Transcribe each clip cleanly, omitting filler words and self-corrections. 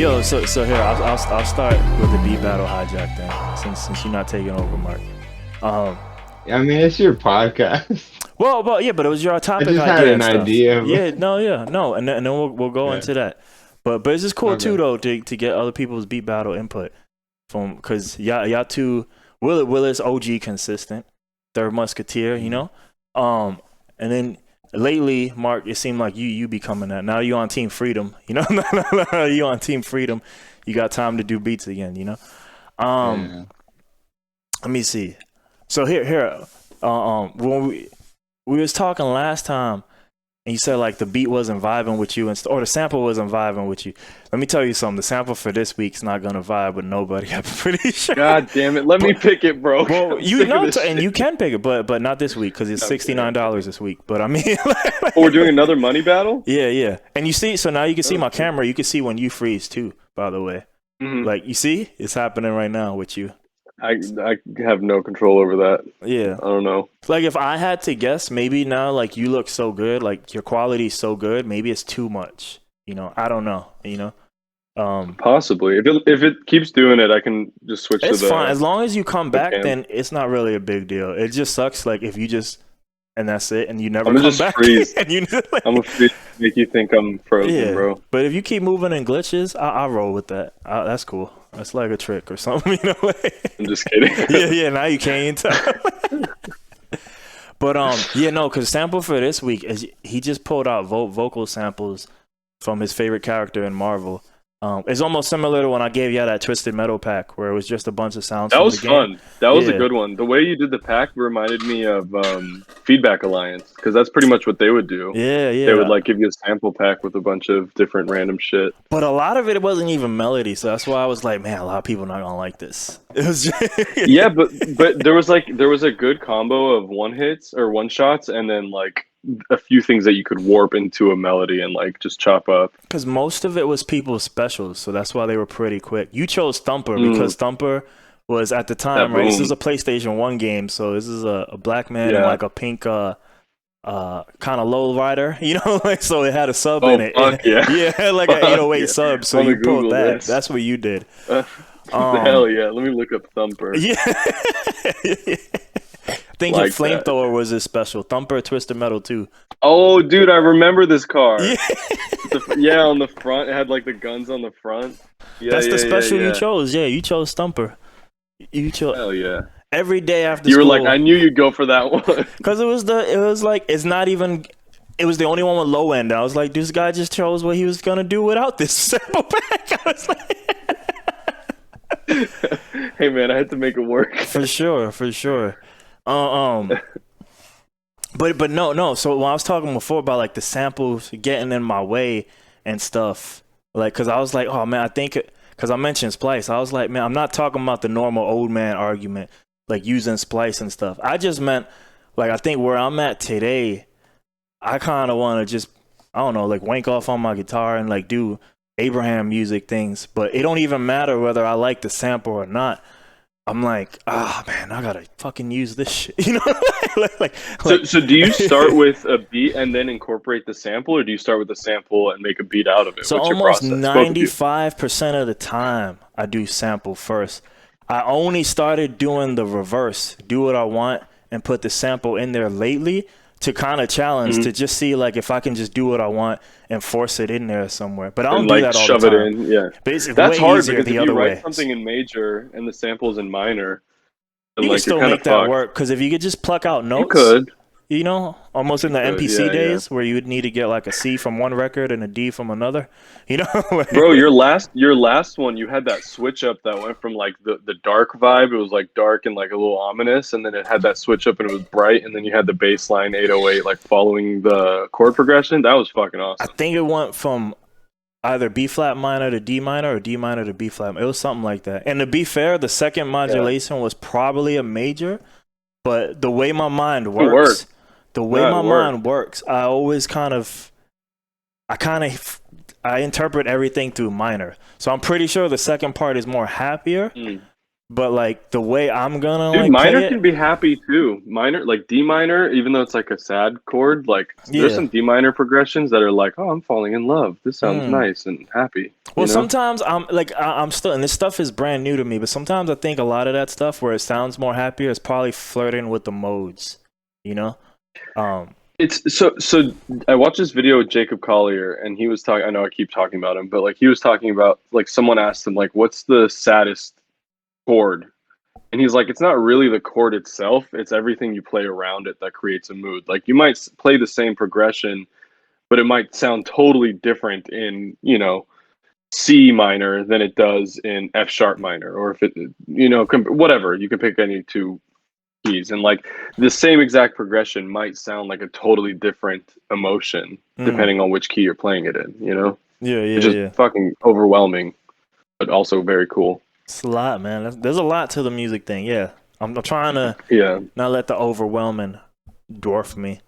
Yo, so here I'll start with the beat battle hijack thing since you're not taking over, Mark. I mean, it's your podcast. Well, yeah, but it was your I topic just had idea an and stuff. idea. Yeah, no, and then we'll go Yeah. into that. But it's just cool Okay. too though to get other people's beat battle input from because y'all two Willis OG consistent, Third Musketeer, you know, and then lately Mark, it seemed like you becoming that. Now you on Team Freedom, you know, you on Team Freedom. You got time to do beats again, you know. Yeah. Let me see. So here, when we was talking last time, and you said like the beat wasn't vibing with you, or the sample wasn't vibing with you. Let me tell you something. The sample for this week's not gonna vibe with nobody. I'm pretty sure. God damn it! Let me pick it, bro. Well, I'm you sick of know, this and shit. you can pick it, but not this week because it's Okay. $69 this week. But I mean, Oh, we're doing another money battle. yeah. And you see, so now you can see my Okay. camera. You can see when you freeze too. By the way, Mhm. like you see, it's happening right now with you. I have no control over that. Yeah. I don't know. Like if I had to guess, maybe now like you look so good, like your quality is so good, maybe it's too much. You know, I don't know. You know, Possibly. If it keeps doing it, I can just switch it's to the. fine as long as you come back. cam. Then it's not really a big deal. It just sucks like if you just and that's it, and you never I'm come just back. freeze. And you I'm afraid to make you think I'm frozen, yeah, bro. but if you keep moving in glitches, I'll roll with that. That's cool. That's like a trick or something, you know. I'm just kidding. yeah. Now you can't tell. But yeah, no, because sample for this week is he just pulled out vocal samples from his favorite character in Marvel. It's almost similar to when I gave you that Twisted Metal pack, where it was just a bunch of sounds. That from was the game. fun. That was Yeah. a good one. The way you did the pack reminded me of Feedback Alliance, because that's pretty much what they would do. Yeah. They would like give you a sample pack with a bunch of different random shit. But a lot of it wasn't even melody, so that's why I was like, man, a lot of people are not gonna like this. It was Yeah, but there was a good combo of one hits or one shots, and then like a few things that you could warp into a melody and like just chop up. because most of it was people's specials, so that's why they were pretty quick. You chose Thumper because Thumper was at the time, That right? This boom. is a PlayStation 1 game, so this is a black man in Yeah. like a pink kind of low rider, you know, like so it had a sub Oh, in it. fuck yeah. Yeah, like an Fuck 808 yeah. sub, so Let me you pulled Google that. this. That's what you did. Hell yeah! Let me look up Thumper. Yeah. I think your Like that. flamethrower was his special. Thumper, Twisted Metal too. Oh, dude, I remember this car. Yeah. Yeah, on the front, it had like the guns on the front. Yeah, That's the special yeah. you chose. Yeah, you chose Thumper. You chose Hell yeah! every day after You were school. like, I knew you'd go for that one. Because it was it's not even, it was the only one with low end. I was like, this guy just chose what he was going to do without this sample pack. I was like, Hey man, I had to make it work. for sure. But no. So when I was talking before about like the samples getting in my way and stuff, like, cause I was like, oh man, I think, cause I mentioned Splice. I was like, man, I'm not talking about the normal old man argument, like using Splice and stuff. I just meant, like, I think where I'm at today, I kind of want to just, I don't know, like wank off on my guitar and like do Abraham music things. But it don't even matter whether I like the sample or not. I'm like, man, I gotta fucking use this shit, you know? So do you start with a beat and then incorporate the sample, or do you start with the sample and make a beat out of it? So What's your almost process? Both of you. 95% of the time, I do sample first. I only started doing the reverse, do what I want, and put the sample in there lately to kind of challenge, to just see like if I can just do what I want and force it in there somewhere. But I don't And do like that all shove the it time. in, yeah. But it's That's way hard easier because the if other you write way. something in major and the sample's in minor, then You like can still you're kind make of that fucked. work because if you could just pluck out notes, You could. you know, almost in the could, MPC yeah. days where you would need to get like a C from one record and a D from another, you know? Like- Bro, your last one, you had that switch up that went from like the dark vibe. It was like dark and like a little ominous, and then it had that switch up and it was bright, and then you had the bass line 808 like following the chord progression. That was fucking I awesome. think it went from either B flat minor to D minor or D minor to B flat. It was something like that. And to be fair, the second modulation was probably a major, but the way my mind works, I always I interpret everything through minor. So I'm pretty sure the second part is more happier. but like the way I'm gonna Dude, like play minor it, can be happy too. Minor, like D minor, even though it's like a sad chord, like there's yeah. some D minor progressions that are like, oh, I'm falling in love. This sounds Mm. nice and happy, Well, you know? sometimes I'm like I'm still, and this stuff is brand new to me, but sometimes I think a lot of that stuff where it sounds more happier is probably flirting with the modes, you know? Um, It's so I watched this video with Jacob Collier and he was talking I know I keep talking about him, but like he was talking about like someone asked him like what's the saddest chord? And he's like it's not really the chord itself, it's everything you play around it that creates a mood. Like you might play the same progression, but it might sound totally different in, C minor than it does in F sharp minor or if it whatever, you can pick any two keys and like the same exact progression might sound like a totally different emotion mm, depending on which key you're playing it in. yeah, yeah, It's just yeah. fucking overwhelming but also very cool. It's a lot, man. There's a lot to the music thing. Yeah, I'm trying to Yeah, not let the overwhelming dwarf me.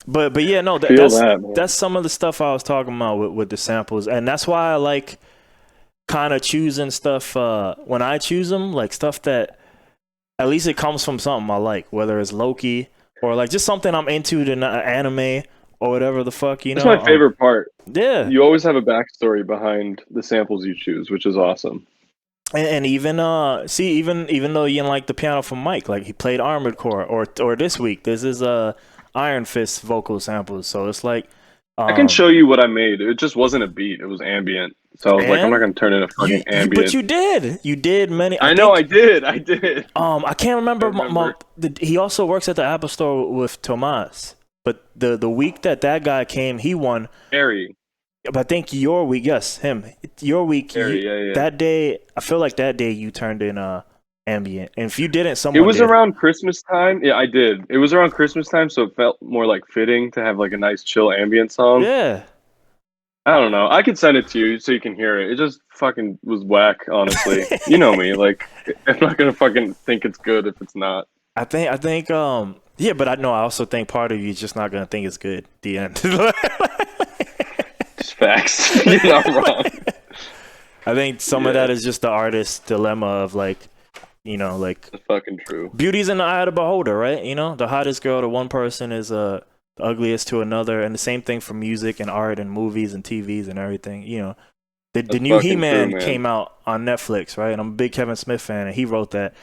But yeah, no, feel that, man. that's some of the stuff I was talking about with the samples, and that's why I like kind of choosing stuff when I choose them, like stuff that at least it comes from something I like, whether it's Loki or like just something I'm into, the anime or whatever the fuck, That's my favorite part. Yeah, You always have a backstory behind the samples you choose, which is awesome. and even see, even though you didn't like the piano from Mike, like he played Armored Core, or this week this is Iron Fist vocal samples, so it's like I can show you what I made. It just wasn't a beat, it was ambient, so I was like I'm not and gonna turn in a fucking but ambient. you did many. I think, know, I did. I can't remember. I remember. He also works at the Apple Store with Tomas. But the week that guy came, he won. Harry. But I think your week, yes, him. Your week, Harry, yeah. that day. I feel like that day you turned in ambient, and if you didn't, It someone was did. around Christmas time. Yeah, I did. It was around Christmas time, so it felt more like fitting to have like a nice chill ambient song. Yeah. I don't know. I could send it to you so you can hear it. It just fucking was whack, honestly. You know me. Like, I'm not gonna fucking think it's good if it's not. I think, yeah, but I know. I also think part of you is just not gonna think it's good. The end. Just facts. You're not wrong. I think some of that is just the artist's dilemma of like, like It's fucking true. beauty's in the eye of the beholder, right? The hottest girl to one person is the ugliest to another, and the same thing for music and art and movies and TVs and everything. The new fucking He-Man true, man. came out on Netflix, right? And I'm a big Kevin Smith fan, and he wrote that.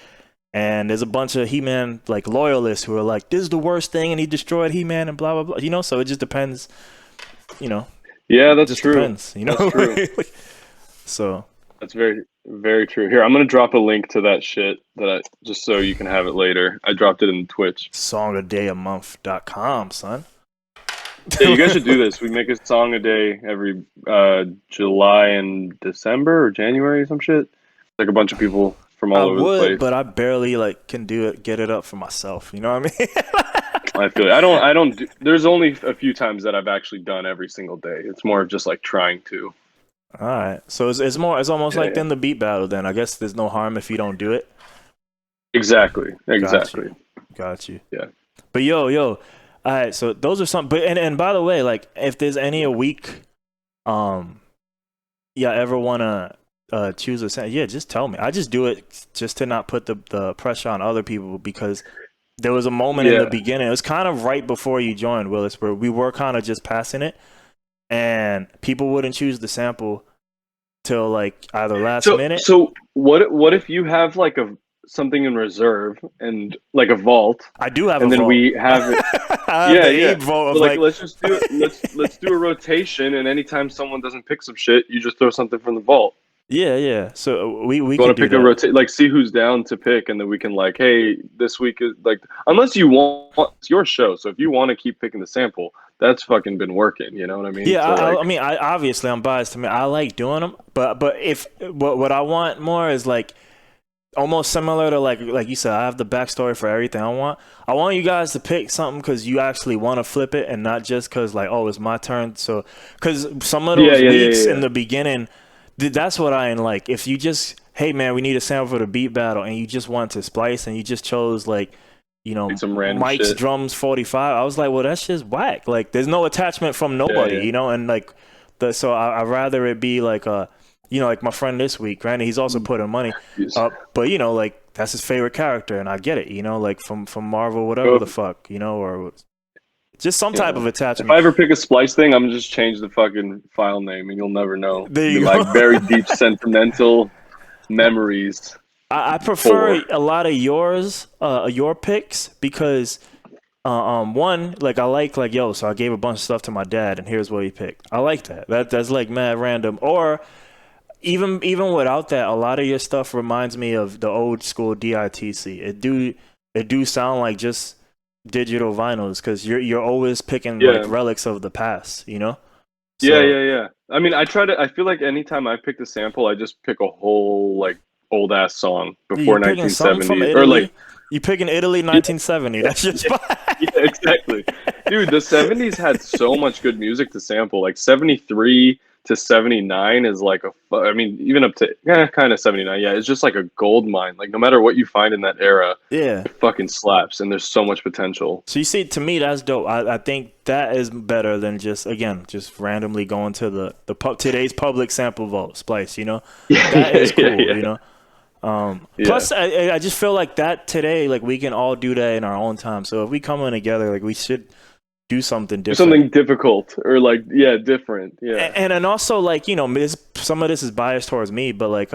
And there's a bunch of He-Man like loyalists who are like, "This is the worst thing," and he destroyed He-Man and blah blah blah. So it just depends. Yeah, It that's just true. depends. That's true. So That's very, very true. Here, I'm gonna drop a link to that shit just so you can have it later. I dropped it in Twitch. songadayammonth.com, son. Yeah, you guys should do this. We make a song a day every July and December or January or some shit. Like a bunch of people from all I over the would, place. but I barely can get it up for myself. You know what I mean? I feel it. I don't do, there's only a few times that I've actually done every single day. It's more of just like trying to. All right. So it's almost like then the beat battle. Then I guess there's no harm if you don't do it. Exactly. Got you. Yeah. But yo, all right. So those are some. But and by the way, like if there's any a week, ever wanna choose a sound, just tell me. I just do it just to not put the pressure on other people because there was a moment in the beginning. It was kind of right before you joined, Willis, where we were kind of just passing it. And people wouldn't choose the sample till like either last minute. So what if you have like something in reserve and like a vault? I do have and a then vault. we have it. Yeah. Vault So of let's just do it. Let's do a rotation, and anytime someone doesn't pick some shit, you just throw something from the vault. Yeah. So we Want can to do pick that. a rotate, like see who's down to pick, and then we can like, hey, this week is like, unless you want, it's your show. So if you want to keep picking the sample, that's fucking been working. You know what I mean? Yeah, So, I mean, obviously I'm biased. I like doing them, but if what I want more is like almost similar to like you said, I have the backstory for everything I want you guys to pick something because you actually want to flip it and not just because like, oh, it's my turn. So because some of those weeks in the beginning, that's what I ain't like. If you just, hey man, we need a sample for the beat battle, and you just want to splice and you just chose like, some random Mike's shit. drums 45. I was like, well, that's just whack. Like, there's no attachment from nobody, and like so I'd rather it be like you know, like my friend this week, granted, he's also put in money, Yes. but you know, like that's his favorite character, and I get it, you know, like from Marvel, whatever the fuck, you know, or just some type of If attachment. I ever pick a Splice thing, I'm gonna just change the fucking file name, and you'll never know. There you Be go. like very deep sentimental memories. I prefer Four. a lot of your picks because one, like I like yo, so I gave a bunch of stuff to my dad and here's what he picked. I like that. That's like mad random. Or even without that, a lot of your stuff reminds me of the old school DITC. It do sound like just digital vinyls because you're always picking like relics of the past, you know? So, Yeah. I mean, I feel like anytime I pick a sample, I just pick a whole like old ass song before you're picking something from 1970 Italy? or like You picking Italy 1970. That's just yeah, exactly. Dude, the 70s had so much good music to sample. Like 73 to 79 is like I mean, even up to kind of 79. Yeah, it's just like a gold mine. Like no matter what you find in that era, yeah. it fucking slaps and there's so much potential. So you see, to me, that's dope. I think that is better than just randomly going to today's public sample vote Splice, you know? That is cool, you know? Plus, I just feel like that today, like we can all do that in our own time. So if we come in together, like we should do something different. Something difficult or like, different. Yeah. And also like, you know, some of this is biased towards me, but like,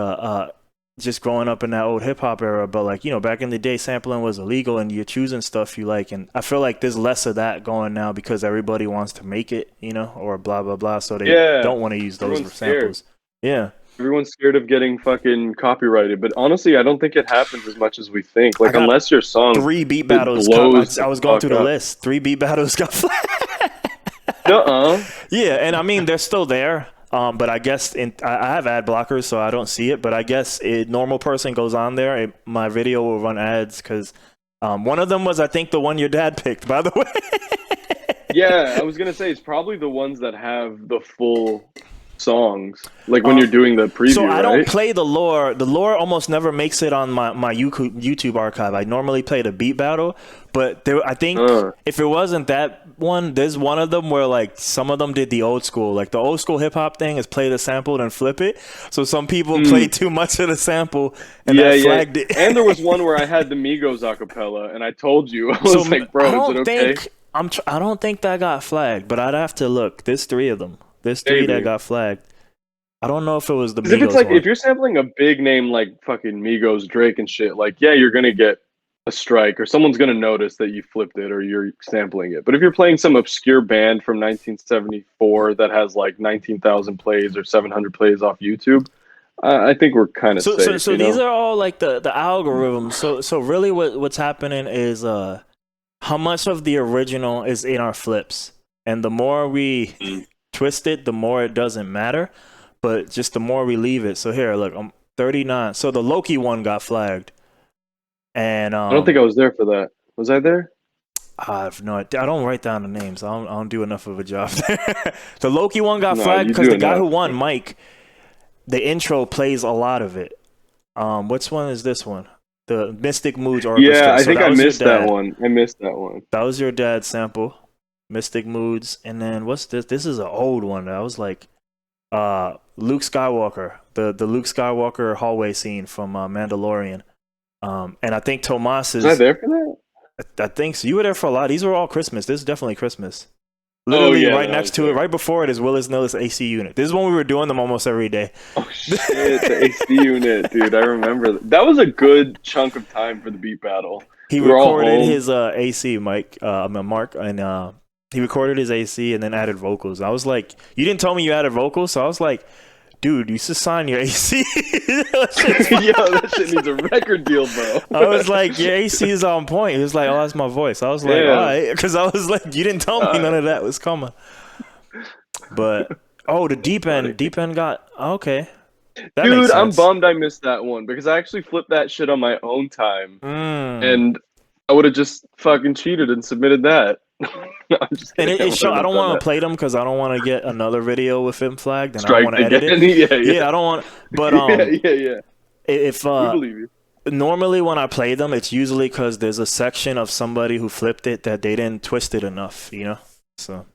just growing up in that old hip hop era, but like, you know, back in the day, sampling was illegal and you're choosing stuff you like. And I feel like there's less of that going now because everybody wants to make it, you know, or blah, blah, blah. So they don't want to use those for samples. Yeah. Everyone's scared of getting fucking copyrighted, but honestly, I don't think it happens as much as we think. Like, unless your song 3 beat battles. I was going through the list. 3 beat battles got flagged. Yeah, and I mean they're still there. But I guess I have ad blockers, so I don't see it. But I guess a normal person goes on there, my video will run ads because one of them was, I think, the one your dad picked, by the way. Yeah, I was gonna say it's probably the ones that have the full songs, like when you're doing the preview. So I don't play the lore. The lore almost never makes it on my YouTube archive. I normally play the beat battle, but I think if it wasn't that one, there's one of them where like some of them did the old school, like the old school hip hop thing is play the sample and flip it. So some people played too much of the sample and that flagged it. And there was one where I had the Migos acapella, and I told you, I was like, bro, is it okay? I don't think that got flagged, but I'd have to look. There's 3 of them. There's 3 that got flagged. I don't know if it was the Migos if it's like one. If you're sampling a big name like fucking Migos, Drake, and shit, like you're gonna get a strike, or someone's gonna notice that you flipped it or you're sampling it. But if you're playing some obscure band from 1974 that has like 19,000 plays or 700 plays off YouTube, I think we're kind of safe. So these are all like the algorithms. So really, what's happening is how much of the original is in our flips, and the more we twist it, the more it doesn't matter. But just the more we leave it. So here, look, I'm 39. So the Loki one got flagged, and I don't think I was there for that. Was I there? I have no idea. I don't write down the names. I don't do enough of a job there. The Loki one got flagged because the guy who won, Mike, the intro plays a lot of it. Which one is this one? The Mystic Moods Orchestra. Yeah, I think I missed that one. That was your dad's sample. Mystic Moods. And then what's this? This is an old one. That was like Luke Skywalker. The Luke Skywalker hallway scene from Mandalorian. And I think Tomas is... Was I there for that? I think so. You were there for a lot. These were all Christmas. This is definitely Christmas. Literally right next to it, right before it, is Willis Nillis AC unit. This is when we were doing them almost every day. Oh shit, the AC unit, dude. I remember that was a good chunk of time for the beat battle. He recorded his AC, Mark, and he recorded his AC and then added vocals. I was like, you didn't tell me you added vocals, so I was like, dude, you should sign your AC. Yo, that shit needs a record deal, bro. I was like, your AC is on point. He was like, oh, that's my voice. I was like, all right. Because I was like, you didn't tell me none of that was coming. But, the deep end got, okay. That dude, I'm bummed I missed that one because I actually flipped that shit on my own time. And I would have just fucking cheated and submitted that. I'm just kidding. And I don't want to play them because I don't want to get another video with him flagged and I don't want to edit it. Yeah, I don't want. But yeah. If we believe you. Normally when I play them, it's usually because there's a section of somebody who flipped it that they didn't twist it enough, you know. So,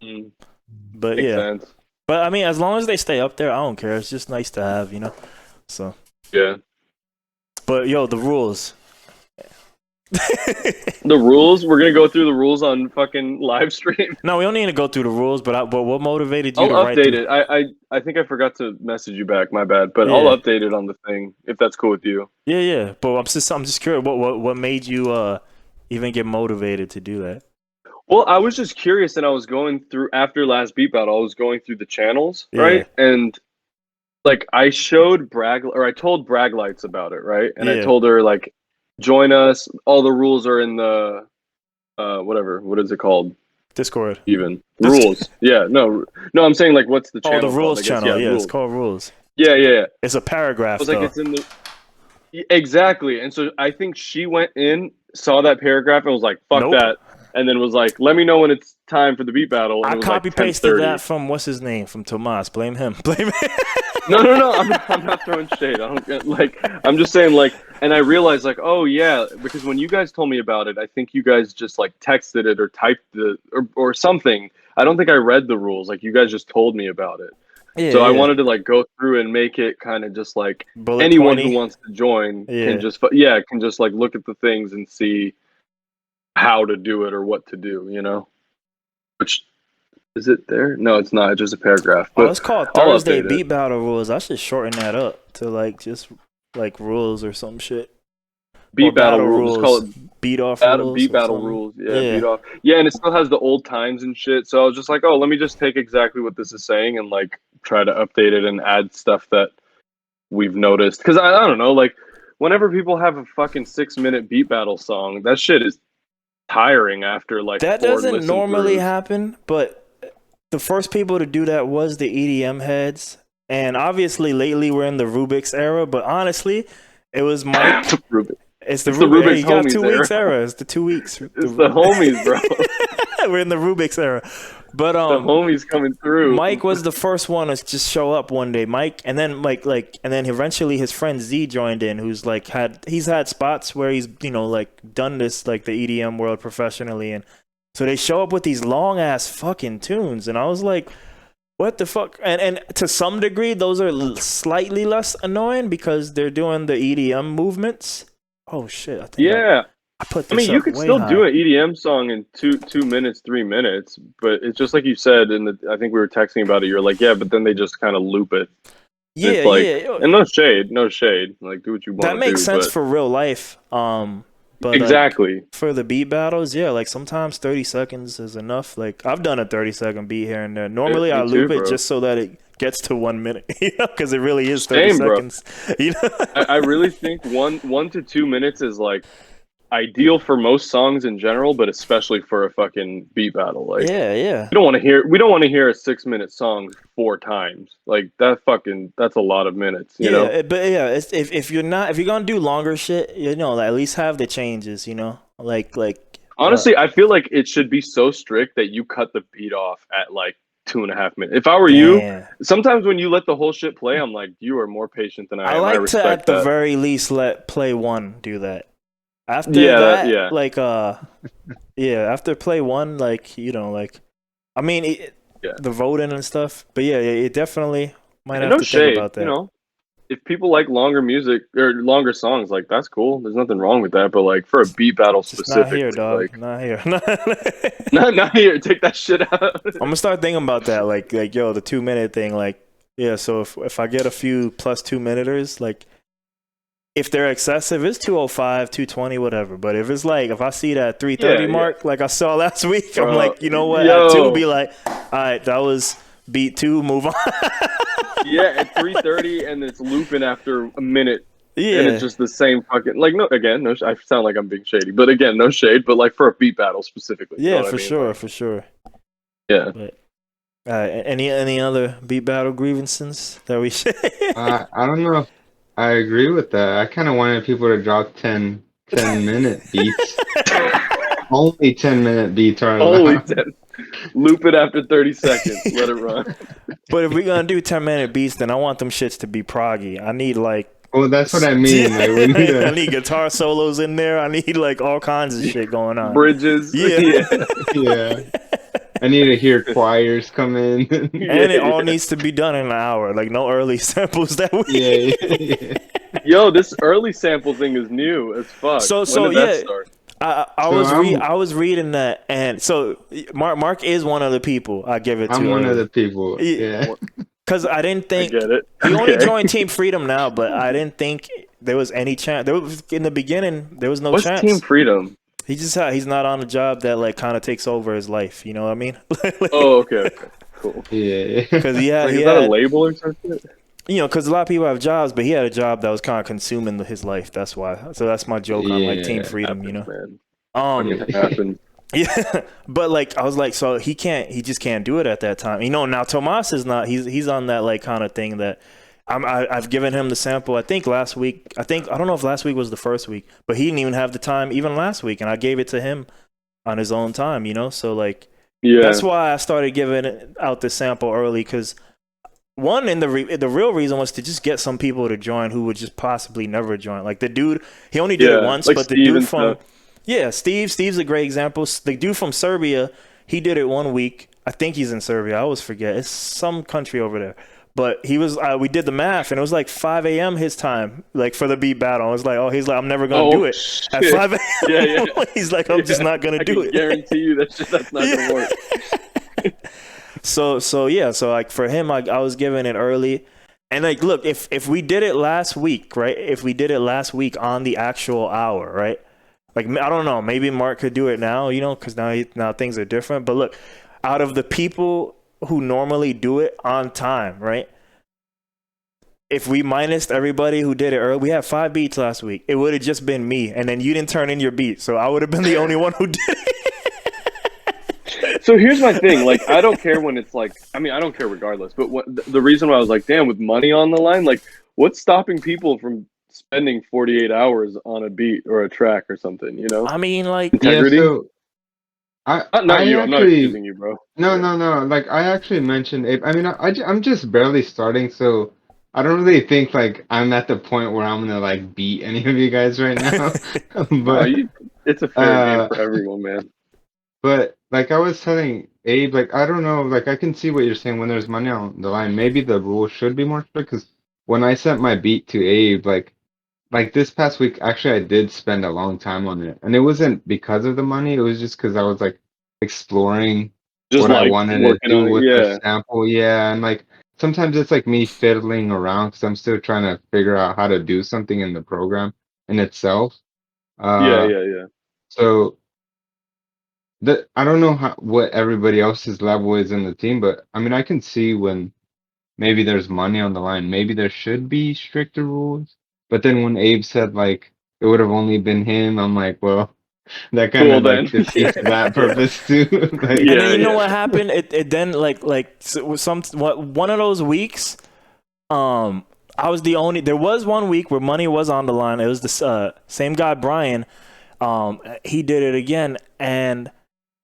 but Makes sense. But I mean, as long as they stay up there, I don't care. It's just nice to have, you know. So Yeah. but yo, the rules. The rules. We're gonna go through the rules on fucking live stream. No, we don't need to go through the rules. But what motivated you I'll to write update through? it. I think I forgot to message you back. My bad. But Yeah. I'll update it on the thing if that's cool with you. Yeah. But I'm just curious. What made you even get motivated to do that? Well, I was just curious, and I was going through after last beat battle. I was going through the channels, right? And like I told Brag Lights about it, right? And I told her like, join us. All the rules are in the whatever. What is it called? Discord. Even rules. Yeah. No. I'm saying like, what's the channel? Oh, the rules called? channel. Yeah, rules. it's called rules. Yeah. It's a paragraph. I was like, though. it's in the exactly. And so I think she went in, saw that paragraph, and was like, "Fuck that," and then was like, "Let me know when it's time for the beat battle." And I it was copy like pasted that from what's his name from Tomas. Blame him. Blame him. No. I'm not throwing shade. I don't like. I'm just saying like, and I realized like, oh yeah, because when you guys told me about it, I think you guys just like texted it or typed it or something. I don't think I read the rules. Like you guys just told me about it. So I wanted to like go through and make it kind of just like Bullet anyone pointy. who wants to join can just like look at the things and see how to do it or what to do, you know? Which is it there? No, it's not. It's just a paragraph. But it's called Thursday Beat Battle Rules. I should shorten that up to like just like rules or some shit. Beat battle rules. Just call it beat off rules. Beat battle rules. Yeah, beat off. Yeah, and it still has the old times and shit. So I was just like, oh, let me just take exactly what this is saying and like try to update it and add stuff that we've noticed. Because I don't know, like whenever people have a fucking 6-minute beat battle song, that shit is tiring after like that doesn't normally happen, but the first people to do that was the EDM heads. And obviously lately we're in the Rubik's era, but honestly, it was Mike. It's the Rubik's you got 2 weeks era. It's the 2 weeks. It's the homies, bro. We're in the Rubik's era. But the homies coming through. Mike was the first one to just show up one day. Mike, and then and then eventually his friend Z joined in, who's like he's had spots where he's like done this like the EDM world professionally, and so they show up with these long ass fucking tunes, and I was like, what the fuck? And to some degree, those are slightly less annoying because they're doing the EDM movements. Oh shit! I think I put this. I mean, you could still do an EDM song in 2 minutes, 3 minutes, but it's just like you said. I think we were texting about it. You're like, yeah, but then they just kind of loop it. Yeah, like, yeah. And no shade. Like, do what you want. That makes sense for real life. But exactly for the beat battles, yeah, like sometimes 30 seconds is enough. Like I've done a 30-second beat here and there. Normally I loop it just so that it gets to 1 minute, because it really is 30 seconds. I really think 1 to 2 minutes is like ideal for most songs in general, but especially for a fucking beat battle. Like, yeah. We don't want to hear a 6-minute song 4 times. Like that's a lot of minutes. You know? But yeah, if you're gonna do longer shit, at least have the changes. Like. Honestly, I feel like it should be so strict that you cut the beat off at like 2.5 minutes. If I were you, sometimes when you let the whole shit play, I'm like, you are more patient than I am. I like to at the very least let play one do that. After after play one, I mean, the voting and stuff. But yeah, it definitely might have to think about that. If people like longer music or longer songs, like that's cool. There's nothing wrong with that. But like for a beat battle specifically, not here, dog. Like, not here. not here. Take that shit out. I'm gonna start thinking about that. Like yo, the 2 minute thing. Like, yeah. So if I get a few plus 2 minuters, like. If they're excessive, it's 205, 220, whatever. But if it's like, if I see that 330 mark, like I saw last week, I'm like, you know what? At 2, be like, all right, that was beat 2, move on. At 330, and it's looping after a minute. Yeah. And it's just the same fucking, like, no, I sound like I'm being shady. But again, no shade, but like for a beat battle specifically. Yeah, for sure. Yeah. But, any other beat battle grievances that we should? I don't know if I agree with that. I kind of wanted people to drop 10-minute beats. Only 10-minute beats are allowed. 10. Loop it after 30 seconds. Let it run. But if we're going to do 10-minute beats, then I want them shits to be proggy. I need like... Well, that's what I mean. Like, I need guitar solos in there. I need like all kinds of shit going on. Bridges. Yeah. I need to hear choirs come in. And it all needs to be done in an hour. Like no early samples that week. Yeah. Yo, this early sample thing is new as fuck. So when did yeah. that start? I was reading that, and so Mark is one of the people I give it to. I'm one of early. the people. Yeah. Because I didn't I think get it. he only Okay. joined Team Freedom now, but I didn't think there was any chance. There was in the beginning. There was no What's chance. Team Freedom? He's not on a job that like kind of takes over his life. You know what I mean? Oh, okay. Cool. Yeah. Because Like, is that a label or something? because a lot of people have jobs, but he had a job that was kind of consuming his life. That's why. So that's my joke on like Team Yeah, Freedom. Happens, man. Um, Fucking happens. yeah, but like I was like, so he just can't do it at that time. Now Tomas is not. He's on that like kind of thing that I've given him the sample. I think last week. I don't know if last week was the first week, but he didn't even have the time even last week, and I gave it to him on his own time. So like Yeah. that's why I started giving out the sample early because. One, and the real reason was to just get some people to join who would just possibly never join. Like the dude, he only did it once, like but the Steve dude and from stuff. Steve's a great example. The dude from Serbia, he did it 1 week. I think he's in Serbia. I always forget. It's some country over there. But he was. We did the math, and it was like 5 a.m. his time, like for the beat battle. I was like, he's like, I'm never gonna do it at 5 a.m. Yeah. He's like, I'm just not gonna do I it. can guarantee you that's not gonna work. So like for him, I was giving it early, and like look, if we did it last week, right? If we did it last week on the actual hour, right? Like I don't know, maybe Mark could do it now, because now things are different. But look, out of the people who normally do it on time, right? If we minused everybody who did it early, we had 5 beats last week. It would have just been me, and then you didn't turn in your beat, so I would have been the only one who did it. So here's my thing. Like, I don't care when it's like, I mean, I don't care regardless. But the reason why I was like, damn, with money on the line, like, what's stopping people from spending 48 hours on a beat or a track or something? I mean, like, integrity. Yeah, so Not you. I'm not accusing you, bro. No. Like I actually mentioned it. I mean, I'm just barely starting, so I don't really think like I'm at the point where I'm gonna like beat any of you guys right now. But it's a fair game for everyone, man. But like I was telling Abe, like I don't know, like I can see what you're saying when there's money on the line. Maybe the rule should be more strict because when I sent my beat to Abe, like this past week, actually I did spend a long time on it, and it wasn't because of the money. It was just because I was like exploring Just what I like wanted to working on do it, with yeah. the sample. Yeah, and like sometimes it's like me fiddling around because I'm still trying to figure out how to do something in the program in itself. Yeah. So. I don't know what everybody else's level is in the team, but I mean, I can see when maybe there's money on the line, maybe there should be stricter rules. But then when Abe said like it would have only been him, I'm like, well, that kind Cool of like then. defeats that purpose too. Like, and then you know Yeah. what happened? It then like one of those weeks. I was the only. There was 1 week where money was on the line. It was the same guy, Brian. He did it again, and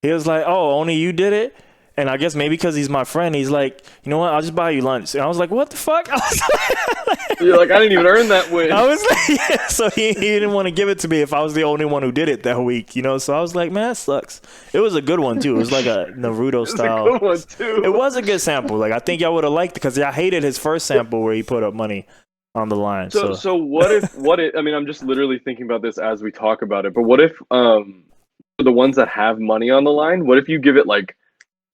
he was like, "Oh, only you did it." And I guess maybe because he's my friend, he's like, "You know what? I'll just buy you lunch." And I was like, "What the fuck?" I was like, You're like, I didn't even earn that win. I was like, yeah. So he didn't want to give it to me if I was the only one who did it that week, So I was like, man, that sucks. It was a good one too. It was like a Naruto style. It was a good one too. It was a good sample. Like I think y'all would have liked it because I hated his first sample where he put up money on the line. So what if I mean, I'm just literally thinking about this as we talk about it, but what if for the ones that have money on the line, what if you give it like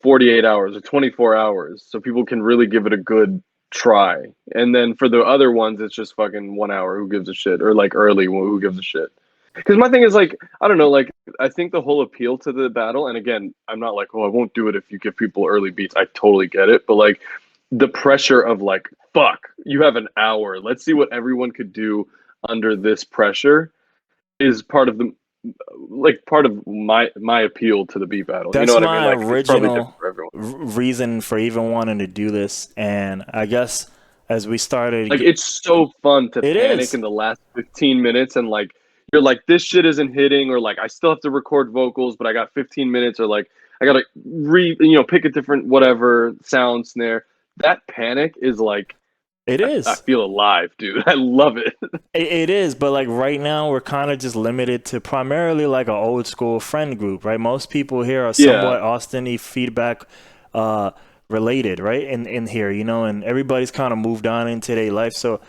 48 hours or 24 hours so people can really give it a good try, and then for the other ones it's just fucking 1 hour, who gives a shit, or like early, who gives a shit? Because my thing is like, I don't know, like I think the whole appeal to the battle, and again, I'm not like, I won't do it if you give people early beats, I totally get it, but like the pressure of like, fuck, you have an hour, let's see what everyone could do under this pressure, is part of my appeal to the beat battle. That's you know what I mean? my Like, original reason for even wanting to do this, and I guess as we started, like it's so fun to panic in the last 15 minutes, and like you're like, this shit isn't hitting, or like I still have to record vocals, but I got 15 minutes, or like I gotta pick a different whatever sound snare. That panic is like It I is. feel alive, dude. I love it. It is, but like right now we're kind of just limited to primarily like an old school friend group, right? Most people here are Yeah. somewhat Austin-y feedback uh related, right? In here, you know, and everybody's kind of moved on into their life. So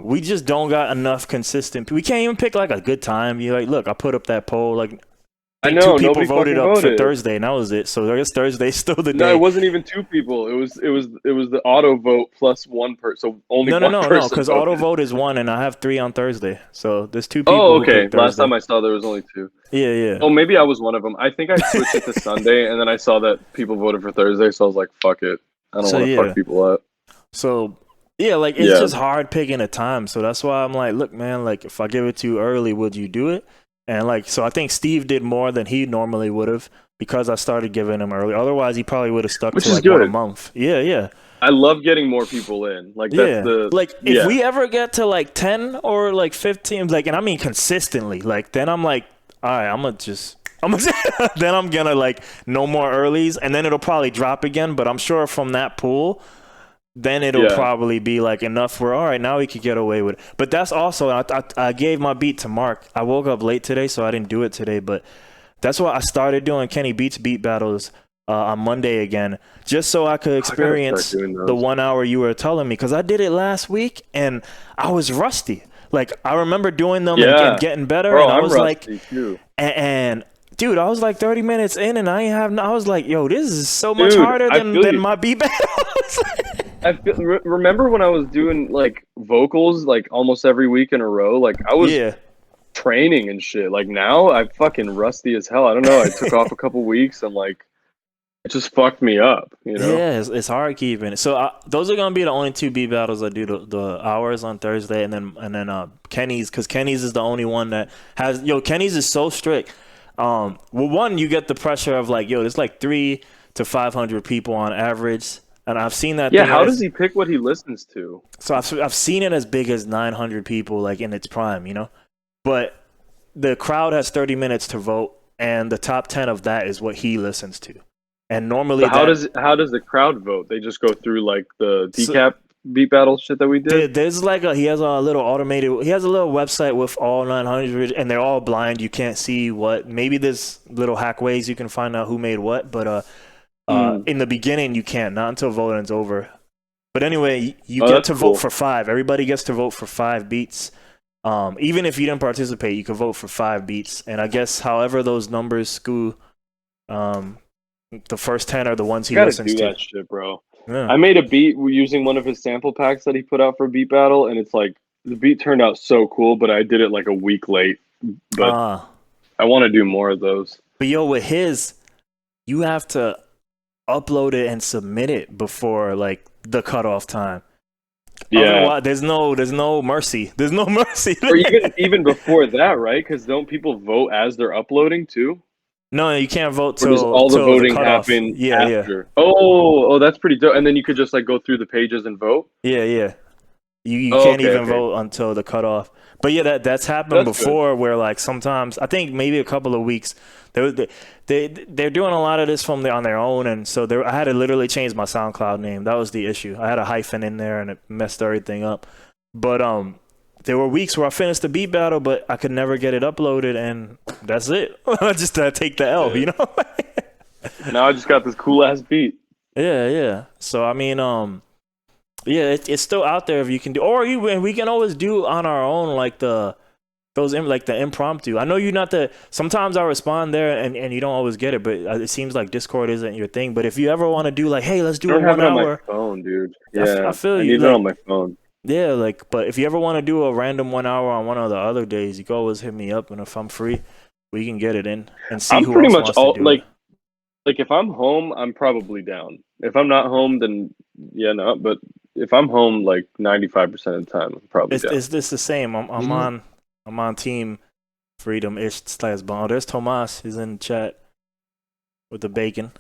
we just don't got enough consistent. We can't even pick like a good time. You like, look, I put up that poll. Like, I I think two know, people nobody voted fucking up for voted. Thursday, and that was it. So I guess Thursday's still the No, it day. wasn't even two people. It was the auto vote plus one person. So only No, no, one no, no, person because auto voted. vote is one, and I have three on Thursday. So there's two people Oh, who okay. picked Last Thursday. time I saw there was only two. Yeah, yeah. Oh, maybe I was one of them. I think I switched it to Sunday, and then I saw that people voted for Thursday, so I was like, "Fuck it, I don't So want to fuck yeah, people up." so yeah, like it's Yeah, just hard picking a time. So that's why I'm like, look, man, like if I give it to you early, would you do it? And like, so I think Steve did more than he normally would have because I started giving him early. Otherwise, he probably would have stuck which to is like one a good. month. Yeah, yeah. I love getting more people in. Like that's Yeah. the Like if yeah. we ever get to like 10 or like 15, like, and I mean consistently, like then I'm like, all right, then I'm gonna like no more earlies and then it'll probably drop again. But I'm sure from that pool, then it'll Yeah. probably be like enough where, all right, now we could get away with it. But that's also, I gave my beat to Mark. I woke up late today, so I didn't do it today. But that's why I started doing Kenny Beats beat battles on Monday again, just so I could I gotta start experience doing the those. 1 hour you were telling me. Because I did it last week and I was rusty. Like I remember doing them and Yeah, getting better, bro, and I I'm was like, rusty too. and dude, I was like 30 minutes in, and I was like, yo, this is so much Dude, harder I feel than you. my beat battles. Remember when I was doing like vocals like almost every week in a row? Like I was Yeah. training and shit. Like now I'm fucking rusty as hell. I don't know. I took off a couple weeks and like it just fucked me up, you know? Yeah, it's hard keeping it. So those are gonna be the only two beat battles I do the hours on Thursday, and then Kenny's, because Kenny's is the only one that has Kenny's is so strict. Well, one, you get the pressure of like there's like 300 to 500 people on average, and I've seen that Yeah, thing how does as he pick what he listens to? so I've seen it as big as 900 people like in its prime, but the crowd has 30 minutes to vote, and the top 10 of that is what he listens to, and normally But that. how does the crowd vote? They just go through like the So, decap beat battle shit that we did? there's like he has a little automated, he has a little website with all 900, and they're all blind. You can't see what, maybe there's little hack ways you can find out who made what, but in the beginning you can't, not until voting's over. But anyway, you Oh, get that's to vote cool. for 5. Everybody gets to vote for 5 beats. Even if you didn't participate, you can vote for 5 beats. And I guess however those numbers skew, the first 10 are the ones You he gotta listens do to. that shit, bro. Yeah. I made a beat using one of his sample packs that he put out for Beat Battle, and it's like the beat turned out so cool, but I did it like a week late. But I want to do more of those. But with his, you have to upload it and submit it before like the cutoff time. Yeah, Otherwise, there's no mercy. There's no mercy. or even before that, right? Because don't people vote as they're uploading too? No, you can't vote Or does till all the the voting cutoff. happen Yeah, yeah, after? Oh, that's pretty dope. And then you could just like go through the pages and vote. yeah, yeah. You Oh, can't okay, even okay. vote until the cutoff. But yeah, that's happened That's good. before, where like sometimes I think maybe a couple of weeks they're doing a lot of this on their own, and so I had to literally change my SoundCloud name. That was the issue. I had a hyphen in there, and it messed everything up. But there were weeks where I finished the beat battle, but I could never get it uploaded, and that's it. I just take the L, Yeah. Now I just got this cool ass beat. Yeah, yeah. So I mean, yeah, it's still out there if you can do, or we can always do on our own like the impromptu. I know you're not sometimes I respond there and you don't always get it, but it seems like Discord isn't your thing. But if you ever want to do like, hey, let's do I a don't have 1 it on my hour. phone, dude. I Yeah, feel I you. need it on my phone. Yeah, like, but if you ever want to do a random 1 hour on one of the other days, you can always hit me up, and if I'm free, we can get it in and see I'm who pretty else much wants all to do like it. like if I'm home, I'm probably down. If I'm not home, then yeah, no. But if I'm home, like 95% of the time, I'm probably down. It's the same. You know, I'm on team freedom ish slash bond. There's Tomas. He's in the chat with the bacon.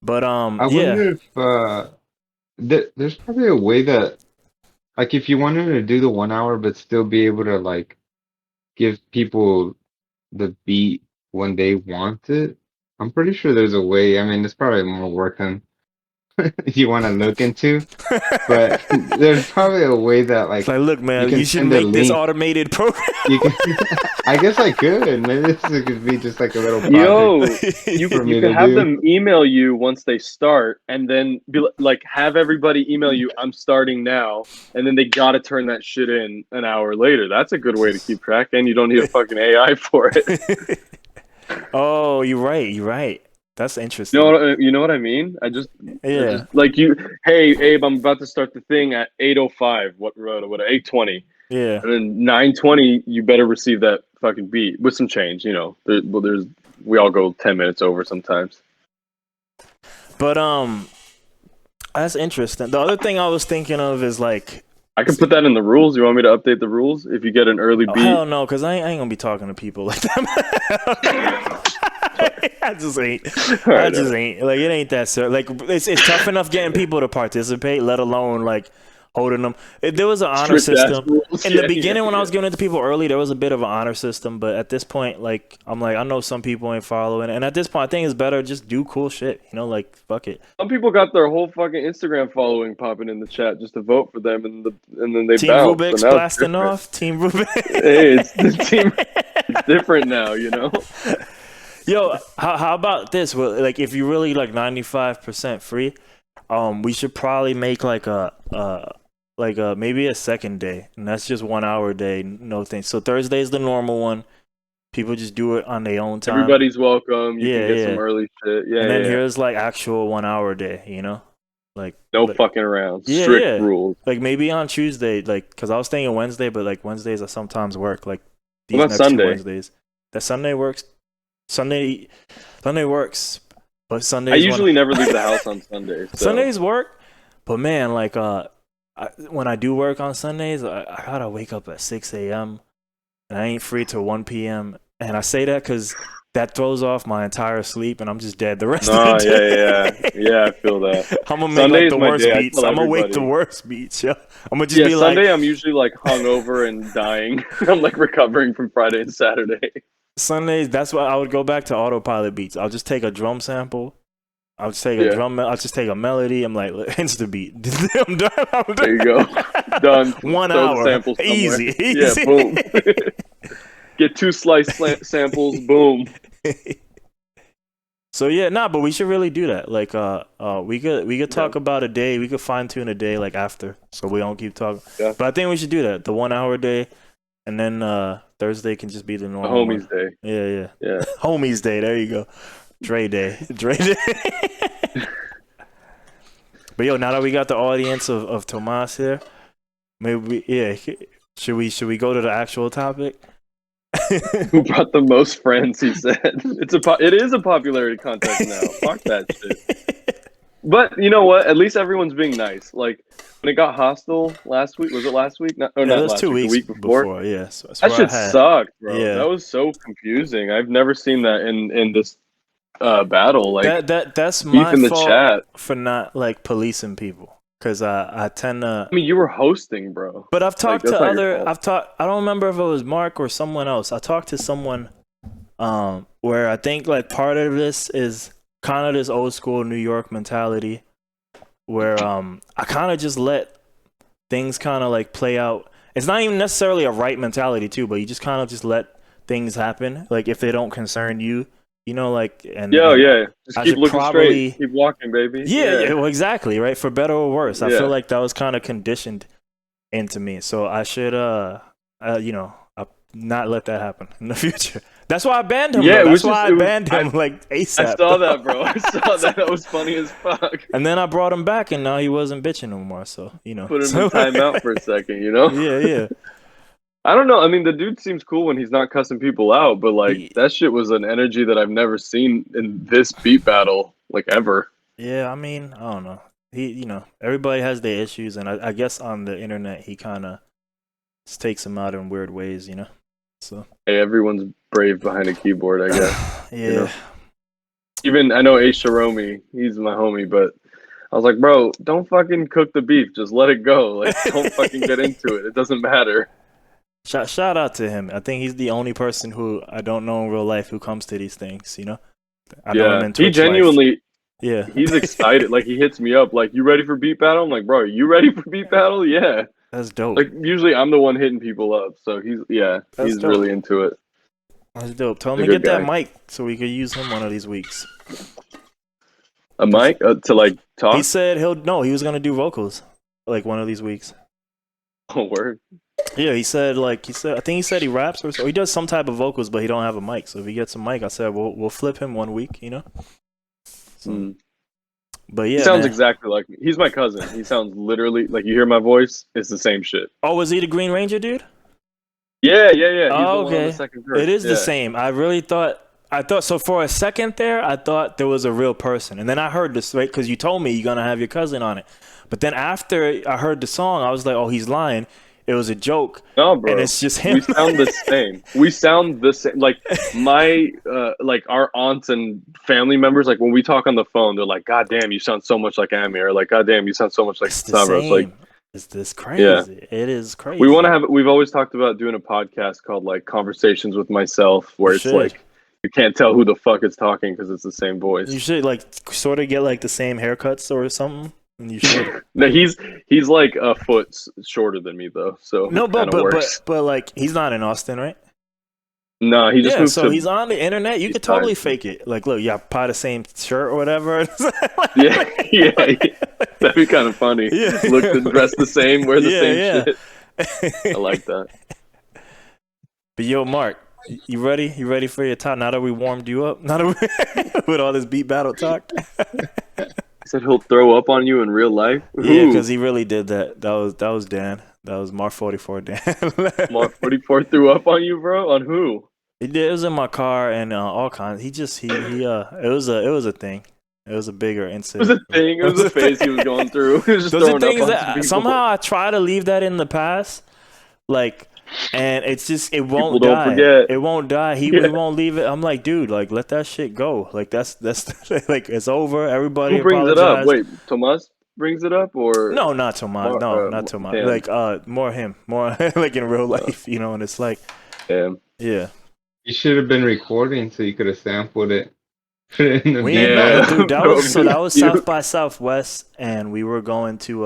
But I yeah. wonder if there's probably a way that, like, if you wanted to do the 1 hour but still be able to like give people the beat when they want it. I'm pretty sure there's a way. I mean, it's probably more work than you want to look into, but there's probably a way that It's like like, look, you man, can you should send a make this link. automated program. You can. I guess I could. Maybe this could be just like a little Yo, project you for you me could to have do. them email you once they start, and then like have everybody email you, "I'm starting now," and then they gotta turn that shit in an hour later. That's a good way to keep track, and you don't need a fucking AI for it. Oh, you're right. You're right. That's You know interesting. you know what I mean? I just Yeah. like you. Hey, Abe, I'm about to start the thing at 8:05. What 8:20, Yeah. and then 9:20, you better receive that fucking beat with some change. There's we all go 10 minutes over sometimes. But that's interesting. The other thing I was thinking of is like, I can put that in the rules. You want me to update the rules if you get an early oh, beat? hell no, because I ain't gonna be talking to people like that. I just ain't. All I right, just ain't. Like, it ain't that serious. Like, it's tough enough getting people to participate, let alone like holding them. There was an honor strict ass system rules. in the Yeah, beginning when I yeah. was giving it to people early. There was a bit of an honor system, but at this point, like, I'm like, I know some people ain't following, and at this point, I think it's better just do cool shit. You know, like, fuck it. Some people got their whole fucking Instagram following popping in the chat just to vote for them, and then they Team bounce. So Rubik's now it's blasting different. off. Team Rubik. Hey, it's the team. It's different now, you know. Yo, how about this? Well, like, if you really like 95% free, we should probably make like a maybe a second day, and that's just 1 hour a day, no things. So Thursday is the normal one. People just do it on their own time. Everybody's welcome. You Yeah, can get yeah. some early shit. Yeah, And then yeah. here's like actual 1 hour a day. You know, like No like, fucking around. yeah, Strict yeah. rules. Like maybe on Tuesday, like because I was thinking Wednesday, but like Wednesdays I sometimes work. Like these What about next 2 Sunday? Wednesdays, that Sunday works. Sunday works, but I Sundays usually never leave the house on Sundays. So. Sundays work, but man, like when I do work on Sundays, I gotta wake up at 6 a.m. and I ain't free till 1 p.m. And I say that because that throws off my entire sleep, and I'm just dead the rest of No, the day. yeah. I feel that. I'm gonna make Sunday like is the my worst day. I beats. tell I'm gonna wake the everybody. worst beats. Yeah, I'm gonna just Yeah, be Sunday like, I'm usually like hungover and dying. I'm like recovering from Friday and Saturday. Sundays. That's why I would go back to autopilot beats. I'll just take a drum sample. I'll just take a Yeah. drum. I'll just take a melody. I'm like, insta beat. I'm done. I'm done. There you go. Done. 1 Throw hour. the samples somewhere. Easy. Yeah, Easy. boom. Get 2 slice samples, boom. So yeah, but we should really do that. Like, we could talk about a day. We could fine tune a day like after, so we don't keep talking. Yeah. But I think we should do that. The 1 hour day, and then Thursday can just be the The normal homies one. day. Yeah. Yeah. Homies day. There you go. Dre day. But yo, now that we got the audience of Tomas here, maybe should we go to the actual topic? Who brought the most friends? He said it is a popularity contest now. Fuck that shit. But you know what? At least everyone's being nice. Like when it got hostile last week. Was it last week? Not That was last 2 week. weeks The week before. Yeah, so That shit sucked, bro. Yeah. That was so confusing. I've never seen that in this battle. Like that's beef my in the fault chat. for not like policing people, because I tend to. I mean, you were hosting, bro. But I've talked that's to not your other. fault. I don't remember if it was Mark or someone else. I talked to someone, where I think like part of this is kind of this old school New York mentality, where I kind of just let things kind of like play out. It's not even necessarily a right mentality too, but you just kind of just let things happen, like if they don't concern you, you know, like and Yeah. Just I keep should looking probably- straight. Keep walking, baby. yeah, well, exactly, right, for better or worse. I Yeah. feel like that was kind of conditioned into me, so I should not let that happen in the future. That's why I banned him. Yeah, though. it was That's why just- I banned him like ASAP. I saw that, bro. I saw that. That was funny as fuck. And then I brought him back, and now he wasn't bitching no more. So Put him in timeout for a second, you know? Yeah. I don't know. I mean, the dude seems cool when he's not cussing people out, but like He- that shit was an energy that I've never seen in this beat battle, like ever. Yeah, I mean, I don't know. Everybody has their issues, and I guess on the internet, he kind of takes them out in weird ways, So Hey, everyone's brave behind a keyboard, I guess. yeah, know? Even I know Ace Sharomi, he's my homie, but I was like, bro, don't fucking cook the beef. Just let it go. Like, don't fucking get into it. It doesn't matter. shout out to him. I think he's the only person who I don't know in real life who comes to these things. I know him in he Twitch life. Yeah, he's excited. Like he hits me up, like, "You ready for beat battle?" I'm like, "Bro, you ready for beat battle?" Yeah. that's dope. Like usually I'm the one hitting people up, so That's he's dope. really into it. That's dope. Tell him He's to a good get that guy. mic so we could use him one of these weeks. A 'Cause mic to like he talk. said he was gonna do vocals like one of these weeks. Oh, word. Yeah, he said I think he said he raps or so. He does some type of vocals, but he don't have a mic. So if he gets a mic, I said we'll flip him one week, you know. So, Mm. but He yeah, sounds man. exactly like me. He's my cousin. He sounds literally like you hear my voice. It's the same shit. Oh, was he the Green Ranger dude? Yeah. He's the Oh, one on the okay. second verse. It is the Yeah. same. I thought so for a second there. I thought there was a real person, and then I heard this right because you told me you're gonna have your cousin on it. But then after I heard the song, I was like, oh, he's lying. It was a joke, No, bro. and it's just him. We sound the same. We sound the same. Like my like our aunts and family members, like when we talk on the phone, they're like, "God damn, you sound so much like Amy," or like, "God damn, you sound so much like It's the Stavros." Like, same. It's this yeah. crazy. It is We want to crazy. have. We've always talked about doing a podcast called like Conversations with Myself, You where it's should. like you can't tell who the fuck is talking because it's the same You voice. should like sort of get like the same haircuts or something, and you should. No, he's like a foot shorter than me though, so No, it kind of works. but like he's not in Austin, right? No, he just Yeah, moved so to he's on the internet. You East could totally Side. fake it. Like, look, y'all buy the same shirt or whatever. Yeah, yeah, that'd be kind of funny. Yeah. Look, dress the same, wear the same Yeah. shit. I like that. But yo, Mark, you ready? You ready for your talk? Now that we warmed you up, now that with all this beat battle talk. He said he'll throw up on you in real life. Yeah, because he really did that. That was Dan. That was Mark 44 Dan. Mark 44 threw up on you, bro. On who? He did. It was in my car and all kinds. He it was a thing. It was a bigger It was incident. a thing. It was a phase he was going through. He was just Those are throwing up things on some that people. somehow I try to leave that in the past, like, and it's just it won't People don't die. forget. It won't die. He Yeah. won't leave it. I'm like, dude, like let that shit go. Like that's like it's over. Everybody Who brings it up? apologize. Wait, Tomas brings it up or No, not Tomas. Mar- No, not Tomas. Dan? Like more him. More like in real life, you know. And it's like, Damn. yeah. You should have been recording so you could have sampled it. Put it in the We beat ain't Yeah. battle. dude. That was You- South by Southwest, and we were going to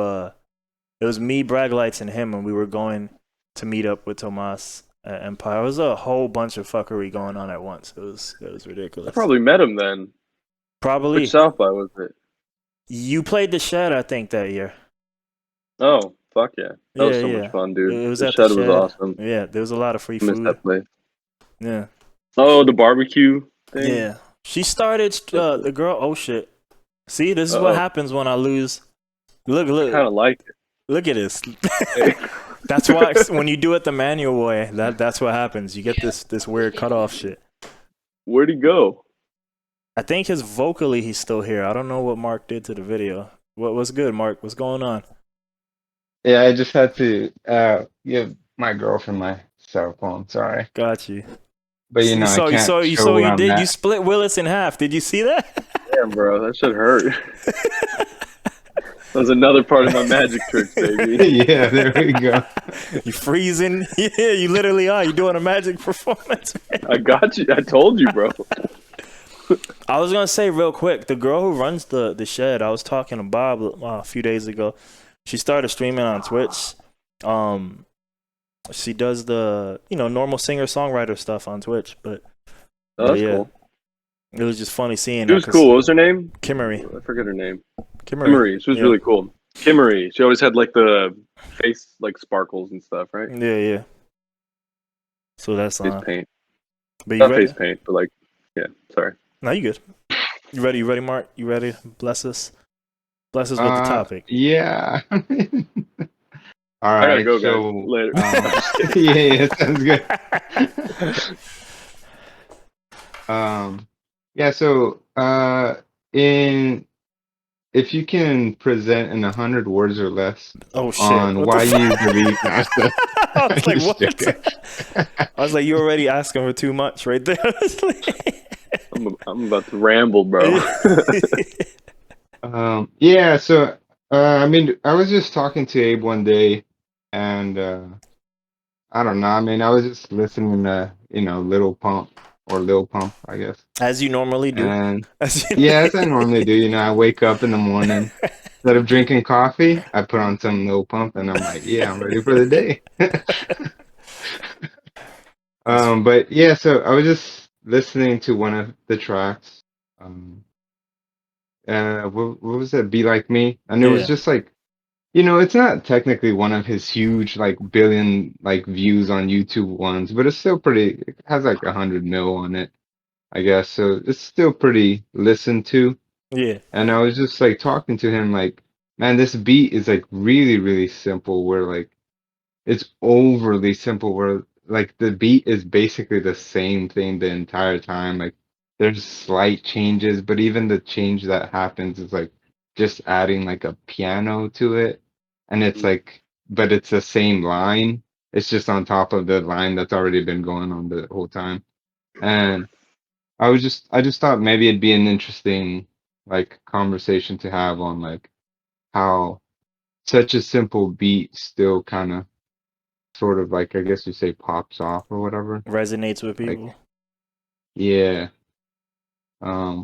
it was me, Bragg Lights, and him, and we were going to meet up with Tomas at Empire. It was a whole bunch of fuckery going on at once. It was I ridiculous. probably met him then. Probably Which South by was it? you played the Shed, I think, that year. Oh, fuck yeah. That was Yeah, so yeah. much fun, dude. It was The at the shed was Shed. awesome. Yeah, there was a lot of free I missed food. that place. Yeah, Oh, the barbecue thing? yeah. She started the girl. Oh shit! See, this is what happens when I lose. Look, I kind of like look at this. it. That's why when you do it the manual way, that's what happens. You get this weird cutoff shit. Where'd he go? I think his vocally he's still here. I don't know what Mark did to the video. What's good, Mark? What's going on? Yeah, I just had to give my girlfriend my cell phone. Sorry, Got you. but you know I can't show where I'm You at. split Willis in half. Did you see that? Damn, bro, that should hurt. That was another part of my magic trick, baby. Yeah, there we go. You freezing? Yeah, you literally are. You doing a magic performance. I got you. I told you, bro. I was gonna say real quick, the girl who runs the Shed, I was talking to Bob a few days ago. She started streaming on Twitch. She does the normal singer songwriter stuff on Twitch, but Oh, that's yeah, cool. it was just funny seeing. She was cool. What was her name? Kimmery. I forget her name. Kimmery. Kimmery. She was Yeah. really cool. Kimmery. She always had like the face like sparkles and stuff, right? Yeah, yeah. So that's Face paint. But you Not ready? face paint, but like, yeah. Sorry. No, you good. You ready? You ready, Mark? You ready? Bless us. Bless us with the topic. Yeah. All I gotta right. go, So guys. Later. yeah, sounds good. Yeah. So if you can present in 100 words or less Oh shit! on What why the you fuck? believe master. I was like, Just what? joking. I was like, you already asking for too much right there. I'm about to ramble, bro. Yeah. So I mean, I was just talking to Abe one day, and I don't know. I mean, I was just listening to Little Pump or Lil Pump, I guess. As you normally do. And As you yeah, as I normally do, I wake up in the morning. Instead of drinking coffee, I put on some Lil Pump, and I'm like, yeah, I'm ready for the day. But yeah, so I was just listening to one of the tracks. Um, what was it? Be Like Me, and it was Yeah. just like, it's not technically one of his huge like billion like views on YouTube ones, but it's still pretty. It has like 100 mil on it, I guess. So it's still pretty listened to. Yeah. And I was just like talking to him like, man, this beat is like really, really simple. Where like it's overly simple. Where like the beat is basically the same thing the entire time. Like there's slight changes, but even the change that happens is like just adding like a piano to it, and it's like, but it's the same line. It's just on top of the line that's already been going on the whole time. And I just thought maybe it'd be an interesting like conversation to have on like how such a simple beat still kind of sort of like I guess you say pops off or whatever. Resonates with Like people. yeah.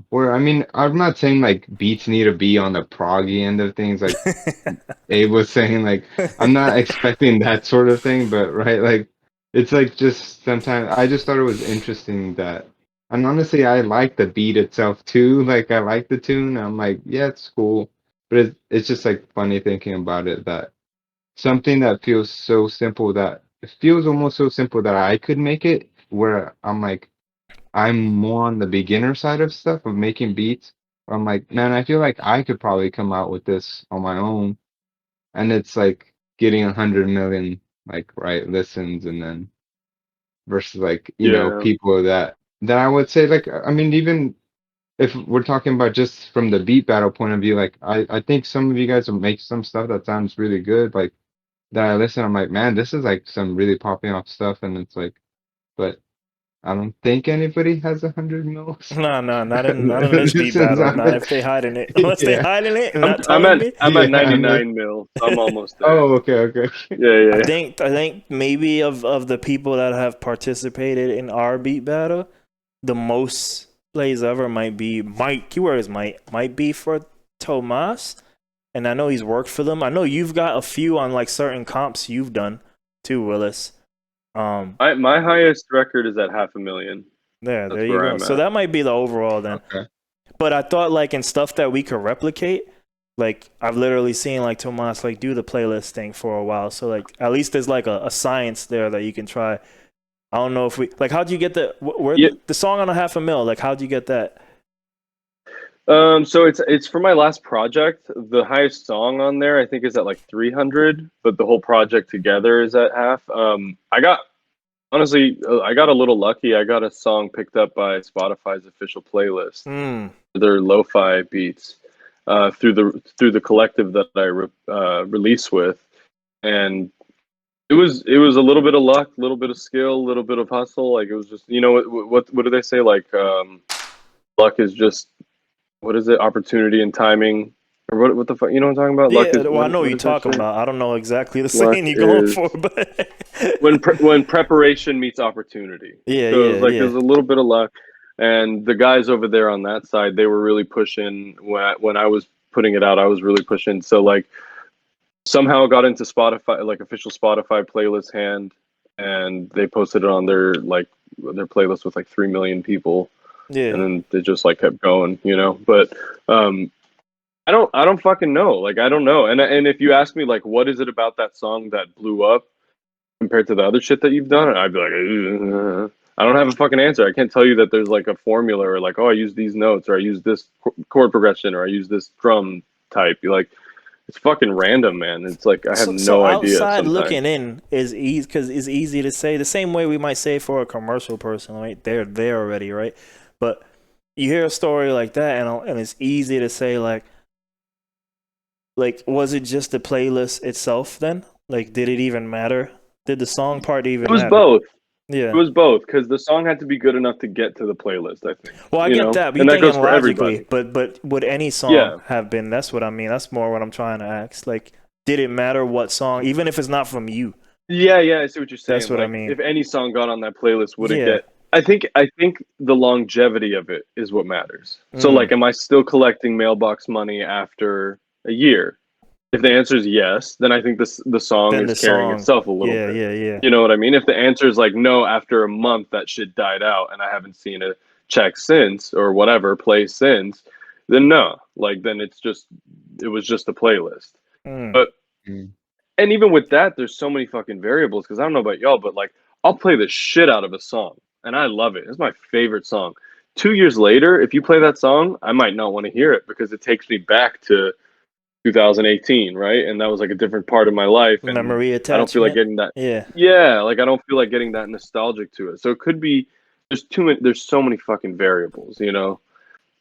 Where I mean I'm not saying like beats need to be on the proggy end of things like Abe was saying like I'm not expecting that sort of thing, but right, like it's like just sometimes I just thought it was interesting that, and honestly I like the beat itself too. Like I like the tune. I'm like, yeah, it's cool. But it's just like funny thinking about it that something that feels so simple that it feels almost so simple that I could make it where I'm like I'm more on the beginner side of stuff of making beats. Where I'm like, man, I feel like I could probably come out with this on my own, and it's like getting 100 million like right listens, and then versus like Yeah. people that I would say like I mean even if we're talking about just from the beat battle point of view, like I think some of you guys will make some stuff that sounds really good, like that I listen, I'm like, man, this is like some really popping off stuff, and it's like, but I don't think anybody has 100 mils No, no, not in this beat listens battle. on Not if they hiding it. it. Unless they Yeah, hiding it and I'm not I'm telling at me. I'm at yeah, unless 99 mil. So I'm almost there. oh okay, okay. Yeah, yeah, yeah. I think maybe of the people that have participated in our beat battle, the most plays ever might be Mike. Keyword is might be for Tomas, and I know he's worked for them. I know you've got a few on like certain comps you've done too, Willis. My highest record is at 500,000. There That's you where go. I'm So at. that might be the overall then. Okay. But I thought like in stuff that we could replicate, like I've literally seen like Tomas like do the playlist thing for a while. So like at least there's like a science there that you can try. I don't know if we like how'd you get where Yeah. the song on a 500,000, like how'd you get that? So it's for my last project. The highest song on there I think is at like 300, but the whole project together is at half. I got a little lucky. I got a song picked up by Spotify's official playlist. Mm. Their lo-fi beats through the collective that I release with, and it was a little bit of luck, a little bit of skill, a little bit of hustle. Like it was just what do they say? Like luck is just what is it? Opportunity and timing, or what the fuck? You know what I'm talking about? Luck Yeah, is well I know what what you're is that talking shit? about. I don't know exactly the Luck saying you're going is for, but when preparation meets opportunity. yeah, So it was yeah, like it yeah. was a little bit of luck, and the guys over there on that side, they were really pushing when I was putting it out. I was really pushing. So like somehow got into Spotify, like official Spotify playlist hand, and they posted it on their playlist with like 3 million people, and Yeah. then they just like kept going. But um, I don't fucking know. Like I don't know. And if you ask me like what is it about that song that blew up compared to the other shit that you've done, I'd be like, I don't have a fucking answer. I can't tell you that there's like a formula or like, oh, I use these notes or I use this chord progression or I use this drum type. You like, it's fucking random, man. It's like I have So no idea outside sometimes. looking in is easy because it's easy to say the same way we might say for a commercial person, right? They're there already, right? But you hear a story like that, and it's easy to say like was it just the playlist itself then? Like, did it even matter? Did the song part It even was matter? both. It Yeah. was both because the song had to be good enough to get to the playlist. I think Well, I get that, but you're and that goes thinking for logically. everybody. But would any song Yeah, have been? That's what I mean. That's more what I'm trying to ask. Like, did it matter what song, even if it's not from you? yeah. I see what you're That's saying. what I Like, mean. if any song got on that playlist, would it Yeah. get? I think the longevity of it is what matters. So Mm. like, am I still collecting mailbox money after a year? If the answer is yes, then I think the song Then is the carrying song, itself a little yeah, bit. yeah, yeah. You know what I mean? If the answer is like no, after a month that shit died out and I haven't seen a check since or whatever play since, then no. Like then it was just a playlist. Mm. But Mm. and even with that, there's so many fucking variables because I don't know about y'all, but like I'll play the shit out of a song and I love it. It's my favorite song. 2 years later, if you play that song, I might not want to hear it because it takes me back to 2018, right? And that was like a different part of my life, and Memory I don't feel like attachment. getting that. Yeah. Yeah, like I don't feel like getting that nostalgic to it. So it could be there's too many. There's so many fucking variables, you know.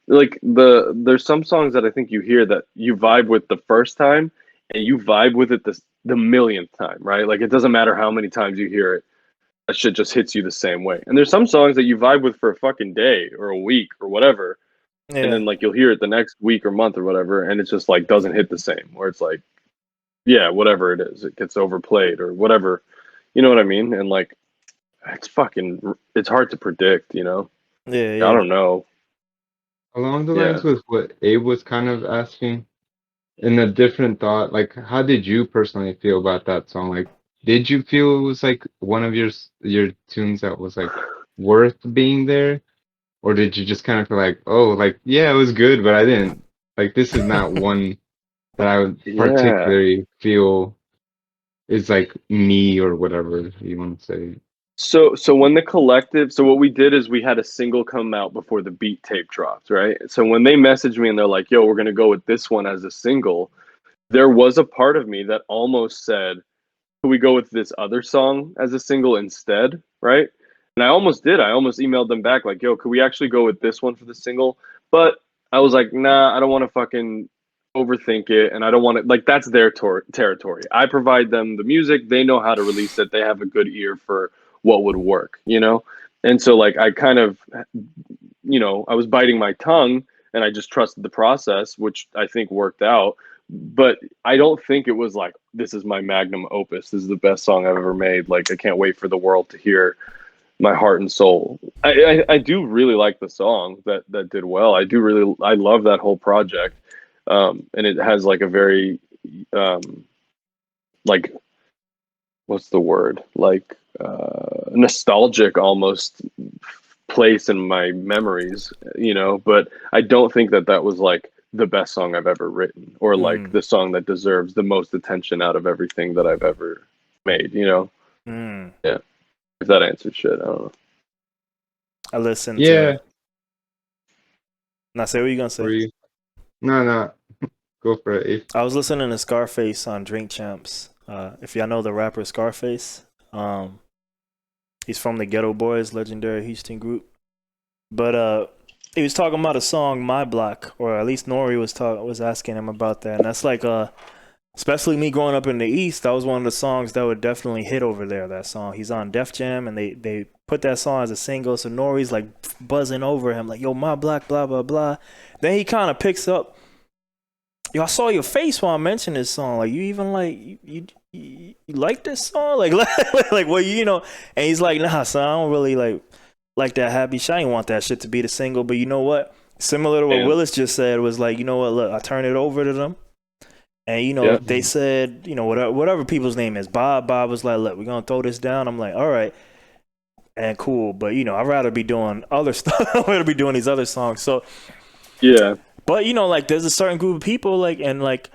Like there's some songs that I think you hear that you vibe with the first time, and you vibe with it the millionth time, right? Like it doesn't matter how many times you hear it, that shit just hits you the same way. And there's some songs that you vibe with for a fucking day or a week or whatever, and Yeah. then like you'll hear it the next week or month or whatever, and it's just like doesn't hit the same. Where it's like, yeah, whatever it is, it gets overplayed or whatever. You know what I mean? And like, it's hard to predict. You know, Yeah, I yeah. don't know. Along the Yeah. lines with what Abe was kind of asking, in a different thought, like how did you personally feel about that song? Like, did you feel it was like one of your tunes that was like worth being there? Or did you just kind of feel like, oh, like, yeah, it was good, but I didn't like this is not one that I would Yeah. particularly feel is like me or whatever you want to say. So when the collective, so what we did is we had a single come out before the beat tape dropped, right? So when they messaged me and they're like, "Yo, we're gonna go with this one as a single," there was a part of me that almost said, "Could we go with this other song as a single instead?" Right? And I almost did. I almost emailed them back like, "Yo, could we actually go with this one for the single?" But I was like, "Nah, I don't want to fucking overthink it, and I don't want to like that's their territory. I provide them the music. They know how to release it. They have a good ear for what would work, you know." And so like I kind of, I was biting my tongue and I just trusted the process, which I think worked out. But I don't think it was like this is my magnum opus. This is the best song I've ever made. Like I can't wait for the world to hear my heart and soul. I do really like the song that did well. I love that whole project, and it has like a very like what's the word like nostalgic almost place in my memories, but I don't think that was like the best song I've ever written or like Mm. the song that deserves the most attention out of everything that I've ever made. Mm. Yeah, if that answers shit, I don't know. I listened Yeah, to. Now, say what you gonna were say. you? No, no, go for it, Abe. I was listening to Scarface on Drink Champs. If y'all know the rapper Scarface, he's from the Ghetto Boys, legendary Houston group. But he was talking about a song, "My Block," or at least Nori was asking him about that, and that's like especially me growing up in the East, that was one of the songs that would definitely hit over there. That song, he's on Def Jam, and they put that song as a single. So Nori's like buzzing over him, like, "Yo, my block, blah blah blah." Then he kind of picks up, "Yo, I saw your face while I mentioned this song. Like, you even like you like this song, like like well, And he's like, "Nah, son, I don't really like that happy shit. I ain't want that shit to be the single." But you know what? Similar to what And Willis just said, was like, you know what? Look, I turned it over to them. And yeah, they said, whatever people's name is, Bob was like, "Look, we're gonna throw this down." I'm like, "All right," and cool, but I'd rather be doing other stuff. I'd rather be doing these other songs. So, yeah, but like, there's a certain group of people, like, and like,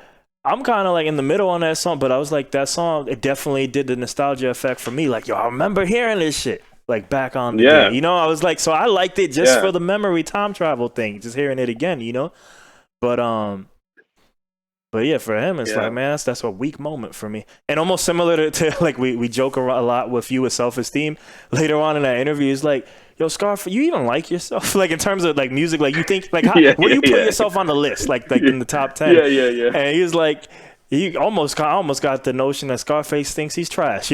I'm kind of like in the middle on that song. But I was like, that song, it definitely did the nostalgia effect for me. Like, yo, I remember hearing this shit like back on the day. yeah, I was like, so I liked it just yeah, for the memory time travel thing, just hearing it again. But But yeah, for him, it's like, yeah, man, that's a weak moment for me. And almost similar to like we joke a lot with you with self-esteem. Later on in that interview, he's like, "Yo, Scarf, you even like yourself?" Like in terms of like music, like you think like yeah, where do you put yeah, yourself on the list? Like yeah, in the top 10. yeah, yeah, yeah. And he was like, he almost got the notion that Scarface thinks he's trash,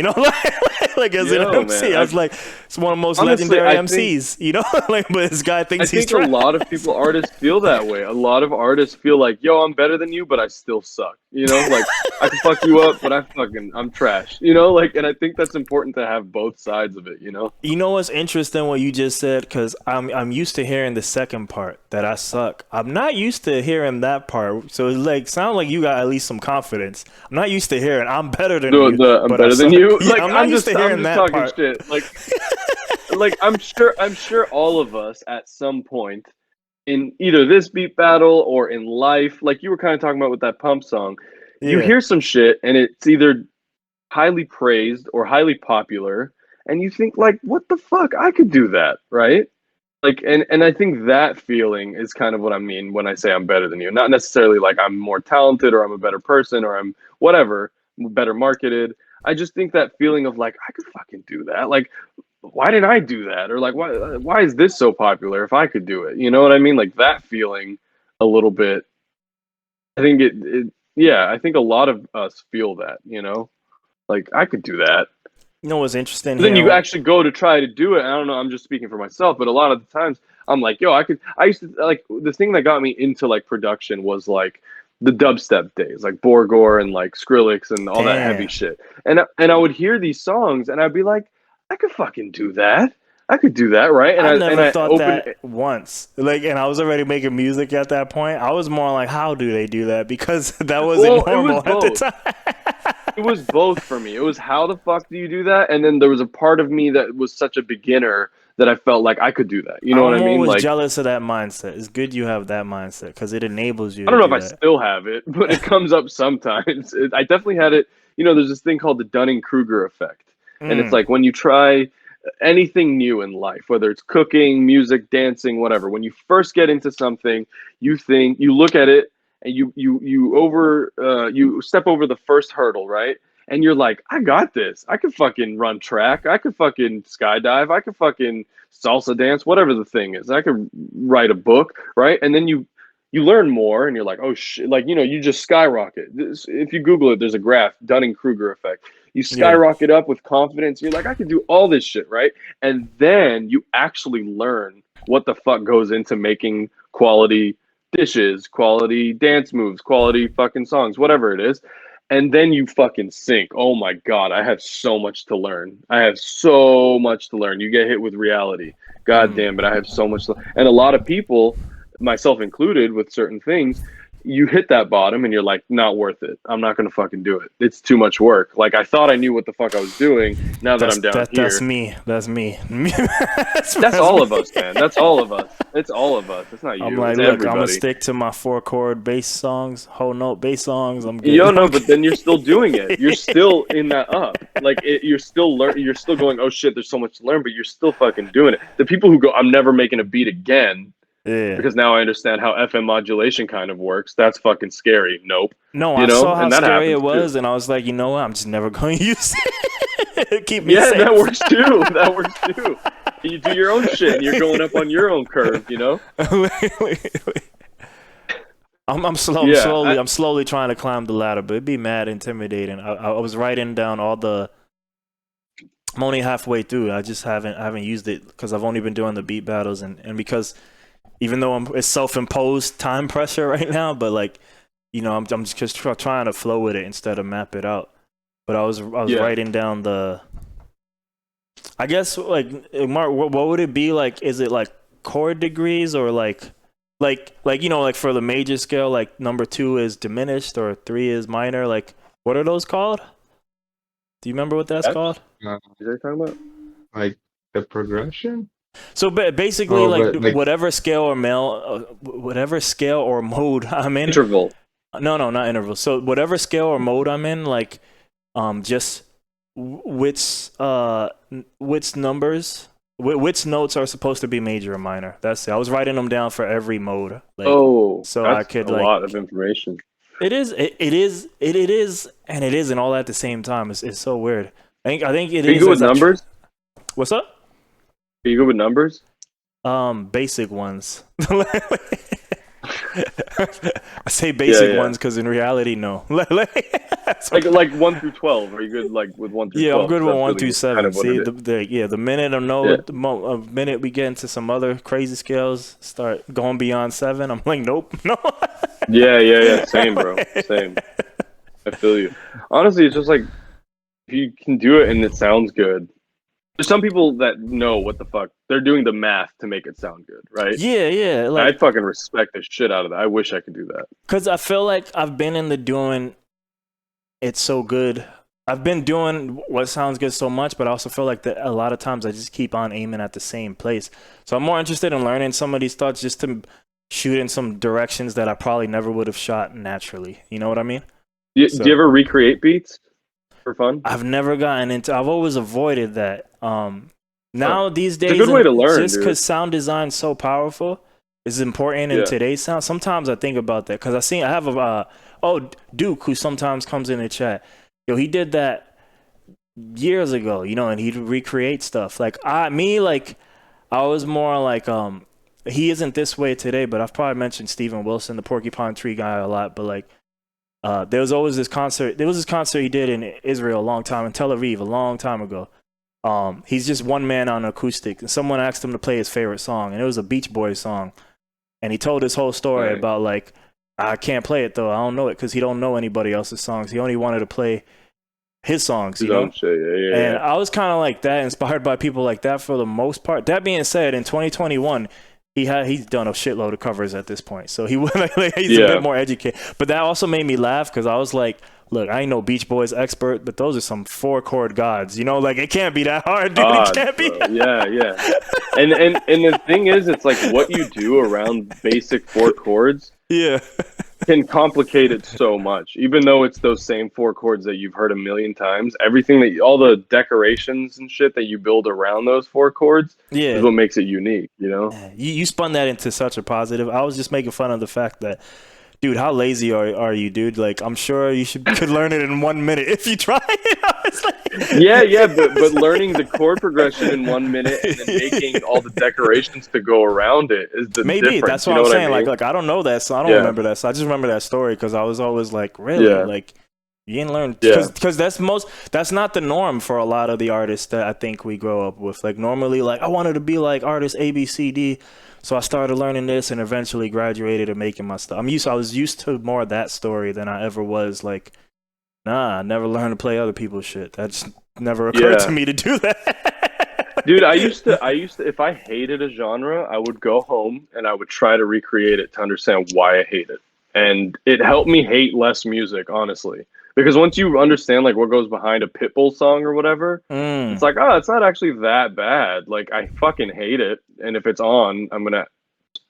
like as an Yo, man, MC. I was like, it's one of the most honestly, legendary MCs, like, but this guy I thinks he's think a trash. lot of artists feel that way. A lot of artists feel like, yo, I'm better than you, but I still suck. You know, like I can fuck you up, but I'm trash. You know, like, and I think that's important to have both sides of it. You know. You know what's interesting what you just said? Because I'm used to hearing the second part that I suck. I'm not used to hearing that part. So it's like sound like you got at least some confidence. I'm not used to hearing I'm better than you. I'm but better than you. Yeah, Like I'm not used to hearing that talking part. shit. Like I'm sure all of us at some point in either this beat battle or in life, like you were kind of talking about with that pump song, you Yeah. hear some shit and it's either highly praised or highly popular, and you think like, what the fuck? I could do that, right? Like, and I think that feeling is kind of what I mean when I say I'm better than you. Not necessarily like I'm more talented or I'm a better person or I'm whatever, better marketed. I just think that feeling of like I could fucking do that. Like, why didn't I do that? Or like, why is this so popular if I could do it? You know what I mean? Like that feeling a little bit. I think yeah, I think a lot of us feel that, you know? Like I could do that. You know what's interesting But then here? you actually go to try to do it. I don't know, I'm just speaking for myself, but a lot of the times I'm like, yo, I used to like the thing that got me into like production was like the dubstep days, like Borgore and like Skrillex and all that heavy Damn. shit. And I would hear these songs and I'd be like, I could fucking do that. I could do that, right? I And never I thought open that once. Like, and I was already making music at that point. I was more like, how do they do that? Because that wasn't well, it was normal at the both. time. It was both for me. It was how the fuck do you do that? And then there was a part of me that was such a beginner that I felt like I could do that. You know what I I'm mean? always Like jealous of that mindset. It's good you have that mindset because it enables you I to don't know if do I that. still have it, but it comes up sometimes. I definitely had it. You know, there's this thing called the Dunning-Kruger effect. And it's Mm, like when you try anything new in life, whether it's cooking, music, dancing, whatever, when you first get into something, you look at it and you step over the first hurdle, right? And you're like, I got this. I could fucking run track. I could fucking skydive. I could fucking salsa dance, whatever the thing is. I could write a book, right? And then you learn more and you're like, oh shit, like, you know, you just skyrocket. If you Google it, there's a graph, Dunning-Kruger effect. You yeah. skyrocket up with confidence. You're like, I can do all this shit, right? And then you actually learn what the fuck goes into making quality dishes, quality dance moves, quality fucking songs, whatever it is. And then you fucking sink. Oh my God, I have so much to learn. I have so much to learn. You get hit with reality. God Mm. damn it, I have so much and a lot of people, myself included, with certain things, you hit that bottom and you're like, not worth it. I'm not gonna fucking do it. It's too much work. Like I thought I knew what the fuck I was doing. Now that I'm down That's here, me. That's me. that's all of us, man. That's all of us. It's all of us. It's not I'm you. like, It's look, I'm gonna everybody. stick to my 4-chord bass songs, whole note bass songs. I'm good. Yo, no, but then you're still doing it. You're still in that up. Like you're still You're still going. Oh shit, there's so much to learn, but you're still fucking doing it. The people who go, I'm never making a beat again Yeah. because now I understand how FM modulation kind of works. That's fucking scary. Nope. No, You I know, saw how and that scary it happens too. was, and I was like, you know what? I'm just never going to use it. Keep me Yeah, safe. that works too. That works too. You do your own shit, and you're going up on your own curve. You know. I'm Yeah. I'm slowly trying to climb the ladder, but it'd be mad intimidating. I was writing down all the. I'm only halfway through. I haven't used it because I've only been doing the beat battles and because even though it's self-imposed time pressure right now, but like, you know, I'm just trying to flow with it instead of map it out. But I was Yeah. writing down I guess like Mark, what would it be like? Is it like chord degrees or like you know, like for the major scale, like number 2 is diminished or 3 is minor? Like what are those called? Do you remember what that's called? Uh, Is that talking about? like the progression. So basically, Oh, like but like whatever scale or whatever scale or mode I'm in. Interval. No, not interval. So whatever scale or mode I'm in, like, just which numbers, which notes are supposed to be major or minor. That's it. I was writing them down for every mode. Like, Oh, so that's I could a like. lot of information. It is, and it isn't all at the same time. It's so weird. I think it Are you is. good with numbers? What's up? Are you good with numbers? Basic ones. I say basic Yeah. ones because in reality, no. Like 1 through 12. Are you good like with 1 through 12? Yeah, I'm good with That's 1 really through 7. kind of what See, it is. the minute I know, Yeah. the minute we get into some other crazy scales, start going beyond 7. I'm like, nope, no. Yeah. Same, bro. Same. I feel you. Honestly, it's just like if you can do it and it sounds good. There's some people that know what the fuck they're doing the math to make it sound good, right? Yeah, I like, fucking respect the shit out of that. I wish I could do that. because I feel like I've been in the doing it so good. I've been doing what sounds good so much, but I also feel like that a lot of times I just keep on aiming at the same place. So I'm more interested in learning some of these thoughts just to shoot in some directions that I probably never would have shot naturally. You know what I mean? Do you ever recreate beats for fun? I've never gotten into. I've always avoided that. Now these days, it's a good way to learn, just because sound design is so powerful, is important in today's sound. Sometimes I think about that because I have a Duke who sometimes comes in the chat. Yo, he did that years ago, and he'd recreate stuff. Like I was more like he isn't this way today, but I've probably mentioned Steven Wilson, the Porcupine Tree guy, a lot. But like there was always this concert. There was this concert he did in Israel a long time, in Tel Aviv a long time ago. He's just one man on acoustic, and someone asked him to play his favorite song, and it was a Beach Boys song. And he told his whole story about like, I can't play it though. I don't know it because he don't know anybody else's songs. He only wanted to play his songs, you know? Shit, yeah. And I was kind of like that, inspired by people like that for the most part. That being said, in 2021, he's done a shitload of covers at this point. So he's a bit more educated. But that also made me laugh because I was like, look, I ain't no Beach Boys expert, but those are some 4-chord gods. Like it can't be that hard, dude. It can't be. Yeah. And the thing is, it's like what you do around basic 4 chords. Yeah. Can complicate it so much, even though it's those same 4 chords that you've heard a million times. Everything all the decorations and shit that you build around those 4 chords is what makes it unique, You spun that into such a positive. I was just making fun of the fact that, dude, how lazy are you, dude? Like, I'm sure you could learn it in 1 minute if you try it. I was like... but learning the chord progression in 1 minute and then making all the decorations to go around it is the difference. That's what I'm saying. I mean? Like I don't know that, so I don't remember that. So I just remember that story because I was always like, really, like you didn't learn because that's not the norm for a lot of the artists that I think we grow up with. Like normally, like I wanted to be like artist A, B, C, D. So I started learning this and eventually graduated and making my stuff. I was used to more of that story than I ever was like, I never learned to play other people's shit. That just never occurred to me to do that. Dude, I used to if I hated a genre, I would go home and I would try to recreate it to understand why I hate it. And it helped me hate less music, honestly. Because once you understand like what goes behind a Pitbull song or whatever, it's like, it's not actually that bad. Like I fucking hate it, and if it's on, I'm gonna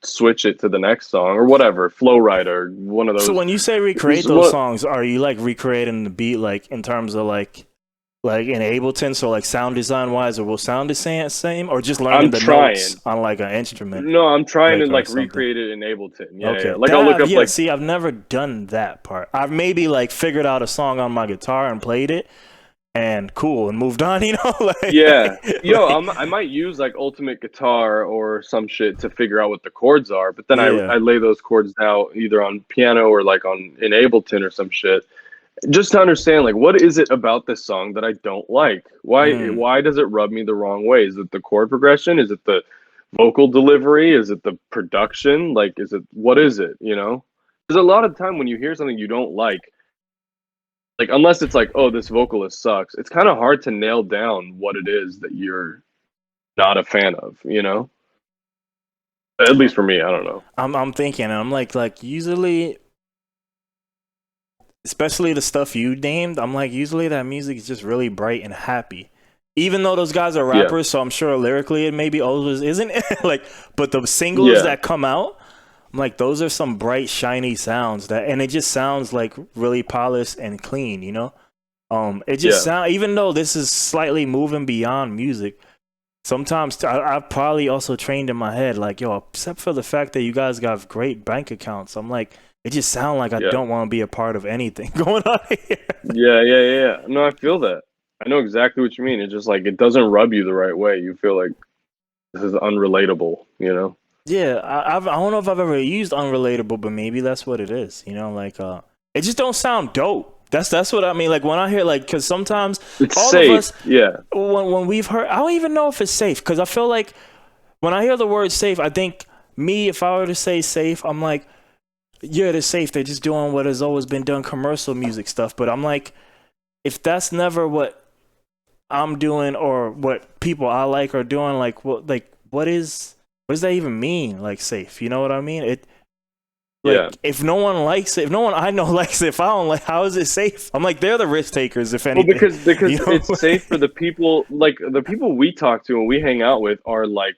switch it to the next song or whatever. Flow Rider, one of those. So when you say recreate those songs, are you like recreating the beat like in terms of like in Ableton, so like sound design wise, or will sound the same, or just learning notes on like an instrument? No, I'm trying to like recreate it in Ableton. Yeah. Like I'll look up see, I've never done that part. I've maybe like figured out a song on my guitar and played it, and cool, and moved on. I might use like Ultimate Guitar or some shit to figure out what the chords are, but then I lay those chords out either on piano or like in Ableton or some shit. Just to understand, like, what is it about this song that I don't like? Why does it rub me the wrong way? Is it the chord progression? Is it the vocal delivery? Is it the production? Like, what is it, Because a lot of the time when you hear something you don't like, unless it's like, oh, this vocalist sucks, it's kind of hard to nail down what it is that you're not a fan of, At least for me, I don't know. I'm thinking, I'm like usually... especially the stuff you named, I'm like, usually that music is just really bright and happy. Even though those guys are rappers, so I'm sure lyrically it maybe always isn't. But the singles that come out, I'm like, those are some bright, shiny sounds and it just sounds like really polished and clean, It just sounds, even though this is slightly moving beyond music, sometimes I've probably also trained in my head, like, except for the fact that you guys got great bank accounts, I'm like, it just sounds like I don't want to be a part of anything going on here. Yeah. No, I feel that. I know exactly what you mean. It's just like it doesn't rub you the right way. You feel like this is unrelatable, Yeah, I don't know if I've ever used unrelatable, but maybe that's what it is. It just don't sound dope. That's what I mean. Like when I hear because sometimes it's all safe. Of us, when we've heard, I don't even know if it's safe because I feel like when I hear the word safe, I think if I were to say safe, I'm like, yeah, they're safe. They're just doing what has always been done, commercial music stuff. But I'm like, if that's never what I'm doing or what people I like are doing, what does that even mean? Like safe, you know what I mean? If no one likes it, if no one I know likes it, if I don't like, how is it safe? I'm like, they're the risk takers, if anything. Well, because you know? it's safe for the people, like the people we talk to and we hang out with are like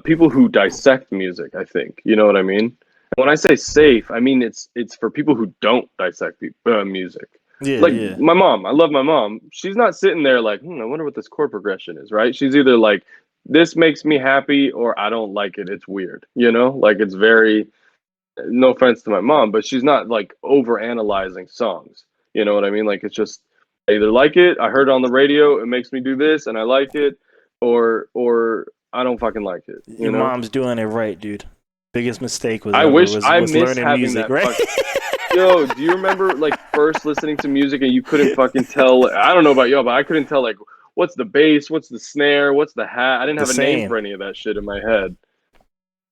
people who dissect music, I think. You know what I mean? When I say safe, I mean it's for people who don't dissect music. Yeah, Like yeah. my mom, I love my mom. She's not sitting there like, I wonder what this chord progression is, right? She's either like, this makes me happy, or I don't like it. It's weird, you know? Like it's very, no offense to my mom, but she's not like over analyzing songs. You know what I mean? Like it's just, I either like it, I heard it on the radio, it makes me do this, and I like it, or I don't fucking like it. You Your know? mom's doing it right, dude. Biggest mistake was I miss learning having music, that. right? Yo, do you remember like first listening to music and you couldn't fucking tell? I don't know about y'all, but I couldn't tell like what's the bass, what's the snare, what's the hat. I didn't have a name for any of that shit in my head.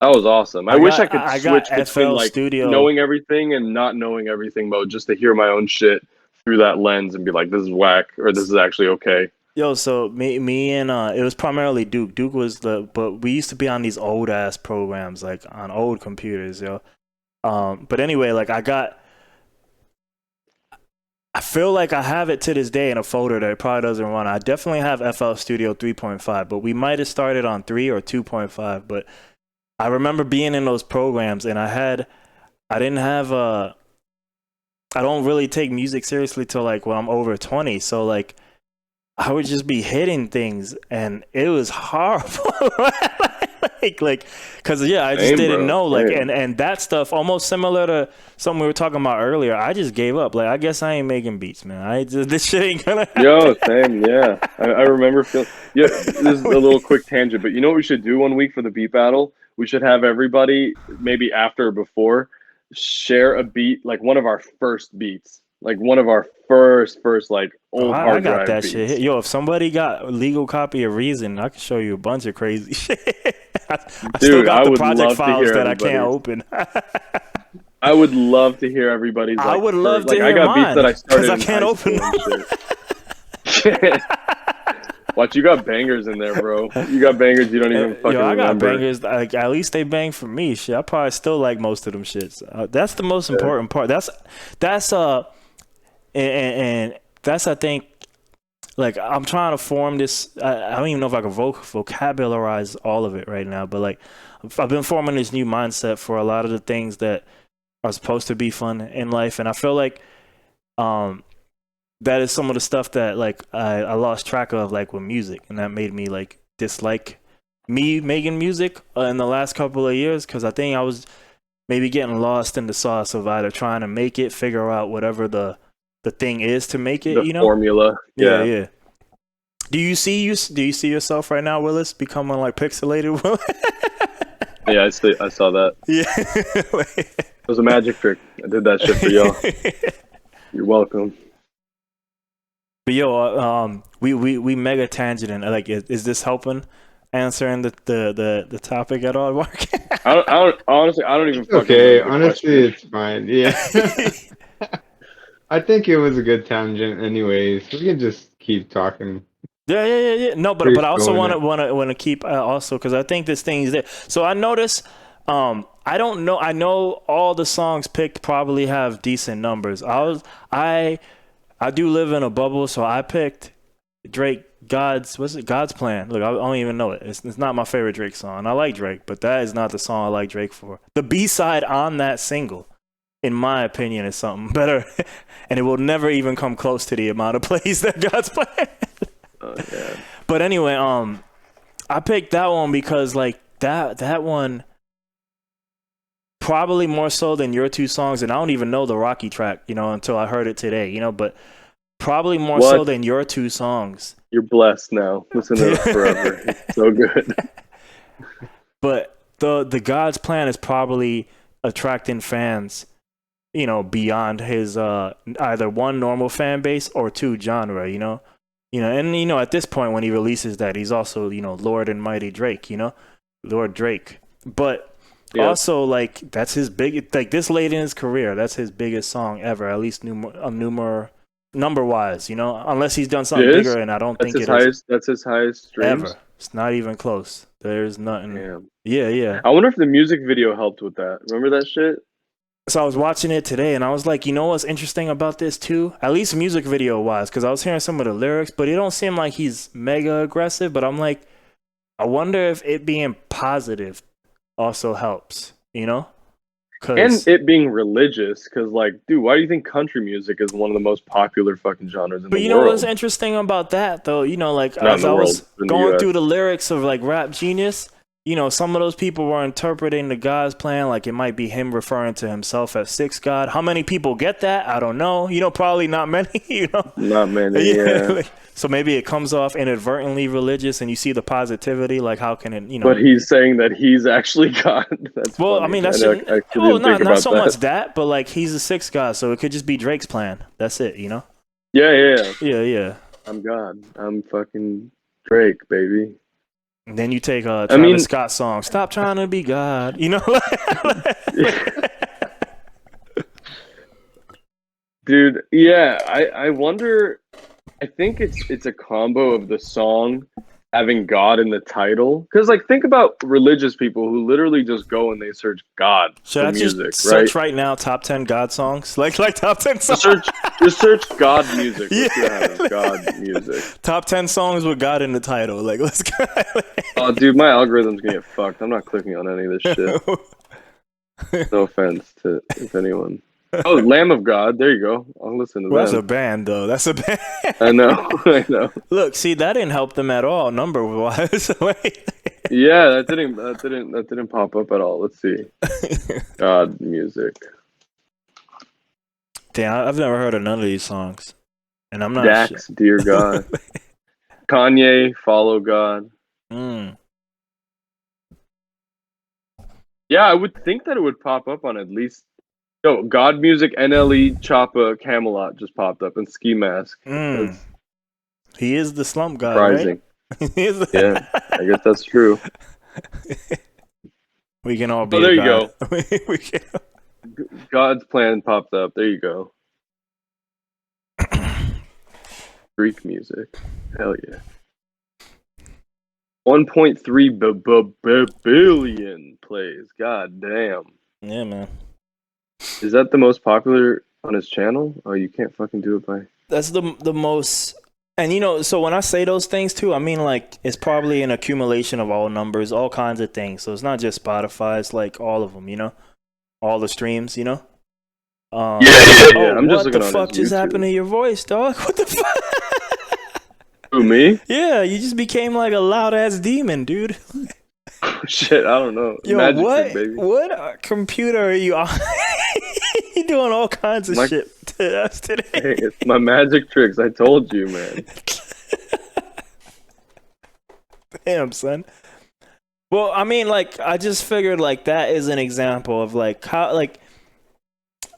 That was awesome. I wish I could switch between FL like Studio. knowing everything and not knowing everything mode, just to hear my own shit through that lens and be like, this is whack, or this is actually okay. Yo, so me and it was primarily Duke. Duke was but we used to be on these old ass programs, like on old computers, yo. But anyway, like I feel like I have it to this day in a folder that it probably doesn't run. I definitely have FL Studio 3.5, but we might have started on 3 or 2.5. But I remember being in those programs, and I don't really take music seriously till like when I'm over 20. So like, I would just be hitting things, and it was horrible. Cause yeah, I just didn't know. Like, and that stuff almost similar to something we were talking about earlier. I just gave up. Like, I guess I ain't making beats, man. This shit ain't gonna happen. Yo, same, yeah. I remember feeling. Yeah, this is a little quick tangent, but you know what we should do one week for the beat battle? We should have everybody, maybe after or before, share a beat, like one of our first beats. Like one of our first like old hard I got drive that beats. shit. Yo, if somebody got a legal copy of Reason, I can show you a bunch of crazy shit. I still got the project files that I can't open. I would love to hear everybody's. Like, I would love to hear I got mine, beats that I started because I can't open them. Watch, you got bangers in there, bro. You got bangers you don't even fucking remember. Yo, I got bangers. Like, at least they bang for me. Shit, I probably still like most of them shits. That's the most important part. That's and that's, I think, like, I'm trying to form this. I don't even know if I can vocabularize all of it right now, but like, I've been forming this new mindset for a lot of the things that are supposed to be fun in life, and I feel like that is some of the stuff that like I lost track of, like with music, and that made me like dislike me making music in the last couple of years, because I think I was maybe getting lost in the sauce of either trying to make it, figure out whatever the thing is to make it, the formula. Yeah. Do you see yourself right now, Willis, becoming like pixelated? Yeah, I saw that. Yeah. It was a magic trick. I did that shit for y'all. You're welcome. But yo, we mega tangent, and like, is this helping answering the topic at all, Mark? Honestly, I don't even. Okay, honestly, it's fine. Yeah. I think it was a good tangent, anyways. We can just keep talking. Yeah. No, but I also want to keep also, because I think this thing is there. So I notice, I don't know. I know all the songs picked probably have decent numbers. I do live in a bubble, so I picked Drake. God's Plan. Look, I don't even know it. It's not my favorite Drake song. I like Drake, but that is not the song I like Drake for. The B-side on that single, in my opinion, is something better, and it will never even come close to the amount of plays that God's Plan. Yeah. But anyway, I picked that one because like that one probably more so than your two songs, and I don't even know the Rocky track, until I heard it today, but probably more so than your two songs. You're blessed now. Listen to it forever. It's so good. But the God's Plan is probably attracting fans, beyond his either one, normal fan base, or two, genre, and at this point when he releases that, he's also, Lord and Mighty Drake, Lord Drake. But Yeah. Also, like that's his big, like this late in his career, that's his biggest song ever, at least number wise, you know, unless he's done something It is? bigger, and I don't That's think his it is highest. That's his highest streams. ever. It's not even close. There's nothing. Damn. Yeah. I wonder if the music video helped with that. Remember that shit? So I was watching it today, and I was like, you know what's interesting about this too? At least music video wise, because I was hearing some of the lyrics, but it don't seem like he's mega aggressive. But I'm like, I wonder if it being positive also helps, you know? And it being religious, because like, dude, why do you think country music is one of the most popular fucking genres in the world? But you know what's interesting about that though? You know, like as I was going through the lyrics of like Rap Genius, you know, some of those people were interpreting the God's plan like it might be him referring to himself as sixth God. How many people get that? I don't know. You know, probably not many, you know? Not many, yeah. So maybe it comes off inadvertently religious and you see the positivity, like how can it, you know? But he's saying that he's actually God. That's well, funny. I mean, that's not so much that, but like he's a sixth God, so it could just be Drake's plan. That's it, you know? Yeah. I'm God. I'm fucking Drake, baby. And then you take a Travis Scott song, "Stop Trying to Be God," you know? Dude, yeah, I wonder. I think it's a combo of the song having God in the title, because like think about religious people who literally just go and they search God for music, just search right now top 10 God songs, like top 10 songs. Just search God music. Yeah. God music. Top 10 songs with God in the title. Like let's go. Oh, dude, my algorithm's gonna get fucked. I'm not clicking on any of this shit. No offense to if anyone. Oh, Lamb of God. There you go. I'll listen to that. That's a band, though. That's a band. I know. Look, see, that didn't help them at all, number-wise. Yeah, that didn't pop up at all. Let's see. God music. Damn, I've never heard of none of these songs, and I'm not. Dax, Dear God. Kanye, Follow God. Yeah, I would think that it would pop up on at least. Yo, God Music, NLE, Choppa, Camelot just popped up, and Ski Mask. He is the slump god, surprising. Right? Yeah, I guess that's true. We can all be. Oh, there you go. God's plan popped up. There you go. Greek music. Hell yeah. 1.3 billion plays. God damn. Yeah, man. Is that the most popular on his channel? Oh, you can't fucking do it by. That's the most. And you know, so when I say those things too, I mean like it's probably an accumulation of all numbers, all kinds of things. So it's not just Spotify; it's like all of them, you know, all the streams, you know. Yeah. I'm just looking. What the fuck just happened to your voice, dog? What the fuck? Who, me? Yeah, you just became like a loud ass demon, dude. Shit, I don't know. Yo, Magic what? trick, baby. What computer are you on? You doing all kinds of shit to us today. Hey, it's my magic tricks. I told you, man. Damn, son. Well, I mean, like, I just figured, like, that is an example of, like, how, like,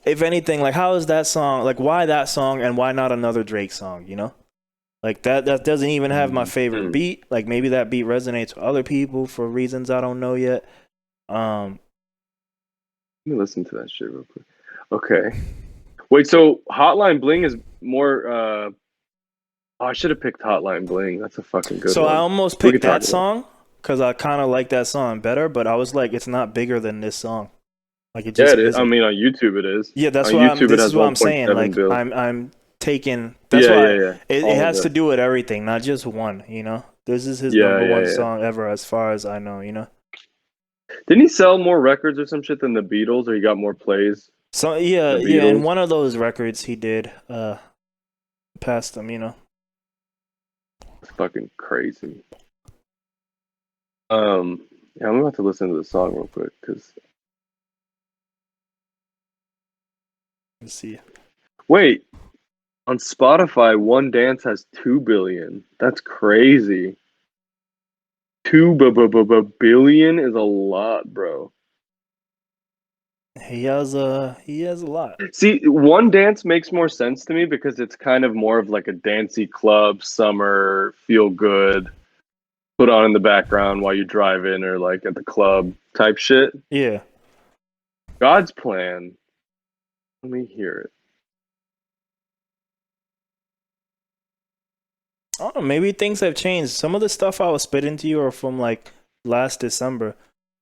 if anything, like, how is that song, like, why that song and why not another Drake song, you know? Like, that doesn't even have my favorite beat. Like, maybe that beat resonates with other people for reasons I don't know yet. Let me listen to that shit real quick. Okay. Wait, so Hotline Bling is more, I should have picked Hotline Bling. That's a fucking good one. So I almost picked that song because I kind of like that song better, but I was like, it's not bigger than this song. Like it just it is. Isn't. I mean, on YouTube it is. Yeah, that's what this is what I'm saying. Like I'm taking. That's why it has to do with everything, not just one. You know, this is his number one song ever, as far as I know. You know. Didn't he sell more records or some shit than the Beatles, or he got more plays? So yeah, and one of those records he did past them. You know. It's fucking crazy. I'm about to listen to the song real quick because. Let's see. Wait, on Spotify, One Dance has 2 billion. That's crazy. 2 billion is a lot, bro. He has a lot. See, One Dance makes more sense to me because it's kind of more of like a dancey club, summer, feel good. put on in the background while you drive in or like at the club type shit. Yeah. God's Plan. Let me hear it. I don't know, maybe things have changed. Some of the stuff I was spitting to you are from like last December,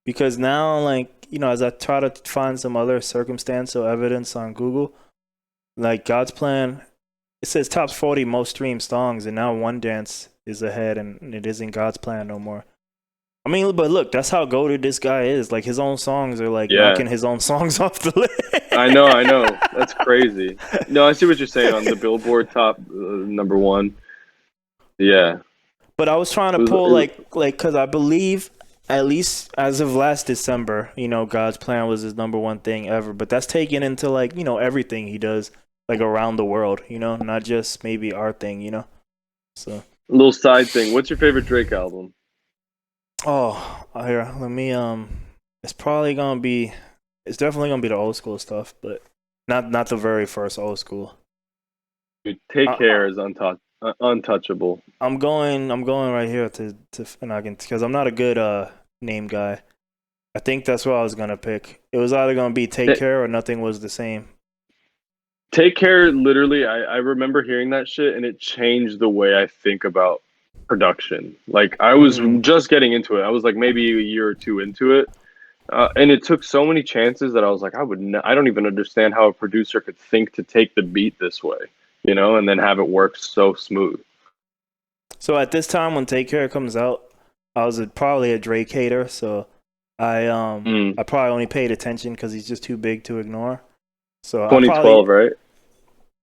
because now, like, you know, as I try to find some other circumstantial evidence on Google, like God's Plan, it says top 40 most streamed songs, and now One Dance is ahead, and it isn't God's Plan no more. I mean, but look, that's how goated this guy is. Like, his own songs are like knocking his own songs off the list. I know. That's crazy. No, I see what you're saying on the Billboard top number one. Yeah. But I was trying to pull because I believe at least as of last December, you know, God's Plan was his number one thing ever. But that's taken into like, you know, everything he does like around the world, you know, not just maybe our thing, you know. So a little side thing. What's your favorite Drake album? Oh, here, let me it's definitely gonna be the old school stuff, but not the very first old school. Dude, Take Care is untouchable. I'm going right here to and I can, because I'm not a good name guy. I think that's what I was gonna pick. It was either gonna be Take Care or Nothing Was the Same. Take Care, literally, I remember hearing that shit and it changed the way I think about production. Like, I was just getting into it. I was like maybe a year or two into it. And it took so many chances that I was like, I don't even understand how a producer could think to take the beat this way, you know, and then have it work so smooth. So at this time when Take Care comes out, I was probably a Drake hater, so I probably only paid attention because he's just too big to ignore. So 2012, right?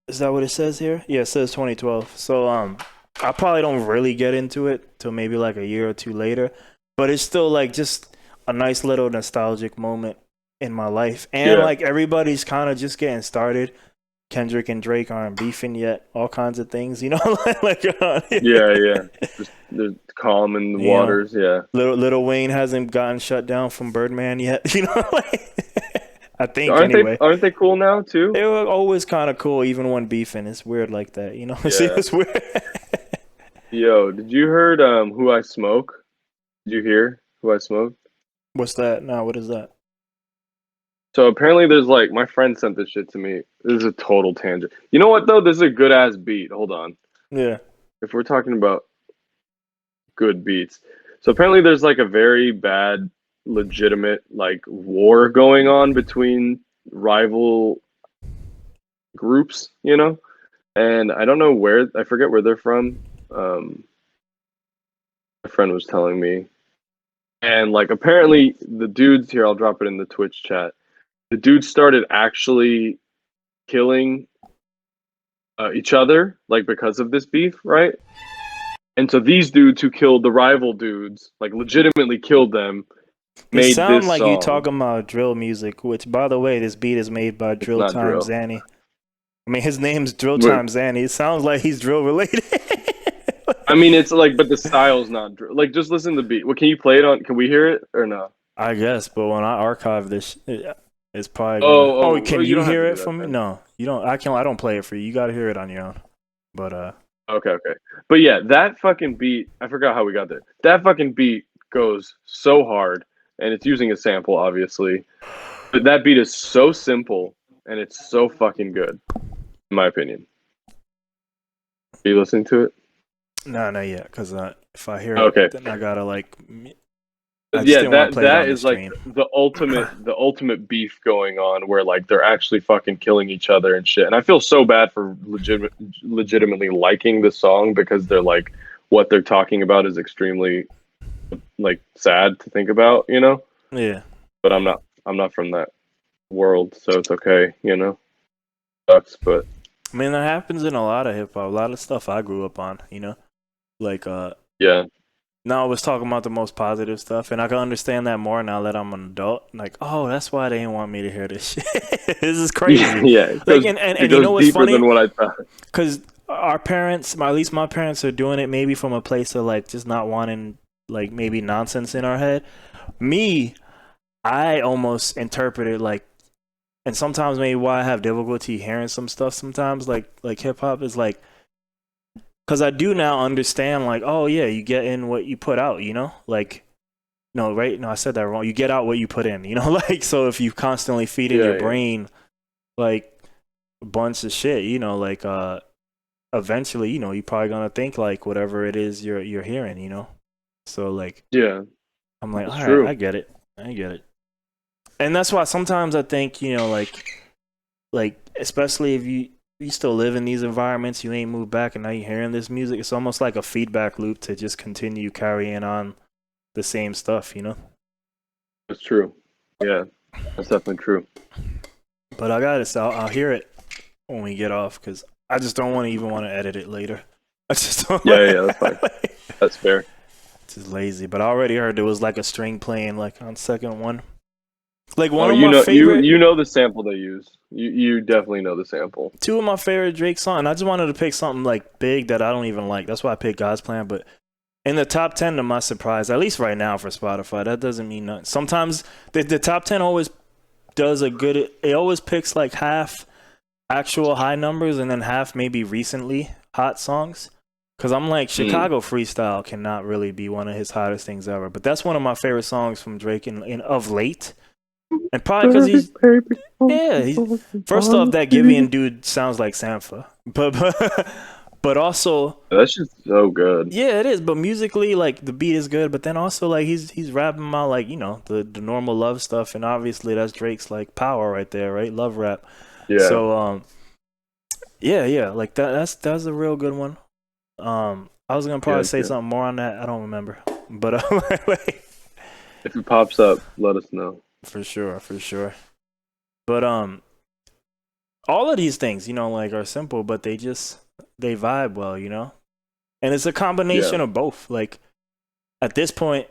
Is that what it says here? Yeah, it says 2012. So I probably don't really get into it till maybe like a year or two later, but it's still like just a nice little nostalgic moment in my life. And like everybody's kind of just getting started. Kendrick and Drake aren't beefing yet. All kinds of things, you know, like yeah. Just the calm in the waters. Yeah. Little Wayne hasn't gotten shut down from Birdman yet, you know. I think aren't they cool now too? They were always kind of cool, even when beefing. It's weird like that, you know. It's weird. Yo, did you heard Who I Smoke? Did you hear Who I Smoked? What's that? No, what is that? So apparently there's like, my friend sent this shit to me. This is a total tangent. You know what though? This is a good ass beat. Hold on. Yeah. If we're talking about good beats. So apparently there's like a very bad, legitimate like war going on between rival groups, you know? And I don't know I forget where they're from. My friend was telling me. And like apparently the dudes here, I'll drop it in the Twitch chat. The dudes started actually killing each other, like because of this beef, right? And so these dudes who killed the rival dudes, like legitimately killed them, made this song. It sound like you talking about drill music, which, by the way, this beat is made by Drill Time Zanny. I mean, his name's Drill Time Zanny. It sounds like he's drill related. I mean, it's like, but the style's not drill. Like, just listen to the beat. Well, can you play it on? Can we hear it or no? I guess, but when I archive this, it's probably. Can you hear it from me? No, you don't. I don't play it for you. You got to hear it on your own. But Okay. But yeah, that fucking beat. I forgot how we got there. That fucking beat goes so hard, and it's using a sample, obviously. But that beat is so simple, and it's so fucking good, in my opinion. Are you listening to it? No, not yet. Because if I hear it, then I gotta like. That is like the ultimate beef going on, where like they're actually fucking killing each other and shit. And I feel so bad for legitimately liking the song, because they're like, what they're talking about is extremely like sad to think about, you know? Yeah. But I'm not from that world, so it's okay, you know? Sucks, but I mean, that happens in a lot of hip hop, a lot of stuff I grew up on, you know? Like yeah. Now I was talking about the most positive stuff, and I can understand that more now that I'm an adult. Like, oh, that's why they didn't want me to hear this shit. This is crazy. Yeah. Like, and you know what's funny? Than what I thought. Because our parents, at least my parents, are doing it maybe from a place of like just not wanting like maybe nonsense in our head. Me, I almost interpret it like, and sometimes maybe why I have difficulty hearing some stuff sometimes, like hip hop is like, because I do now understand, like, oh yeah, you get in what you put out, you know, like. No, right? No, I said that wrong. You get out what you put in, you know, like, so if you constantly feed in Yeah, your yeah. brain, like, a bunch of shit, you know, like, eventually, you know, you're probably gonna think like whatever it is you're hearing, you know. So like, Yeah, I'm like, it's all right, true. I get it, and that's why sometimes I think, you know, like especially if you still live in these environments, you ain't moved back, and now you're hearing this music, it's almost like a feedback loop to just continue carrying on the same stuff, you know. It's true. Yeah, that's definitely true. But I got it, so I'll hear it when we get off because I just don't want to even want to edit it later. I just don't. Yeah, that's fine. That's fair. Just lazy. But I already heard there was like a string playing like on second one. Like one Oh, of you my know, favorite, you know the sample they use. You definitely know the sample. two of my favorite Drake songs. And I just wanted to pick something like big that I don't even like. That's why I picked God's Plan. But in the top 10, to my surprise, at least right now for Spotify, that doesn't mean nothing. Sometimes the top 10 always does a good. It always picks like half actual high numbers and then half maybe recently hot songs. Because I'm like, Chicago Freestyle cannot really be one of his hottest things ever. But that's one of my favorite songs from Drake in of late. And probably because he's first off, that Giveon dude sounds like Sampha. But also, That's just so good. yeah, it is. But musically, like the beat is good. But then also, like he's rapping about like, you know, the normal love stuff, and obviously that's Drake's like power right there, right? Love rap. Yeah. So yeah, like that's a real good one. I was gonna probably say something more on that. I don't remember, but if it pops up, let us know. for sure. But all of these things, you know, like are simple, but they vibe well, you know. And it's a combination of both. Like at this point,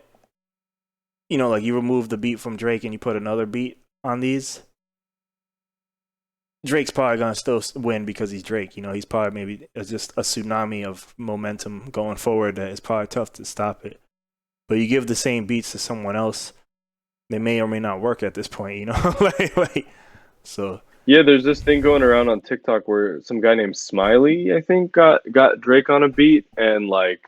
you know, like you remove the beat from Drake and you put another beat on these. Drake's probably gonna still win because he's Drake. You know, he's probably maybe just a tsunami of momentum going forward that is probably tough to stop it. But you give the same beats to someone else, they may or may not work at this point. You know, so. Yeah, there's this thing going around on TikTok where some guy named Smiley, I think, got Drake on a beat, and like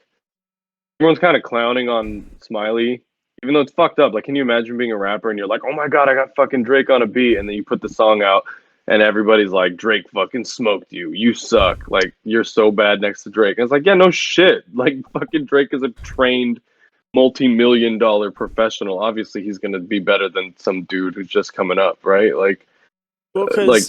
everyone's kind of clowning on Smiley, even though it's fucked up. Like, can you imagine being a rapper and you're like, oh my god, I got fucking Drake on a beat, and then you put the song out, and everybody's like, Drake fucking smoked you. You suck. Like, you're so bad next to Drake. And it's like, yeah, no shit. Like, fucking Drake is a trained multi-million-dollar professional. Obviously, he's gonna be better than some dude who's just coming up, right? Like. Well, Like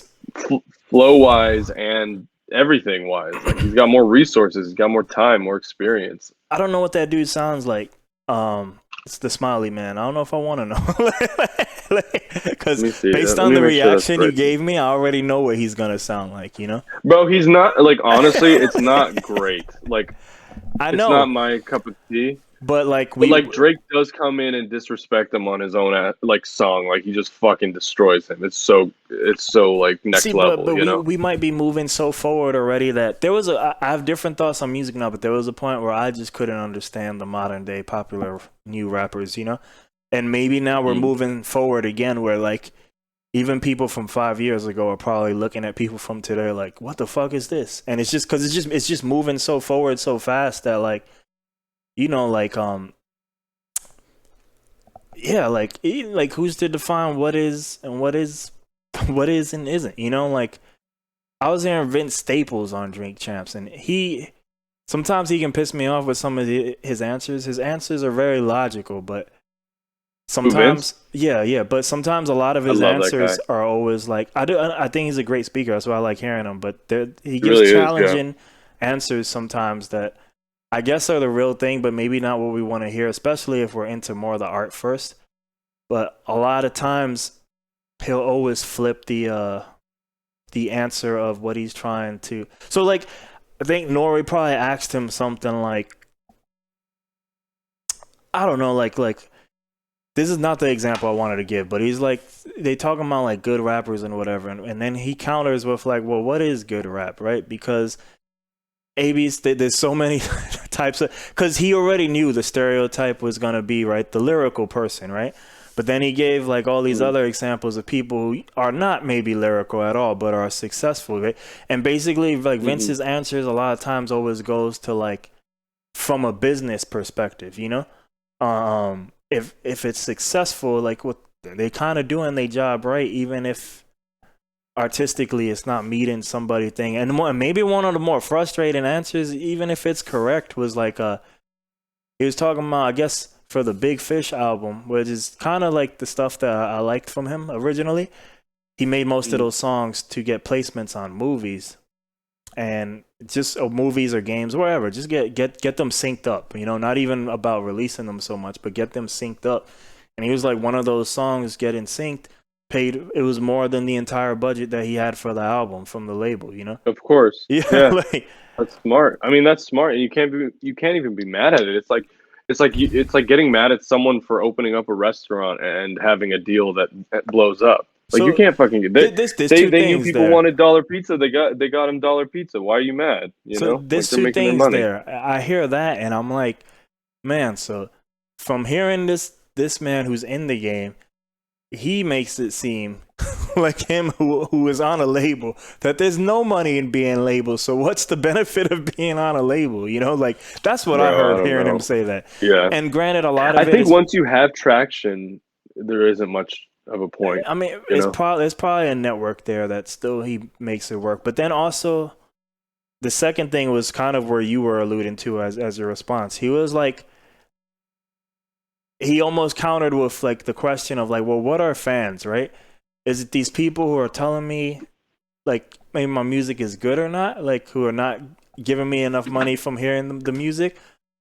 flow wise and everything wise, like he's got more resources, he's got more time, more experience. I don't know what that dude sounds like. It's the Smiley Man. I don't know if I want to know, because based on the reaction you gave me, I already know what he's gonna sound like. You know, bro, he's not like honestly, it's not great. Like, I it's not not my cup of tea. But like Drake does come in and disrespect him on his own like song, like he just fucking destroys him. It's so like next level. But you know, we might be moving so forward already that there was I have different thoughts on music now, but there was a point where I just couldn't understand the modern day popular new rappers, you know, and maybe now we're moving forward again, where like even people from 5 years ago are probably looking at people from today like, what the fuck is this? And it's just because it's just moving so forward so fast that like. You know, like yeah, like who's to define what is and and isn't? You know, like I was hearing Vince Staples on Drink Champs, and sometimes he can piss me off with some of his answers. His answers are very logical, but sometimes, but sometimes a lot of his answers are always like I think he's a great speaker. That's why I like hearing him. But he gives really challenging answers sometimes that. I guess are the real thing, but maybe not what we want to hear, especially if we're into more of the art first. But a lot of times, he'll always flip the answer of what he's trying to. So, like, I think Nori probably asked him something like, I don't know, like this is not the example I wanted to give, but he's like, they talking about like good rappers and whatever, and then he counters with like, well, what is good rap, right? Because there's so many types of, because he already knew the stereotype was going to be, right, the lyrical person, right? But then he gave like all these other examples of people who are not maybe lyrical at all, but are successful. Right? And basically, like Vince's answers a lot of times always goes to like from a business perspective, you know. If it's successful, like what they kind of doing their job right, even if artistically it's not meeting somebody's thing. And maybe one of the more frustrating answers, even if it's correct, was like he was talking about, I guess, for the Big Fish album, which is kind of like the stuff that I liked from him originally. He made most of those songs to get placements on movies, and just movies or games, wherever. Just get them synced up. You know, not even about releasing them so much, but get them synced up. And he was like, one of those songs getting synced paid. It was more than the entire budget that he had for the album from the label. You know, of course, yeah. Like, that's smart. I mean, that's smart. You can't even be mad at it. It's like getting mad at someone for opening up a restaurant and having a deal that blows up. Like, so you can't fucking get they knew people wanted dollar pizza. They got him dollar pizza. Why are you mad? You know, there's like, two things there. I hear that and I'm like, man. So from hearing this man who's in the game, he makes it seem like him who is on a label, that there's no money in being labeled. So what's the benefit of being on a label? You know, like that's what I heard hearing him say that. Yeah. And granted, a lot of I think once you have traction, there isn't much of a point. I mean, there's probably a network there that still he makes it work. But then also, the second thing was kind of where you were alluding to as a response. He was like, he almost countered with like the question of like, well, what are fans, right? Is it these people who are telling me like maybe my music is good or not, like who are not giving me enough money from hearing the music,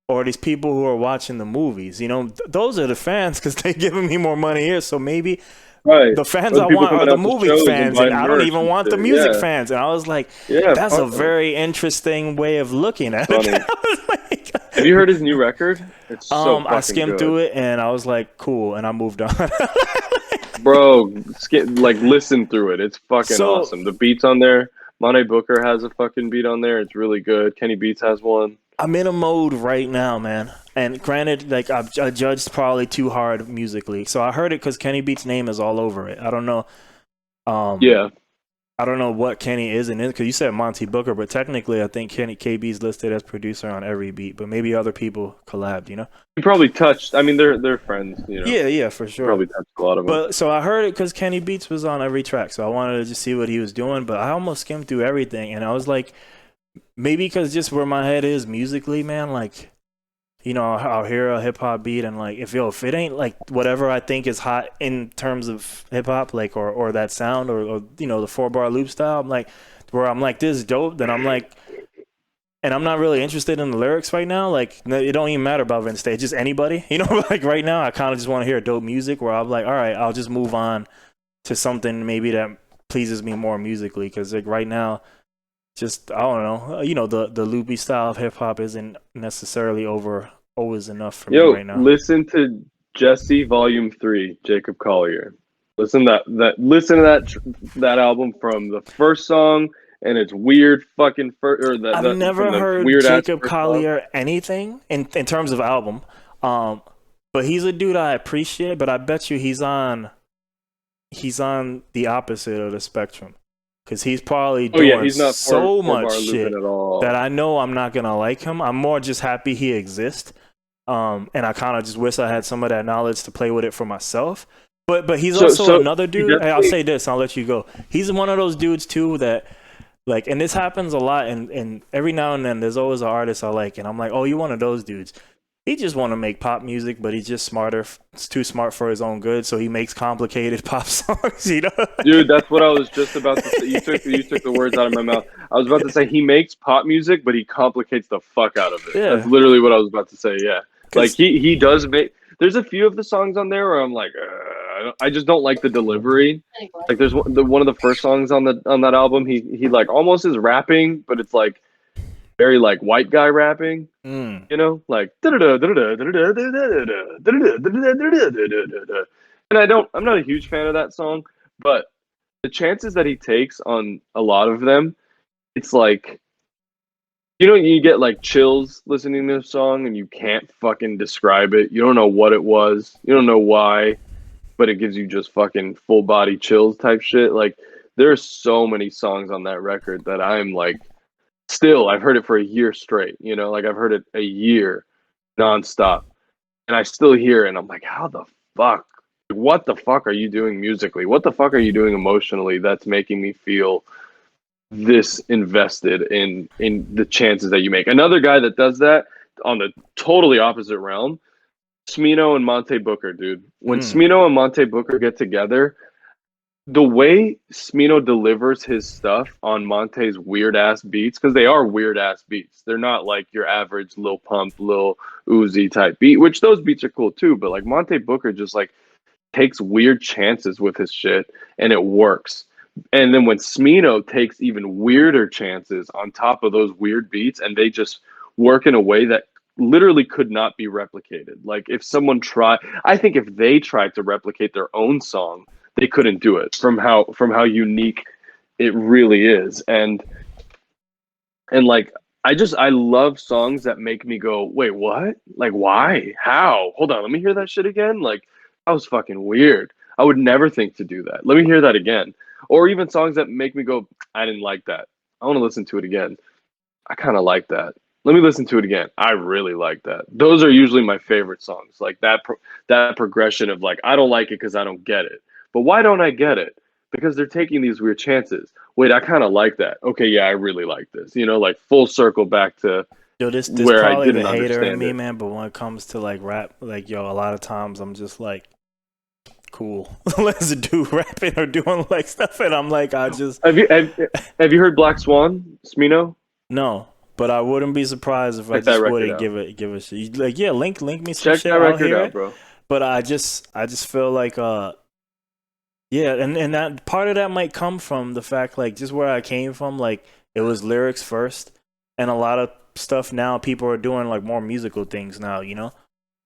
or these people who are watching the movies? You know, those are the fans because they're giving me more money here. So maybe the fans I want are the movie fans, and I don't even want the music fans. And I was like, that's a very interesting way of looking at it. Like, have you heard his new record? It's so I skimmed through it and I was like, cool, and I moved on. Bro, listen through it. It's fucking awesome. The beats on there. Monte Booker has a fucking beat on there. It's really good. Kenny Beats has one. I'm in a mode right now, man. And granted, like I judged probably too hard musically. So I heard it because Kenny Beats' name is all over it. I don't know. I don't know what Kenny is in it because you said Monte Booker, but technically I think KB's listed as producer on every beat. But maybe other people collabed, you know. He probably touched. I mean, they're friends, you know. Yeah, for sure. Probably touched a lot of them. But so I heard it because Kenny Beats was on every track, so I wanted to just see what he was doing. But I almost skimmed through everything, and I was like, maybe because just where my head is musically, man, like, you know, I'll hear a hip hop beat and like, if it ain't like whatever I think is hot in terms of hip hop, like, or that sound, or you know, the 4-bar loop style, I'm like, where I'm like, this is dope, then I'm like, and I'm not really interested in the lyrics right now. Like, it don't even matter about Vince Stage, just anybody, you know, like right now, I kind of just want to hear dope music where I'm like, all right, I'll just move on to something maybe that pleases me more musically. Cause like right now, just, I don't know, you know, the loopy style of hip hop isn't necessarily always enough for me right now. Listen to Jesse Volume 3, Jacob Collier. Listen to that album from the first song and it's weird fucking I've never heard Jacob Collier anything in terms of album. But he's a dude I appreciate, but I bet you he's on the opposite of the spectrum. Because he's probably doing so much shit that I know I'm not going to like him. I'm more just happy he exists. And I kind of just wish I had some of that knowledge to play with it for myself. But he's also another dude. Hey, I'll say this, I'll let you go. He's one of those dudes, too, that, like, and this happens a lot. And every now and then, there's always an artist I like. And I'm like, oh, you're one of those dudes. He just want to make pop music, but he's just smarter. It's too smart for his own good, so he makes complicated pop songs, you know? Dude, that's what I was just about to say. You took the words out of my mouth. I was about to say he makes pop music, but he complicates the fuck out of it. Yeah. That's literally what I was about to say, yeah. Like, he does make... There's a few of the songs on there where I'm like, I just don't like the delivery. Like, there's one of the first songs on that album, he like almost is rapping, but it's like very like white guy rapping, you know, like and I'm not a huge fan of that song, but the chances that he takes on a lot of them, it's like, you know, you get like chills listening to a song and you can't fucking describe it. You don't know what it was. You don't know why, but it gives you just fucking full body chills type shit. Like there's so many songs on that record that I'm like, still, I've heard it for a year straight, you know, like I've heard it a year nonstop, and I still hear it, and I'm like, how the fuck? What the fuck are you doing musically? What the fuck are you doing emotionally that's making me feel this invested in the chances that you make? Another guy that does that on the totally opposite realm, Smino and Monte Booker, dude. When Smino and Monte Booker get together, the way Smino delivers his stuff on Monte's weird ass beats, because they are weird ass beats. They're not like your average Lil Pump, Lil Uzi type beat, which those beats are cool too. But like Monte Booker just like takes weird chances with his shit and it works. And then when Smino takes even weirder chances on top of those weird beats, and they just work in a way that literally could not be replicated. Like if someone tried, I think if they tried to replicate their own song, they couldn't do it from how unique it really is. And like I love songs that make me go, wait, what? Like why? How? Hold on, let me hear that shit again. Like that was fucking weird. I would never think to do that. Let me hear that again. Or even songs that make me go, I didn't like that. I want to listen to it again. I kind of like that. Let me listen to it again. I really like that. Those are usually my favorite songs. Like that progression of like, I don't like it because I don't get it. But why don't I get it? Because they're taking these weird chances. Wait, I kind of like that. Okay, yeah, I really like this. You know, like full circle back to this where I probably didn't the hater in understand me, it. man. But when it comes to like rap, like yo, a lot of times I'm just like, cool, let's do rapping or doing like stuff, and I'm like, I just Have you heard Black Swan, Smino? no. But I wouldn't be surprised if I Check that just record wouldn't out. give a shit. Like yeah, link me some Check shit. that I'll record hear out, it. bro. But I just feel like yeah, and that part of that might come from the fact like just where I came from, like it was lyrics first, and a lot of stuff now people are doing like more musical things now, you know.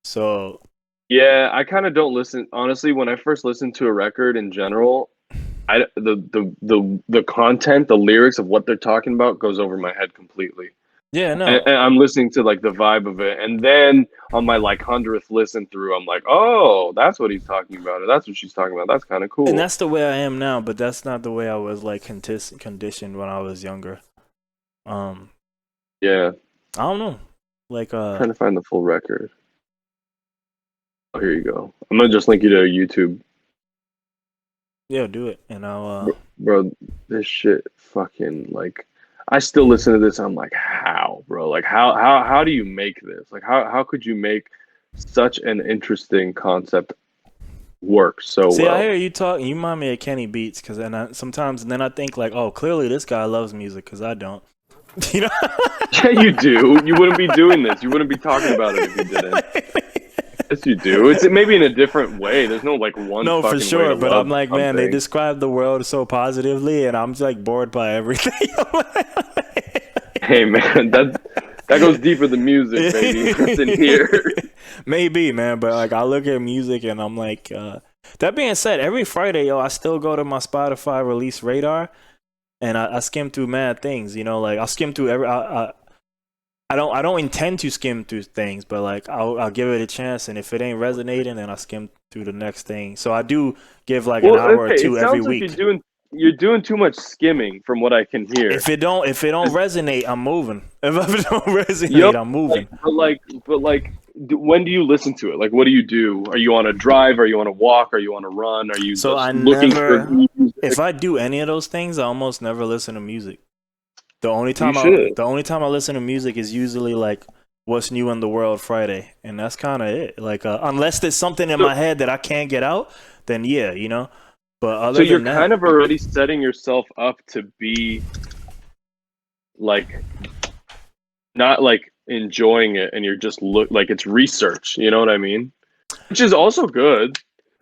So Yeah, I kind of don't listen. Honestly, when I first listened to a record in general, the content, the lyrics of what they're talking about goes over my head completely. yeah, And I'm listening to like the vibe of it, and then on my like 100th listen through, I'm like, oh, that's what he's talking about, or that's what she's talking about. That's kind of cool. and that's the way I am now, but that's not the way I was like conditioned when I was younger. Yeah, I don't know, like trying to find the full record. Oh, here you go. I'm gonna just link you to YouTube. yeah, do it, and I'll Bro, this shit fucking like I still listen to this. I'm like, how, bro? Like, how do you make this? Like, how could you make such an interesting concept work so see. well? I hear you talking. You remind me of Kenny Beats, because then I think like, oh, clearly this guy loves music, because I don't. You know? Yeah, you do. You wouldn't be doing this. You wouldn't be talking about it if you didn't. Yes, you do. It's maybe in a different way. There's no like one. No, for fucking way sure. to But love I'm like, man, they something. describe the world so positively, and I'm just like bored by everything. Hey, man, that goes deeper than music, baby. That's in here. Maybe, man, but like I look at music and I'm like, that being said, every Friday, yo, I still go to my Spotify release radar, and I skim through mad things. You know, like I'll skim through I don't intend to skim through things, but like I'll give it a chance, and if it ain't resonating, then I skim through the next thing. So I do give like an hour or two it every sounds like week. you're doing too much skimming from what I can hear. If it don't resonate, I'm moving. If it don't resonate, I'm moving. But when do you listen to it? Like, what do you do? Are you on a drive? Are you on a walk? Are you on a run? Are you So just I looking never, for music? if I do any of those things, I almost never listen to music. The only You time should. I listen to music is usually like what's new in the world Friday, and that's kind of it. Like unless there's something in my head that I can't get out, then yeah, you know. But other So you're than that, kind of already setting yourself up to be like not like enjoying it, and you're just like it's research. You know what I mean? Which is also good.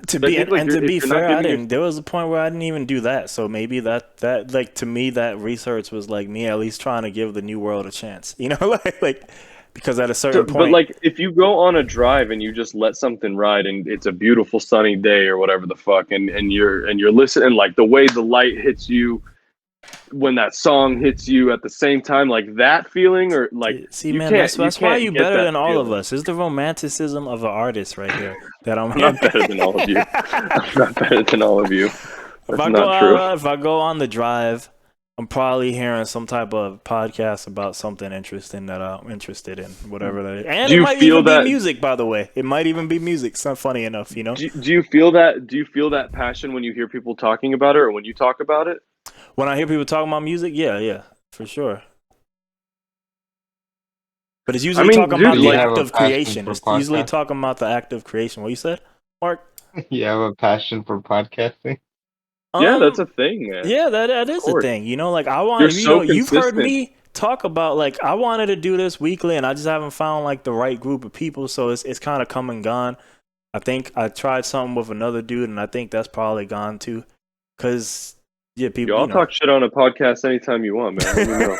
to But I be think, like, and to if be you're not fair, I giving didn't. There was a point where I didn't even do that. So maybe that like to me that research was like me at least trying to give the new world a chance. You know, like because at a certain point, But like if you go on a drive and you just let something ride and it's a beautiful sunny day or whatever the fuck, and you're listening, like the way the light hits you when that song hits you at the same time, like that feeling, or like See, you man, can't. that's You why can't you get better that than all of feeling. us. It's the romanticism of an artist right here that I'm. I'm not better than all of you. I'm not better than all of you. If That's I go not true. if I go on the drive, I'm probably hearing some type of podcast about something interesting that I'm interested in, whatever that is. And Do it you might feel even be that? music, by the way. It might even be music. It's not funny enough, you know. Do you feel that? Do you feel that passion when you hear people talking about it, or when you talk about it? When I hear people talking about music, yeah, for sure. But it's I usually mean, talking dude, about Do the you like, have act a of passion creation. for It's usually podcast? talking about the act of creation. What you said, Mark? You have a passion for podcasting? yeah, that's Um, a thing, man. yeah, that Of is a course, thing. You know, like I you're want, so you've heard consistent. me talk about like I wanted to do this weekly, and I just haven't found like the right group of people. So it's kind of come and gone. I think I tried something with another dude, and I think that's probably gone too. Cause yeah, people, Yo, I'll talk shit on a podcast anytime you want, man. Let me know.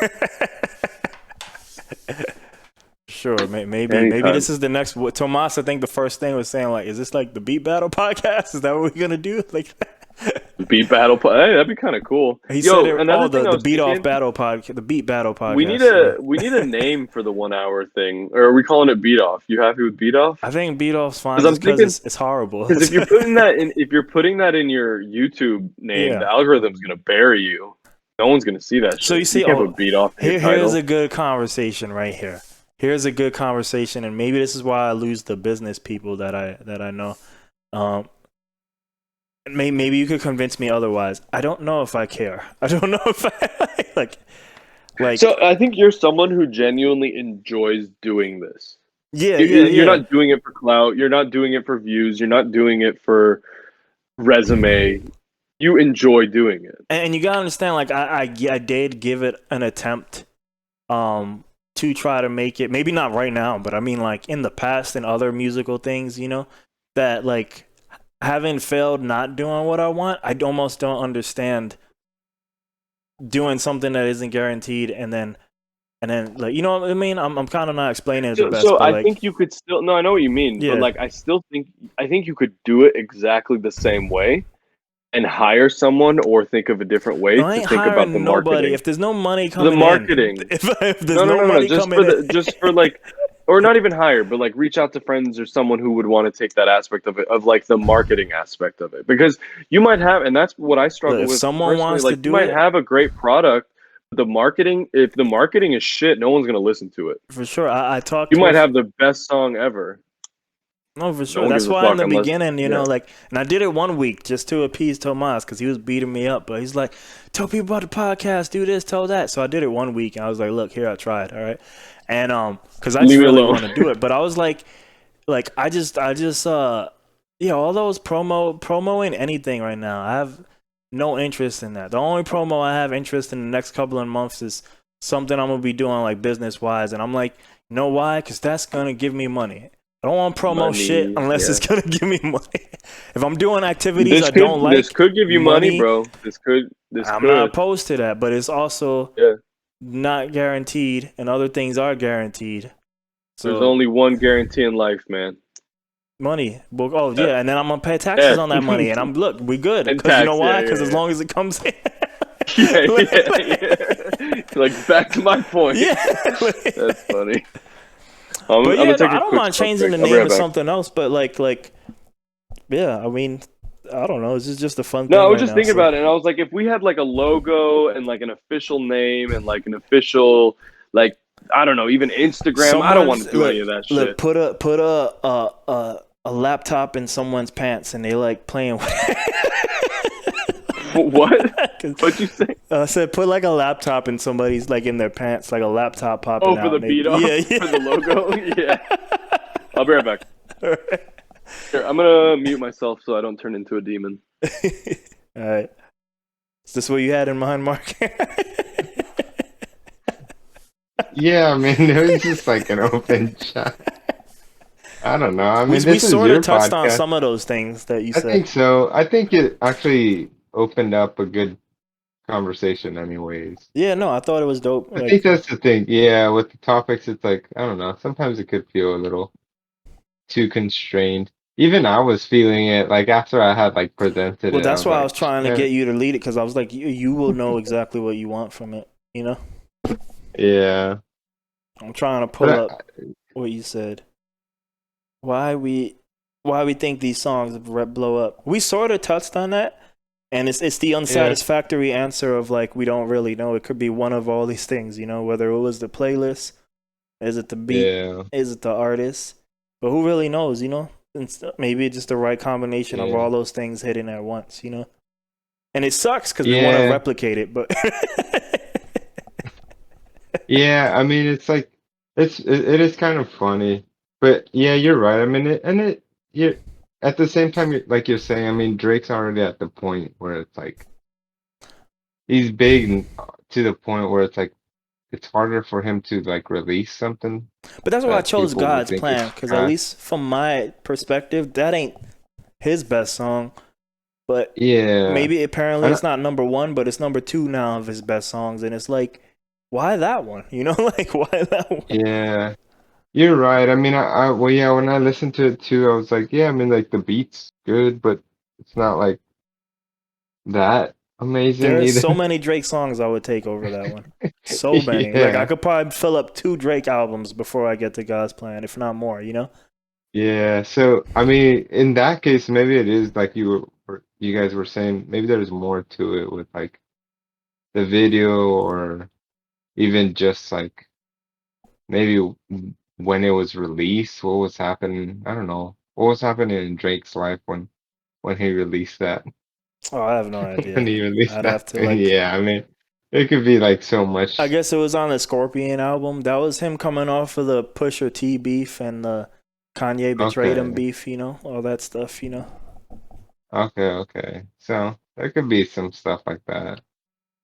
Sure, maybe Anytime. this is the next. Tomas, I think the first thing was saying like, is this like the beat battle podcast? Is that what we're gonna do? Like, Beat battle. Hey, that'd be kind of cool. he said Yo, it. another Oh, thing I the was beat off thinking. battle podcast, the beat battle We need podcast. a name for the 1 hour thing, or are we calling it beat off? You happy with beat off? I think beat off's fine Because I'm just because thinking, it's horrible. because if you're putting that in your YouTube name, the Yeah. algorithm's gonna bury you. No one's gonna see that shit. So you see, can't put beat off in your here's title. a good conversation right here. Here's a good conversation, and maybe this is why I lose the business people that I know. Maybe you could convince me otherwise. I don't know if I care. I don't know if I like. So I think you're someone who genuinely enjoys doing this. Yeah, You're not doing it for clout. You're not doing it for views. You're not doing it for resume. You enjoy doing it. And you gotta understand, like I did give it an attempt, to try to make it. Maybe not right now, but I mean, like in the past and other musical things, you know, that like having failed not doing what I want, I almost don't understand doing something that isn't guaranteed, and then like you know what I mean. I'm kind of not explaining it the best, So but I like think you could still. No, I know what you mean, yeah. but like I think you could do it exactly the same way, and hire someone or think of a different way No, I to ain't think about the hiring nobody marketing. if there's no money coming The marketing. in. If there's No, money just coming for in, just for like, or not even hire, but like reach out to friends or someone who would want to take that aspect of it, of like the marketing aspect of it, because you might have, and that's what I struggle Look, if with someone personally. wants Like to you do might it, have a great product, but the marketing, if the marketing is shit, no one's gonna listen to it. for sure. I talked You might with have the best song ever. no, for No sure. one That's gives a why in fuck the unless, beginning, you yeah. know, like, and I did it one week just to appease Tomas because he was beating me up. But he's like, "Tell people about the podcast, do this, tell that." So I did it one week, and I was like, "Look, here, I tried, all right," and because I just Leave me really alone. want to do it. But I was like, I just, yeah, all those promoing anything right now, I have no interest in that. The only promo I have interest in the next couple of months is something I'm gonna be doing like business wise, and I'm like, you know why? Because that's gonna give me money. I don't want to promo Money, shit unless yeah. it's gonna give me money. If I'm doing activities I don't like, this could give you money, bro. This I'm could. not opposed to that. But it's also Yeah. not guaranteed, and other things are guaranteed. So There's only one guarantee in life, man. money. Well, oh Yeah. yeah, and then I'm gonna pay taxes Yeah. on that money, and look, we good. And Because you know tax, why? yeah, Because yeah, as yeah. long as it comes in. yeah. Like back to my point. Yeah. That's funny. But I'm yeah, gonna take I a don't quick mind smoke changing break. the I'll be name right to back. something else. But like, yeah, I mean, I don't know. It's just a fun thing. No, I was right just now, thinking so. about it, and I was like, if we had like a logo and like an official name and like an official, like, I don't know, even Instagram. I don't want to do any of that Look, shit. put a laptop in someone's pants, and they like playing with What? What'd you say? I said put like a laptop in somebody's like in their pants, like a laptop popping Oh, out. for the maybe. beat off? Yeah. For the logo? Yeah. I'll be right back. Here, I'm gonna mute myself so I don't turn into a demon. All right. Is this what you had in mind, Mark? Yeah, I mean, it was just like an open shot. I don't know. I mean, we this is sort your of touched on podcast. some of those things that you I said. think so. I think it actually opened up a good conversation, anyways. Yeah, no, I thought it was dope. I Like, think that's the thing. Yeah, with the topics, it's like, I don't know. Sometimes it could feel a little too constrained. even I was feeling it like after I had like presented Well, it. I that's was why I like, was trying to yeah, get you to lead it because I was like, you will know exactly what you want from it. You know, yeah. I'm trying to pull But up what you said. Why we think these songs blow up? We sort of touched on that, and it's the yeah, unsatisfactory answer of like we don't really know. It could be one of all these things. You know, whether it was the playlist, is it the beat, yeah, is it the artist? But who really knows? You know, maybe it's just the right combination of yeah, all those things hitting at once. You know. And it sucks because we want to yeah, replicate it, but yeah. I mean, it's like it is kind of funny, but yeah, you're right. I mean, you at the same time, like you're saying, I mean, Drake's already at the point where it's like he's big to the point where it's like it's harder for him to like release something that's why I that chose people would God's think is Plan because at trash. least from my perspective, that ain't his best song. But Yeah, maybe apparently and it's not number one, but it's number two now of his best songs, and it's like, why that one? You know, like why that one? yeah, you're right. I mean, well, yeah, when I listened to it too, I was like, yeah, I mean, like the beat's good, but it's not like that amazing There's so either. many Drake songs I would take over that one. So many. Like I Yeah, could probably fill up 2 Drake albums before I get to God's Plan, if not more. You know? yeah. So, I mean, in that case, maybe it is like you guys were saying, maybe there's more to it with like the video or even just like maybe when it was released, what was happening? I don't know. What was happening in Drake's life when he released that? Oh, I have no When idea. he released I'd that have to thing, like. yeah, I mean, it could be like so I much. guess it was on the Scorpion album. That was him coming off of the Pusha T beef and the Kanye betrayed him Okay, beef, you know, all that stuff, you know. okay. So there could be some stuff like that.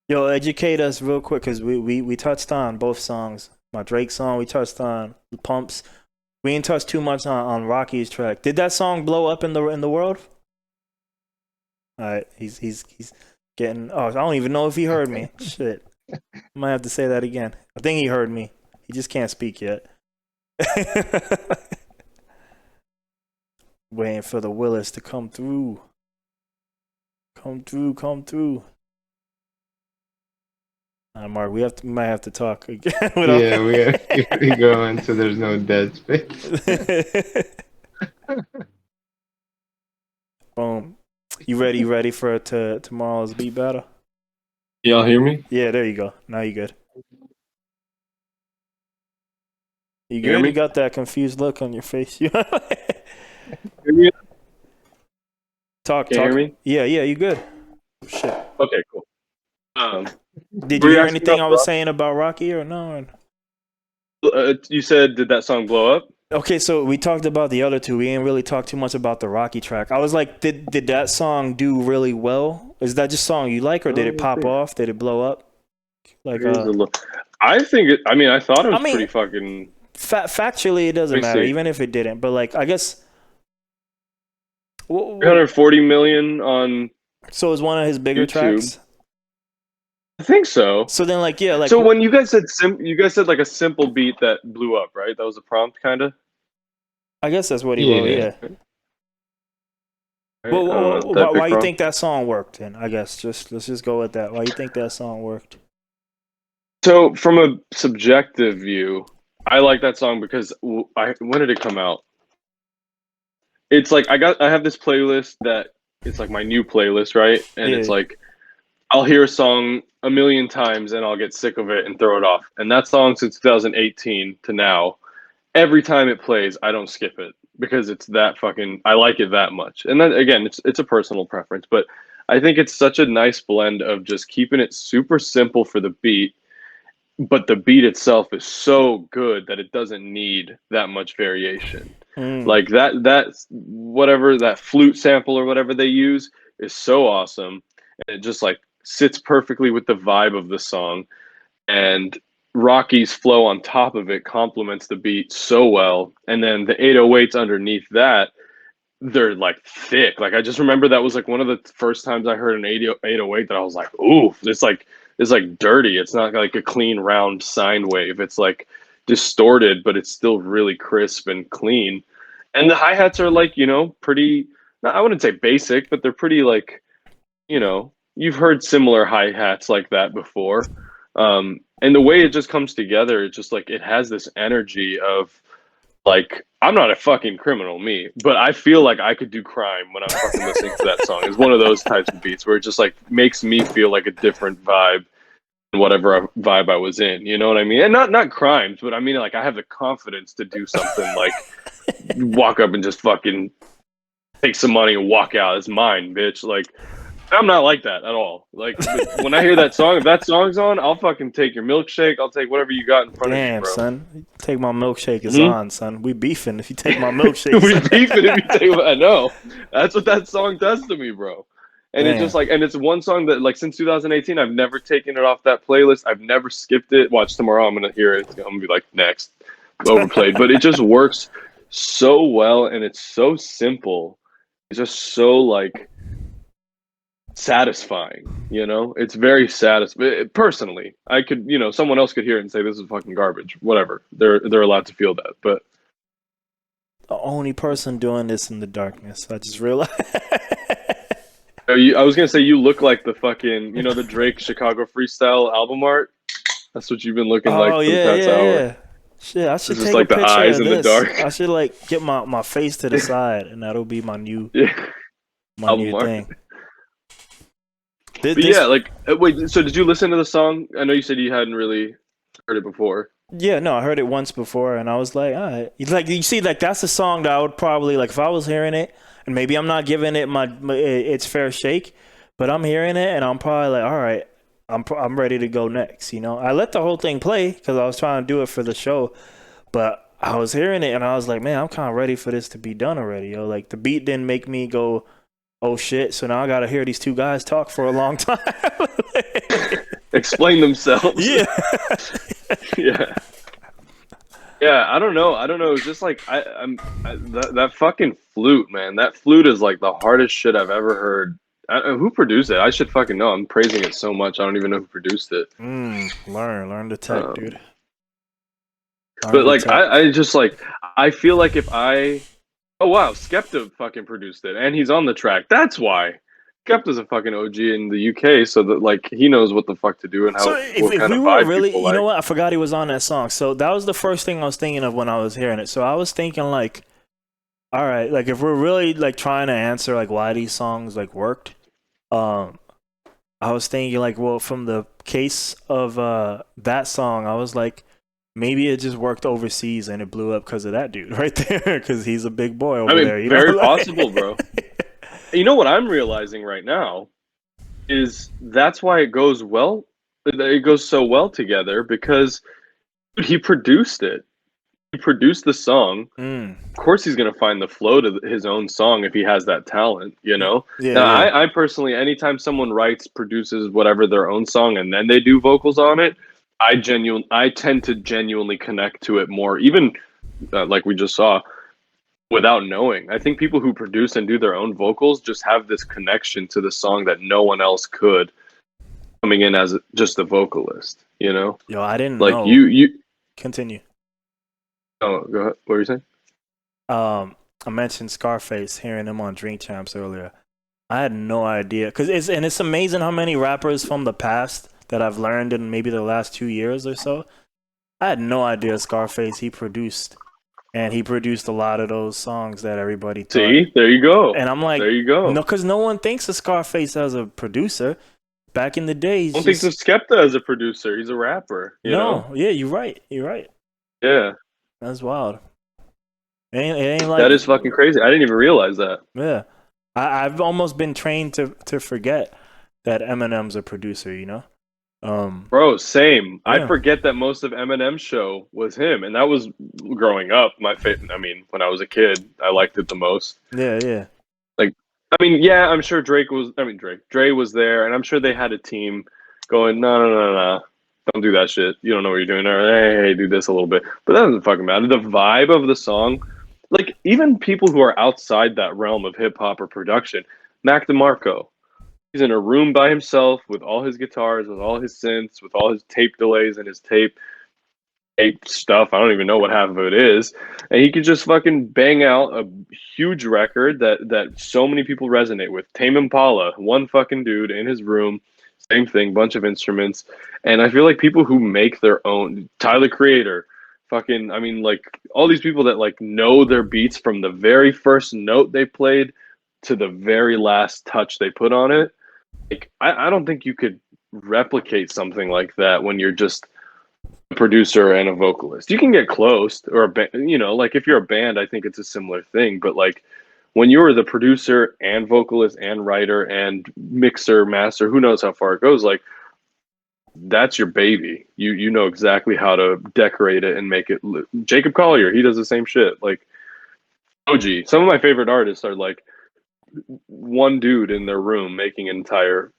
Yo, educate us real quick because we touched on both songs. My Drake song, we touched on the Pumps. We didn't touch too much on Rocky's track. Did that song blow up in the world? All right, he's getting. Oh, I don't even know if he heard me. Shit, I might have to say that again. I think he heard me. He just can't speak yet. Waiting for the Willis to come through. Come through, come through. Mark, we might have to talk again. Yeah, we gotta keep it going so there's no dead space. Boom. You ready? You ready for tomorrow's beat battle? Y'all hear me? Yeah, there you go. Now you good. You You hear good? You me? got that confused look on your face. Hear me? Talk, Can you hear talk. me? Yeah, you good. Shit. Okay, cool. Um, Did you were you hear asking anything about I was saying about Rocky or no? you said, did that song blow up? Okay, so we talked about the other two. We didn't really talk too much about the Rocky track. I was like, did that song do really well? Is that just a song you like, or did it Let's pop see. off? Did it blow up? Like, Here's a look. I think I mean, I thought it I was mean, pretty fucking. factually, it Let doesn't me matter, see. even if it didn't. But like, I guess. 340 million on So it's one of his bigger YouTube. tracks. I think so. So then, like, yeah, like, So when you guys said you guys said like a simple beat that blew up, right? That was a prompt, kind of. I guess that's what he wrote. Yeah. Yeah. Right? Well, That big why you prompt. think that song worked? Then I guess let's just go with that. Why you think that song worked? So from a subjective view, I like that song because when did it come out? It's like I have this playlist that it's like my new playlist, right? And it's Yeah. like I'll hear a song a million times and I'll get sick of it and throw it off. And that song since 2018 to now, every time it plays, I don't skip it because it's that fucking I like it that much. And then again, it's a personal preference, but I think it's such a nice blend of just keeping it super simple for the beat, but the beat itself is so good that it doesn't need that much variation. Mm. Like that whatever that flute sample or whatever they use is so awesome. And it just like sits perfectly with the vibe of the song. And Rocky's flow on top of it complements the beat so well. And then the 808s underneath that, they're like thick. Like I just remember that was like one of the first times I heard an 808 that I was like, ooh, it's like dirty. It's not like a clean round sine wave. It's like distorted, but it's still really crisp and clean. And the hi-hats are like, pretty, I wouldn't say basic, but they're pretty like, you've heard similar hi-hats like that before. And the way it just comes together, it's just like it has this energy of like, I'm not a fucking criminal, me, but I feel like I could do crime when I'm fucking listening to that song. It's one of those types of beats where it just like makes me feel like a different vibe than whatever vibe I was in. You know what I mean? And not crimes, but I mean like I have the confidence to do something like walk up and just fucking take some money and walk out. It's mine, bitch. Like, I'm not like that at all. Like, when I hear that song, if that song's on, I'll fucking take your milkshake. I'll take whatever you got in front of me, Damn, bro. son. Take my milkshake is on, son. We beefing if you take my milkshake. We beefing if you take. I know. That's what that song does to me, bro. And Damn. it's just like, and it's one song that like since 2018, I've never taken it off that playlist. I've never skipped it. Watch tomorrow, I'm gonna hear it. I'm gonna be like next, overplayed. But it just works so well, and it's so simple. It's just so like satisfying, it's very satisfying. Personally, I could, someone else could hear it and say this is fucking garbage, whatever. They're allowed to feel that, but the only person doing this in the darkness, I just realized. I was gonna say you look like the fucking, the Drake Chicago freestyle album art. That's what you've been looking like for the past hour. Yeah. Shit, I should It's take just like a the picture eyes of in the this. dark. I should like get my face to the side, and that'll be my new Album new art. thing. But yeah, like, wait, so did you listen to the song? I know you said you hadn't really heard it before. Yeah, no, I heard it once before, and I was like, all right. Like, you see, like, that's a song that I would probably, like, if I was hearing it, and maybe I'm not giving it its fair shake, but I'm hearing it, and I'm probably like, all right, I'm ready to go next, I let the whole thing play, because I was trying to do it for the show, but I was hearing it, and I was like, man, I'm kind of ready for this to be done already, yo. Like, the beat didn't make me go, oh shit, so now I gotta hear these two guys talk for a long time. Explain themselves. Yeah. Yeah, I don't know. It's just like that fucking flute, man. That flute is like the hardest shit I've ever heard. Who produced it? I should fucking know. I'm praising it so much. I don't even know who produced it. Learn the tech, dude. But like, I just like, I feel like if I, oh wow, Skepta fucking produced it, and he's on the track. That's why. Skepta's a fucking OG in the UK, so that like he knows what the fuck to do and how. So if we were really, you know what? I forgot he was on that song. So that was the first thing I was thinking of when I was hearing it. So I was thinking like, all right, like if we're really like trying to answer like why these songs like worked, I was thinking like, well, from the case of that song, I was like, maybe it just worked overseas and it blew up because of that dude right there, because he's a big boy over there. Very possible, bro. You know what I'm realizing right now is that's why it goes well. It goes so well together because he produced it. He produced the song. Of course, he's gonna find the flow to his own song if he has that talent. Yeah. I personally, anytime someone writes, produces whatever their own song and then they do vocals on it, I tend to genuinely connect to it more. Even like we just saw. Without knowing. I think people who produce and do their own vocals just have this connection to the song that no one else could, coming in as just a vocalist, Yo, I didn't like know. You continue. Oh, go ahead. What were you saying? I mentioned Scarface, hearing him on Drink Champs earlier. I had no idea, it's amazing how many rappers from the past that I've learned in maybe the last 2 years or so. I had no idea Scarface he produced. And he produced a lot of those songs that everybody thought. See, there you go. And I'm like, there you go. No, because no one thinks of Scarface as a producer. Back in the day, I don't think of Skepta as a producer. He's a rapper. You know? Yeah, you're right. Yeah, that's wild. It ain't like that is fucking crazy. I didn't even realize that. Yeah, I've almost been trained to forget that Eminem's a producer. Bro, same. Yeah. I forget that most of Eminem's show was him, and that was growing up. I mean, when I was a kid, I liked it the most. Yeah. Like, I mean, yeah, I'm sure Dre was there, and I'm sure they had a team going, no, don't do that shit. You don't know what you're doing. Or, hey, do this a little bit. But that doesn't fucking matter. The vibe of the song, like, even people who are outside that realm of hip hop or production, Mac DeMarco. He's in a room by himself with all his guitars, with all his synths, with all his tape delays and his tape. stuff. I don't even know what half of it is. And he could just fucking bang out a huge record that so many people resonate with. Tame Impala, one fucking dude in his room, same thing, bunch of instruments. And I feel like people who make their own, Tyler Creator, fucking, I mean, like all these people that like know their beats from the very first note they played to the very last touch they put on it. Like, I don't think you could replicate something like that when you're just a producer and a vocalist. You can get close, or like if you're a band, I think it's a similar thing. But like when you're the producer and vocalist and writer and mixer, master, who knows how far it goes, like that's your baby. You know exactly how to decorate it and make it. Jacob Collier, he does the same shit. Like OG, some of my favorite artists are like one dude in their room making an entire.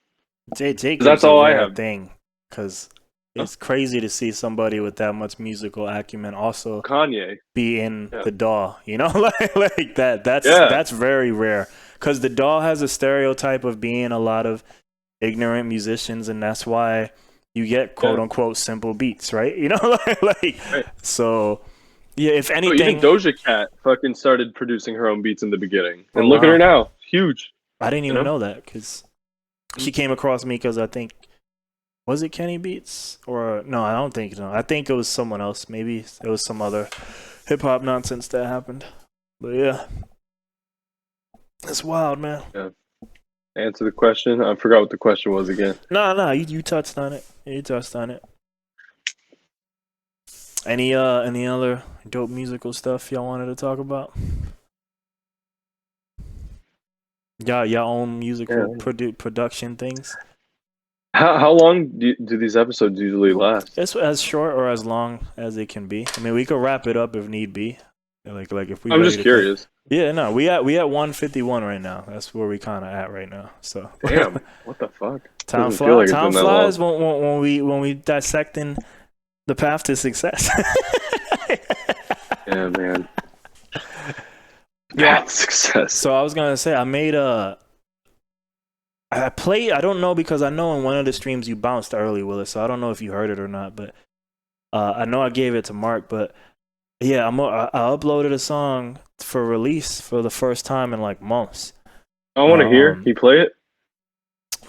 Jacob's that's all I have. Thing, because it's crazy to see somebody with that much musical acumen also Kanye be in the DAW. You know, like that. That's very rare. Because the DAW has a stereotype of being a lot of ignorant musicians, and that's why you get quote unquote simple beats, right? You know, right. So yeah. If anything, even Doja Cat fucking started producing her own beats in the beginning, and look at her now, huge. I didn't even know that because she came across me because I think. Was it Kenny Beats? Or no, I don't think no. I think it was someone else. Maybe it was some other hip hop nonsense that happened. But yeah. It's wild, man. Yeah. Answer the question. I forgot what the question was again. No, you touched on it. You touched on it. Any other dope musical stuff y'all wanted to talk about? Y'all own musical production things? How long do these episodes usually last? It's as short or as long as it can be. I mean, we could wrap it up if need be. Like if we. I'm just curious. Yeah, no, we at 151 right now. That's where we kind of at right now. So. Damn, what the fuck? Time flies when we dissecting the path to success. Yeah, man. Yeah, success. So I was gonna say I made I played. I don't know because I know in one of the streams you bounced early, Willis. So I don't know if you heard it or not. But I know I gave it to Mark. But yeah, I uploaded a song for release for the first time in like months. I want to hear. Can you play it?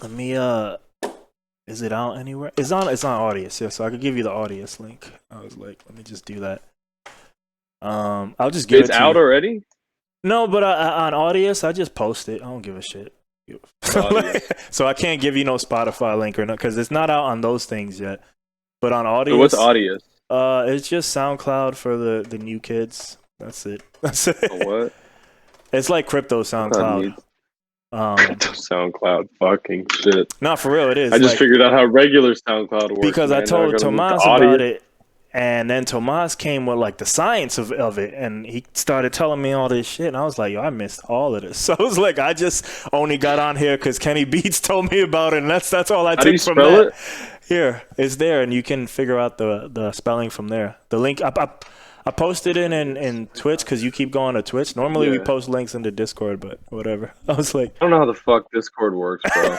Let me. Is it out anywhere? It's on Audius. Yeah, so I could give you the Audius link. I was like, let me just do that. I'll just give it to you. It's out already? No, but on Audius, I just post it. I don't give a shit. So I can't give you no Spotify link or not because it's not out on those things yet. But on Audius, so what's Audius? It's just SoundCloud for the new kids. That's it. What? It's like crypto SoundCloud. Crypto SoundCloud, fucking shit. No, for real, it is. I just figured out how regular SoundCloud works because I told Tomas about it. And then Tomas came with like the science of it, and he started telling me all this shit, and I was like, yo, I missed all of this. So I was like, I just only got on here because Kenny Beats told me about it, and that's all I took from that. It? Here, it's there, and you can figure out the spelling from there. The link, I posted it in Twitch because you keep going to Twitch. Normally we post links into Discord, but whatever. I was like, I don't know how the fuck Discord works, bro.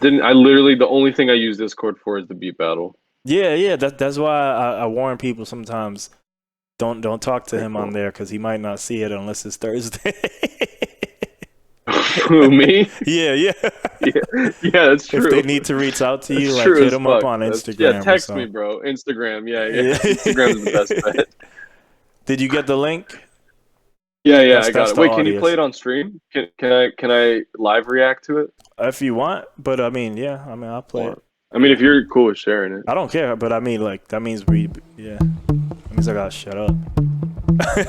The only thing I use Discord for is the beat battle. Yeah. That's why I warn people sometimes. Don't talk to him on there because he might not see it unless it's Thursday. Who, me? Yeah, that's true. If they need to reach out to you, like hit them up on Instagram. Text me, bro. Instagram, yeah. Instagram's the best bet. Did you get the link? Yeah, I got it. Wait, can you play it on stream? Can I live react to it? If you want, but I mean, I'll play it. I mean, if you're cool with sharing it. I don't care, but I mean, like, that means that means I gotta shut up. Shut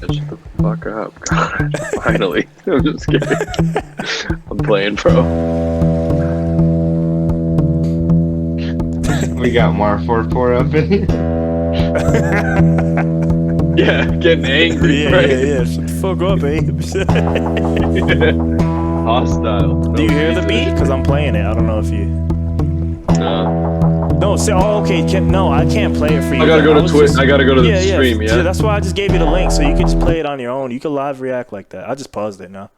the fuck up. God, finally. I'm just kidding. I'm playing, bro. We got Mar44 up in here. Yeah, getting angry. Yeah. Shut the fuck up, Abe. Hostile. Do you hear the beat? Because I'm playing it. I don't know if you. No. Okay. I can't play it for you. I gotta go to Twitch. I gotta go to the stream. Yeah. That's why I just gave you the link, so you can just play it on your own. You can live react like that. I just paused it now.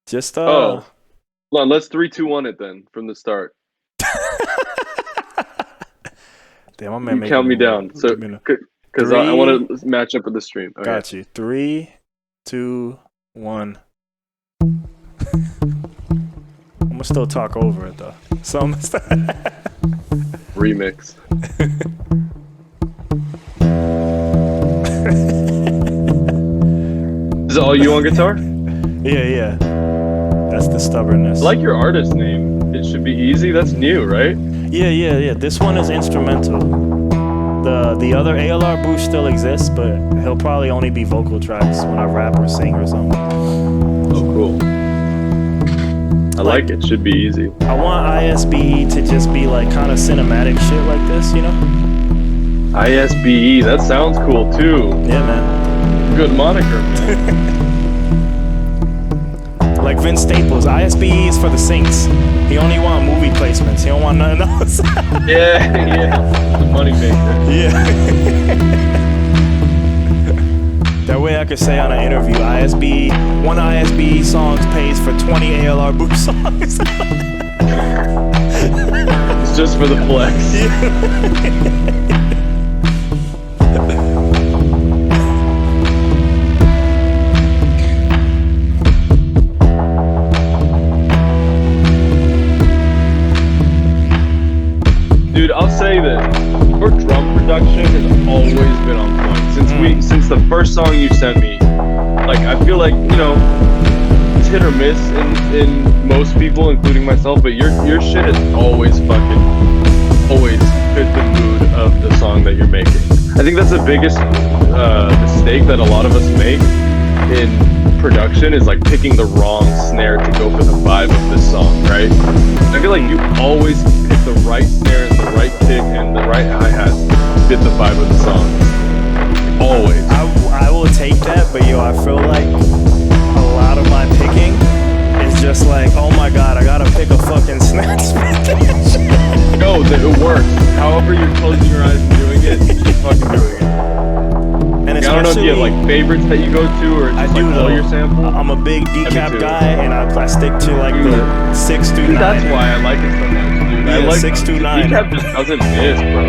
Just hold on. Let's 3, 2, 1 it then from the start. Damn, my man. You count me down. So, because I want to match up with the stream. Okay. Got you. 3, 2, 1. I'm gonna still talk over it though. So I'm remix. Is it all you on guitar? Yeah. That's the stubbornness. I like your artist name. It should be easy. That's new, right? Yeah. This one is instrumental. The other aLr boosh still exists, but he'll probably only be vocal tracks when I rap or sing or something. Oh, cool. I like it. Should be easy. I want ISBE to just be like kind of cinematic shit like this, you know? ISBE, that sounds cool too. Yeah, man. Good moniker, man. Like Vince Staples, ISBE is for the sinks. He only want movie placements. He don't want nothing else. yeah. The money maker. Yeah. That way I could say on an interview, ISBE, one ISBE song pays for 20 aLr boosh songs. It's just for the flex. Dude, I'll say that your drum production has always been on point. Since the first song you sent me, like I feel like, you know, it's hit or miss in most people, including myself, but your shit has always fit the mood of the song that you're making. I think that's the biggest mistake that a lot of us make in production is like picking the wrong snare to go for the vibe of this song, right? I feel like you always pick the right snare and the right kick and the right hi-hat fit the vibe of the song. Always. I will take that, but yo, I feel like a lot of my picking is just like, oh my god, I gotta pick a fucking snare. No, it works. However you're closing your eyes and doing it, you're fucking doing it. And I don't know if you have like favorites that you go to or just like all your samples. I'm a big decap guy and I stick to like the 6 to 9. That's why I like it so much, dude. Yeah, I like 6 to 9. Decap just doesn't miss, bro.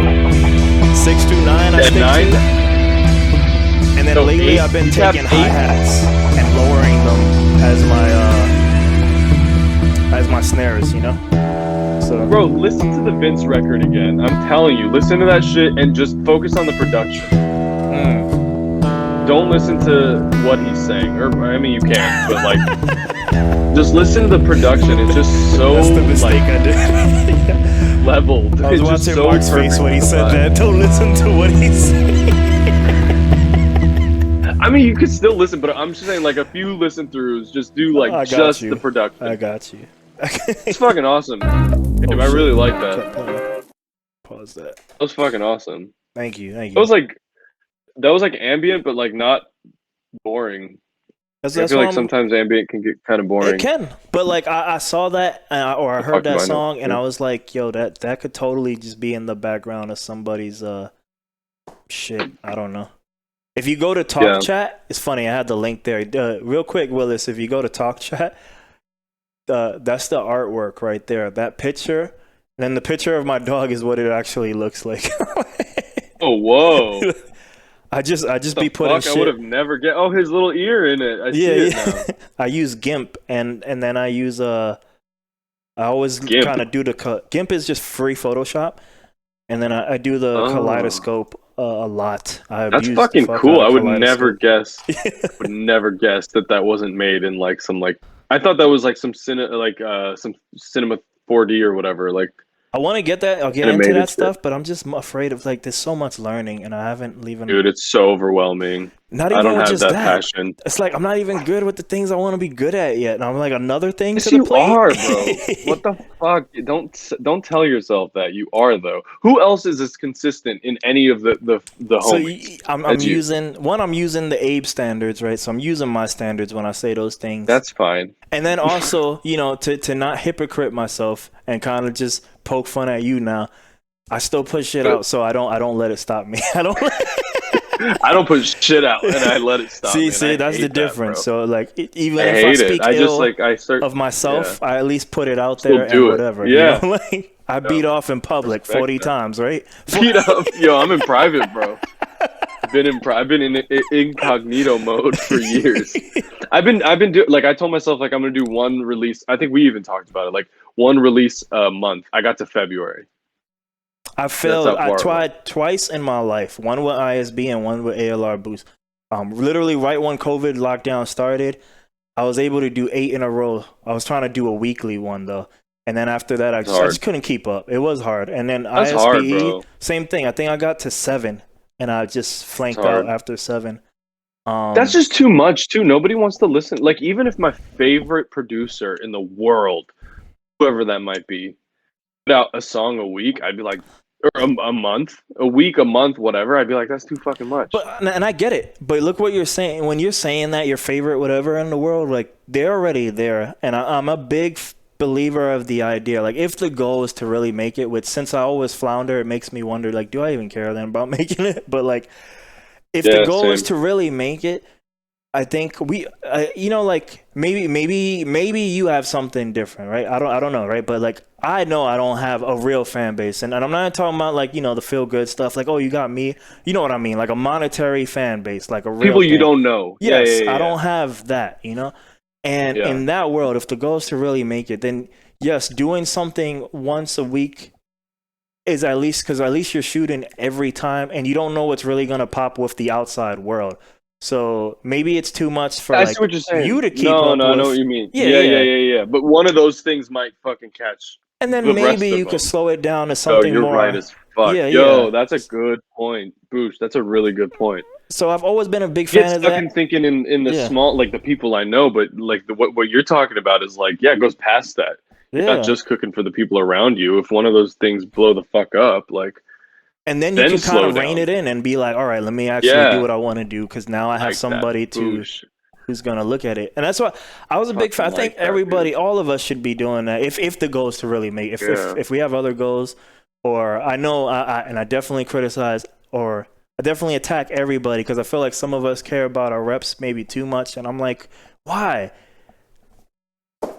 6 to 9 I stick 9? to. And then lately I've been taking hi-hats and lowering them as my snares, you know? So bro, listen to the Vince record again. I'm telling you, listen to that shit and just focus on the production. Don't listen to what he's saying, or I mean you can, but like, just listen to the production. It's just so that's the mistake like, I did. leveled. I was it's just watching so Mark's face when he said that. Don't listen to what he's saying. I mean, you could still listen, but I'm just saying, like a few listen throughs, just do like just the production. I got you. It's fucking awesome. Dude, I really like that. Pause that. That was fucking awesome. Thank you. That was like ambient, but like not boring. I feel like sometimes ambient can get kind of boring. It can, but like I saw that or I heard that song and I was like, yo, that could totally just be in the background of somebody's shit. I don't know. If you go to Talk Chat, it's funny. I had the link there. Real quick, Willis, if you go to Talk Chat, that's the artwork right there. That picture, then the picture of my dog is what it actually looks like. Oh, whoa. I just be putting shit. I would have never get. Oh, his little ear in it. I see it now. I use GIMP and then I use I always kind of do the GIMP is just free Photoshop, and then I do the kaleidoscope a lot. That's fucking cool. I would never guess. Would never guess that wasn't made in like some like. I thought that was like some some Cinema 4D or whatever. Like I want to get that. I'll get into that stuff, but I'm just afraid of like there's so much learning, and I haven't even. Dude, it's so overwhelming. Not even I don't have just that passion. It's like I'm not even good with the things I want to be good at yet, and I'm like another thing yes, to the plate. You are, bro. What the fuck? Don't tell yourself that. You are though. Who else is as consistent in any of the homies? So I'm using the Abe standards, right? So I'm using my standards when I say those things. That's fine. And then also, you know, to not hypocrite myself and kind of just poke fun at you now, I still put shit out, so I don't let it stop me. I don't. I don't put shit out and I let it stop. See, Man. I that's the hate that, difference. bro. So like, even I if I hate it. speak I just ill like I start of myself, Yeah. I at least put it out Still there and do it. whatever. Yeah. You know, like I beat off in public Respect 40 that. times, right? Beat up. Yo, I'm in private, bro. I've been in incognito mode for years. I've been doing, like, I told myself, like, I'm gonna do one release. I think we even talked about it, like one release a month. I got to February. I That's failed. how I far it tried twice in my life. One with ISB and one with aLr boost. Literally right when COVID lockdown started, I was able to do 8 in a row. I was trying to do a weekly one though. And then after that, I just couldn't keep up. It was hard. And then That's hard, ISBE, bro. same thing. I think I got to 7 and I just flanked out hard. after 7. That's just too much, too. Nobody wants to listen. Like, even if my favorite producer in the world, whoever that might be, put out a song a week, I'd be like, or a month, a week, a month, whatever. I'd be like, that's too fucking much. But and I get it. But look what you're saying. When you're saying that your favorite whatever in the world, like they're already there. And I'm a big believer of the idea. Like if the goal is to really make it, which since I always flounder, it makes me wonder, like, do I even care then about making it? But like, if the goal is to really make it, I think we, you know, like maybe you have something different, right? I don't know, right? But like I know I don't have a real fan base, and I'm not talking about like, you know, the feel good stuff, like, oh, you got me, you know what I mean, like a monetary fan base, like a real people you thing. don't know. Yes, Yeah. I don't have that, you know. And in that world, if the goal is to really make it, then yes, doing something once a week is at least, because at least you're shooting every time, and you don't know what's really gonna pop with the outside world. So maybe it's too much for I like see what you're saying. you to keep No, up I with. know what you mean. Yeah. Yeah. But one of those things might fucking catch And then the maybe rest of you them. could slow it down to Yo, something you're more. right as fuck. Yeah. That's a good point. Boosh, that's a really good point. So I've always been a big Get fan of stuck that. in thinking in the Yeah. small, like the people I know, but like what you're talking about is like, yeah, it goes past that. You're not Yeah. just cooking for the people around you. If one of those things blow the fuck up, like, And then you then can kind slow of rein down. it in and be like, all right, let me actually do what I want to do, because now I have Like somebody that. to Boosh. who's gonna look at it. And that's why I was a big fan. I Fucking think like that, everybody, dude. all of us should be doing that. If the goal is to really make, Yeah. if we have other goals, or I know I definitely criticize, or I definitely attack everybody, because I feel like some of us care about our reps maybe too much, and I'm like, why?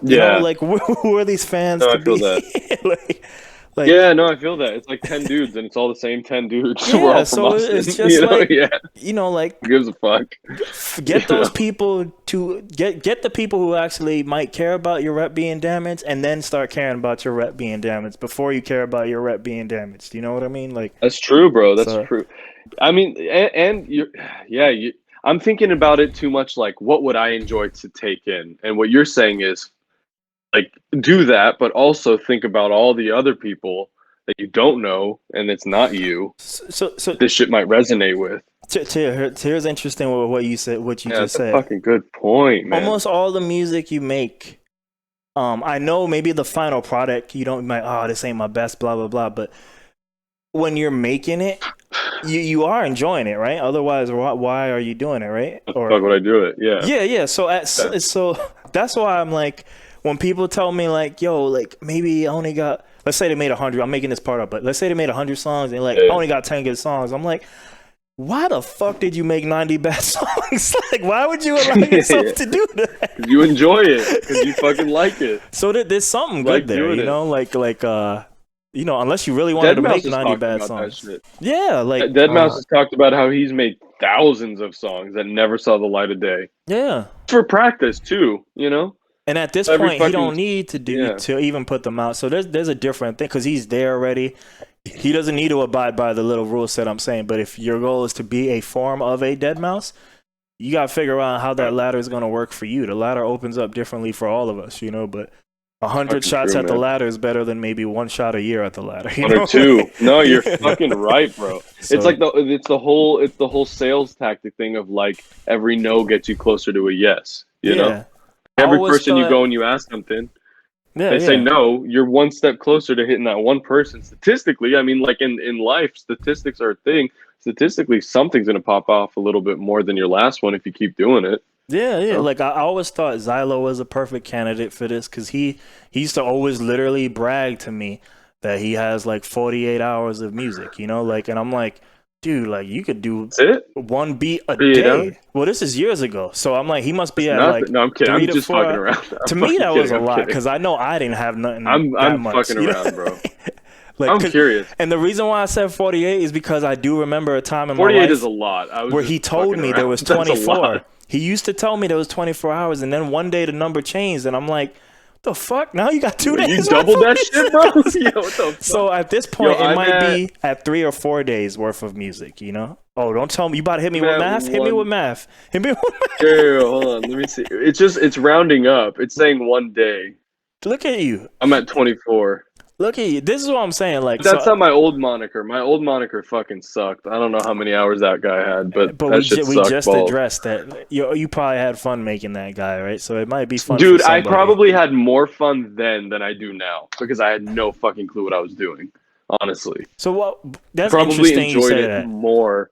You know, like who are these fans No, to I feel be? that. like, Yeah, no, I feel that. It's like 10 dudes and it's all the same 10 dudes. We're yeah. all from So Austin. it's just You know? like, Yeah. you know, like Who gives a fuck? get You those know? people to get the people who actually might care about your rep being damaged, and then start caring about your rep being damaged before you care about your rep being damaged. You know what I mean? Like, That's true, bro. That's so, true. I mean, and I'm thinking about it too much. Like, what would I enjoy to take in? And what you're saying is, like, do that, but also think about all the other people that you don't know, and it's not you. So This shit might resonate with. here's interesting with what you said. What you Yeah, just that's a said. fucking good point, man. Almost all the music you make, I know maybe the final product you don't like. Oh, this ain't my best. Blah blah blah. But when you're making it, you are enjoying it, right? Otherwise, why are you doing it, right? Or fuck would I do it? Yeah. Yeah. So that's why I'm like, when people tell me like, yo, like maybe I only got, let's say they made 100. I'm making this part up, but let's say they made 100 songs and like I only got 10 good songs. I'm like, why the fuck did you make 90 bad songs? Like, why would you allow yourself to do that? Because you enjoy it. Because you fucking like it. So there's something good there, you know, like you know, unless you really wanted to make 90 bad songs. Yeah, like Deadmau5 has talked about how he's made thousands of songs that never saw the light of day. Yeah. For practice too, you know? And at this point, he don't need to to even put them out. So there's a different thing, because he's there already. He doesn't need to abide by the little rules that I'm saying. But if your goal is to be a form of a Deadmau5, you got to figure out how that ladder is going to work for you. The ladder opens up differently for all of us, you know, but 100 shots at the ladder is better than maybe 1 shot a year at the ladder. One or two. No, you're fucking right, bro. So, it's like the whole sales tactic thing of like every no gets you closer to a yes, you know? Every person you go and you ask something, they say no, you're one step closer to hitting that one person. Statistically, I mean, like in life, statistics are a thing. Statistically, something's going to pop off a little bit more than your last one if you keep doing it. Yeah. Like I always thought Xylo was a perfect candidate for this, because he used to always literally brag to me that he has like 48 hours of music, you know, like, and I'm like, dude, like you could do That's it? one beat a 48 day. hours? Well, this is years ago, so I'm like, he must be It's at like nothing. No, I'm kidding. 3 I'm to just 4. fucking around. To I'm me, fucking that kidding. was a I'm lot kidding. because I know I didn't have nothing I'm that much. fucking you know? around, bro. Like, I'm curious. And the reason why I said 48 is because I do remember a time in my 48 life is a lot. I was where just he told fucking me there around. was That's a 24. lot. He used to tell me there was 24 hours, and then one day the number changed, and I'm like, the fuck? Now you got 2 days. You doubled that shit, bro? Yo, what the fuck? So at this point, Yo, it I'm might at- be at 3 or 4 days worth of music, you know? Oh, don't tell me. You about to hit me I'm with at math? Hit me one- with math. Hit me with math. Yo, hold on. Let me see. It's rounding up. It's saying one day. Look at you. I'm at 24. Look at you. This is what I'm saying. Like, That's so, not my old moniker. My old moniker fucking sucked. I don't know how many hours that guy had, but that we, shit we sucked just balls. addressed that. You probably had fun making that guy, right? So it might be fun Dude, for I somebody. probably had more fun then than I do now because I had no fucking clue what I was doing. Honestly, So what? That's probably interesting you enjoyed say it that. more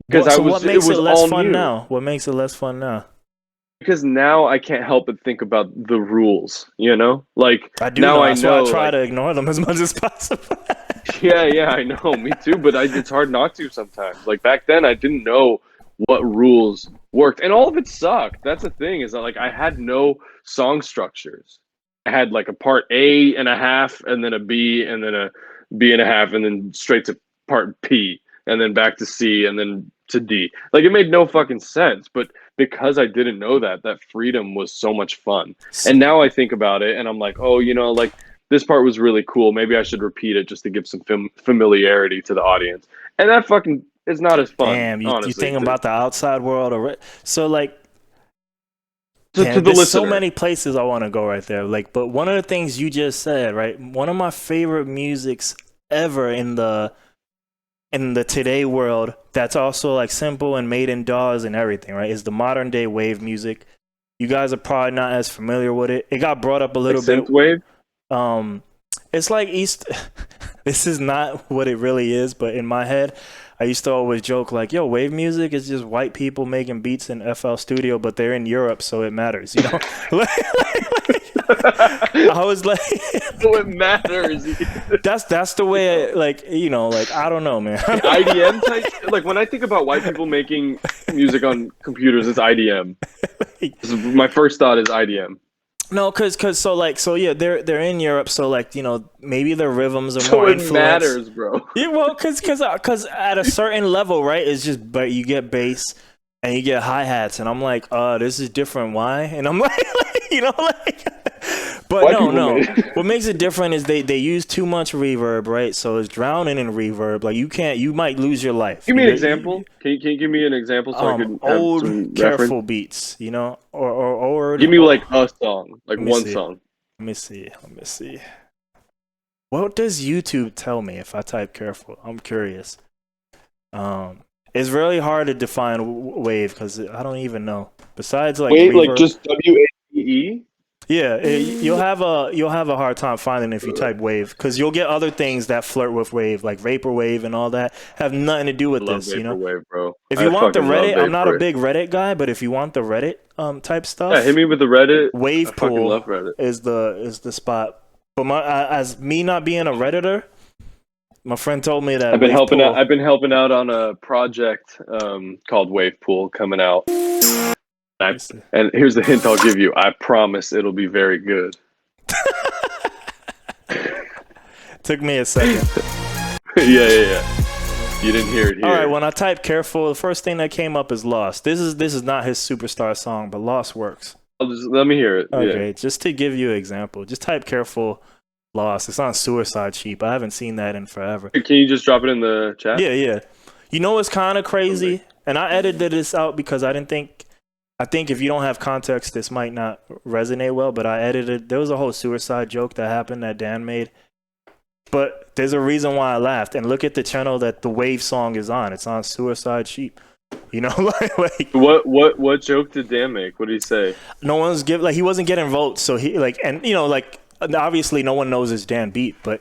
because So I was. what makes it was less all fun new. now? What makes it less fun now? Because now I can't help but think about the rules. You know, like I do now know. I That's know. why I try like, to ignore them as much as possible. yeah, I know. Me too. But it's hard not to sometimes. Like back then, I didn't know what rules worked, and all of it sucked. That's the thing is that like I had no song structures. I had like a part A and a half, and then a B, and then a B and a half, and then straight to part P, and then back to C, and then to D. Like it made no fucking sense. But because I didn't know that, that freedom was so much fun. And now I think about it, and I'm like, oh, you know, like this part was really cool. Maybe I should repeat it just to give some familiarity to the audience. And that fucking is not as fun. Damn, you honestly, thinking about the outside world, so like. to Damn, the there's listener. so many places I want to go right there. Like, but one of the things you just said, right? One of my favorite musics ever in the today world that's also like simple and made in DAWs and everything, right? Is the modern day wave music. You guys are probably not as familiar with it. It got brought up a little bit. Synthwave? It's like this is not what it really is, but in my head, I used to always joke like, yo, wave music is just white people making beats in FL Studio, but they're in Europe, so it matters, you know? I was like, So it matters. that's the way, I don't know, man. IDM type. Like when I think about white people making music on computers, it's IDM. My first thought is IDM. No, cause yeah, they're in Europe, so like, you know, maybe the rhythms are So more it influenced. matters, bro. Yeah, well, cause at a certain level, right? It's just, but you get bass and you get hi hats, and I'm like, this is different. Why? And I'm like, you know, like, but White people no. made it. What makes it different is they use too much reverb, right? So it's drowning in reverb. Like you might lose your life. Give me You an know, example. Can you give me an example so I can have old some careful reference? beats, you know, or Give me like a song, like Let me one see. song. Let me see. What does YouTube tell me if I type careful? I'm curious. It's really hard to define wave because I don't even know. Besides, like Wait, reverb, like just WAVE? yeah, you'll have a hard time finding if you type wave because you'll get other things that flirt with wave, like vaporwave and all that, have nothing to do with I love this. You know, Vaporwave, bro. if you want the fucking love Reddit, I'm not a Vaporwave. big Reddit guy, but if you want the Reddit type stuff, Yeah, hit me with the Reddit. I wave fucking pool love Reddit. is the spot. But as me not being a Redditor, my friend told me that I've been wave helping pool, out. I've been helping out on a project called Wave Pool coming out. And here's the hint I'll give you. I promise it'll be very good. Took me a second. Yeah. You didn't hear it here. All right, when I type careful, the first thing that came up is Lost. This is not his superstar song, but Lost works. Let me hear it. Okay, just to give you an example, just type careful Lost. It's on Suicide Sheep. I haven't seen that in forever. Yeah. Can you just drop it in the chat? Yeah. You know what's kind of crazy? And I edited this out because I think if you don't have context, this might not resonate well, but I edited. There was a whole suicide joke that happened that Dan made. But there's a reason why I laughed. And look at the channel that the Wave song is on. It's on Suicide Sheep. You know, like What joke did Dan make? What did he say? no one's he wasn't getting votes, so he and you know, like obviously no one knows it's Dan Beat, but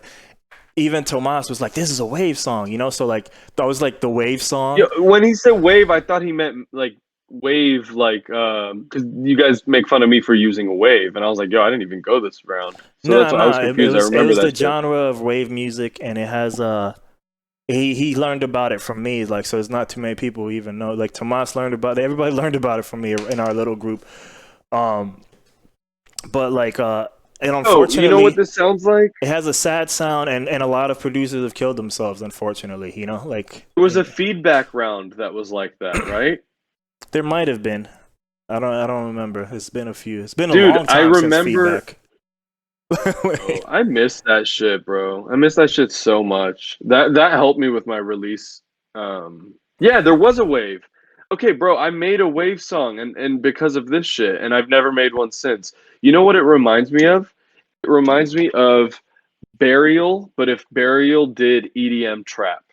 even Tomas was like, this is a Wave song, you know, so like that was like the Wave song. Yeah, when he said wave, I thought he meant like wave, like because you guys make fun of me for using a wave, and I was like, yo, I didn't even go this round. So that's why I was confused. I remember it was that the joke. genre of wave music, and it has he learned about it from me. Like, so it's not too many people who even know. Like Tomas learned about it. Everybody learned about it from me in our little group. But like, and unfortunately, you know what this sounds like? it has a sad sound, and a lot of producers have killed themselves. Unfortunately, you know, like It was a feedback round that was like that, right? there might have been. I don't remember. It's been a few. It's been a Dude, long I time remember- since feedback. Oh, I miss that shit, bro. I miss that shit so much. That helped me with my release. Yeah, there was a wave. Okay, bro, I made a wave song and because of this shit, and I've never made one since. You know what it reminds me of? It reminds me of Burial, but if Burial did EDM trap.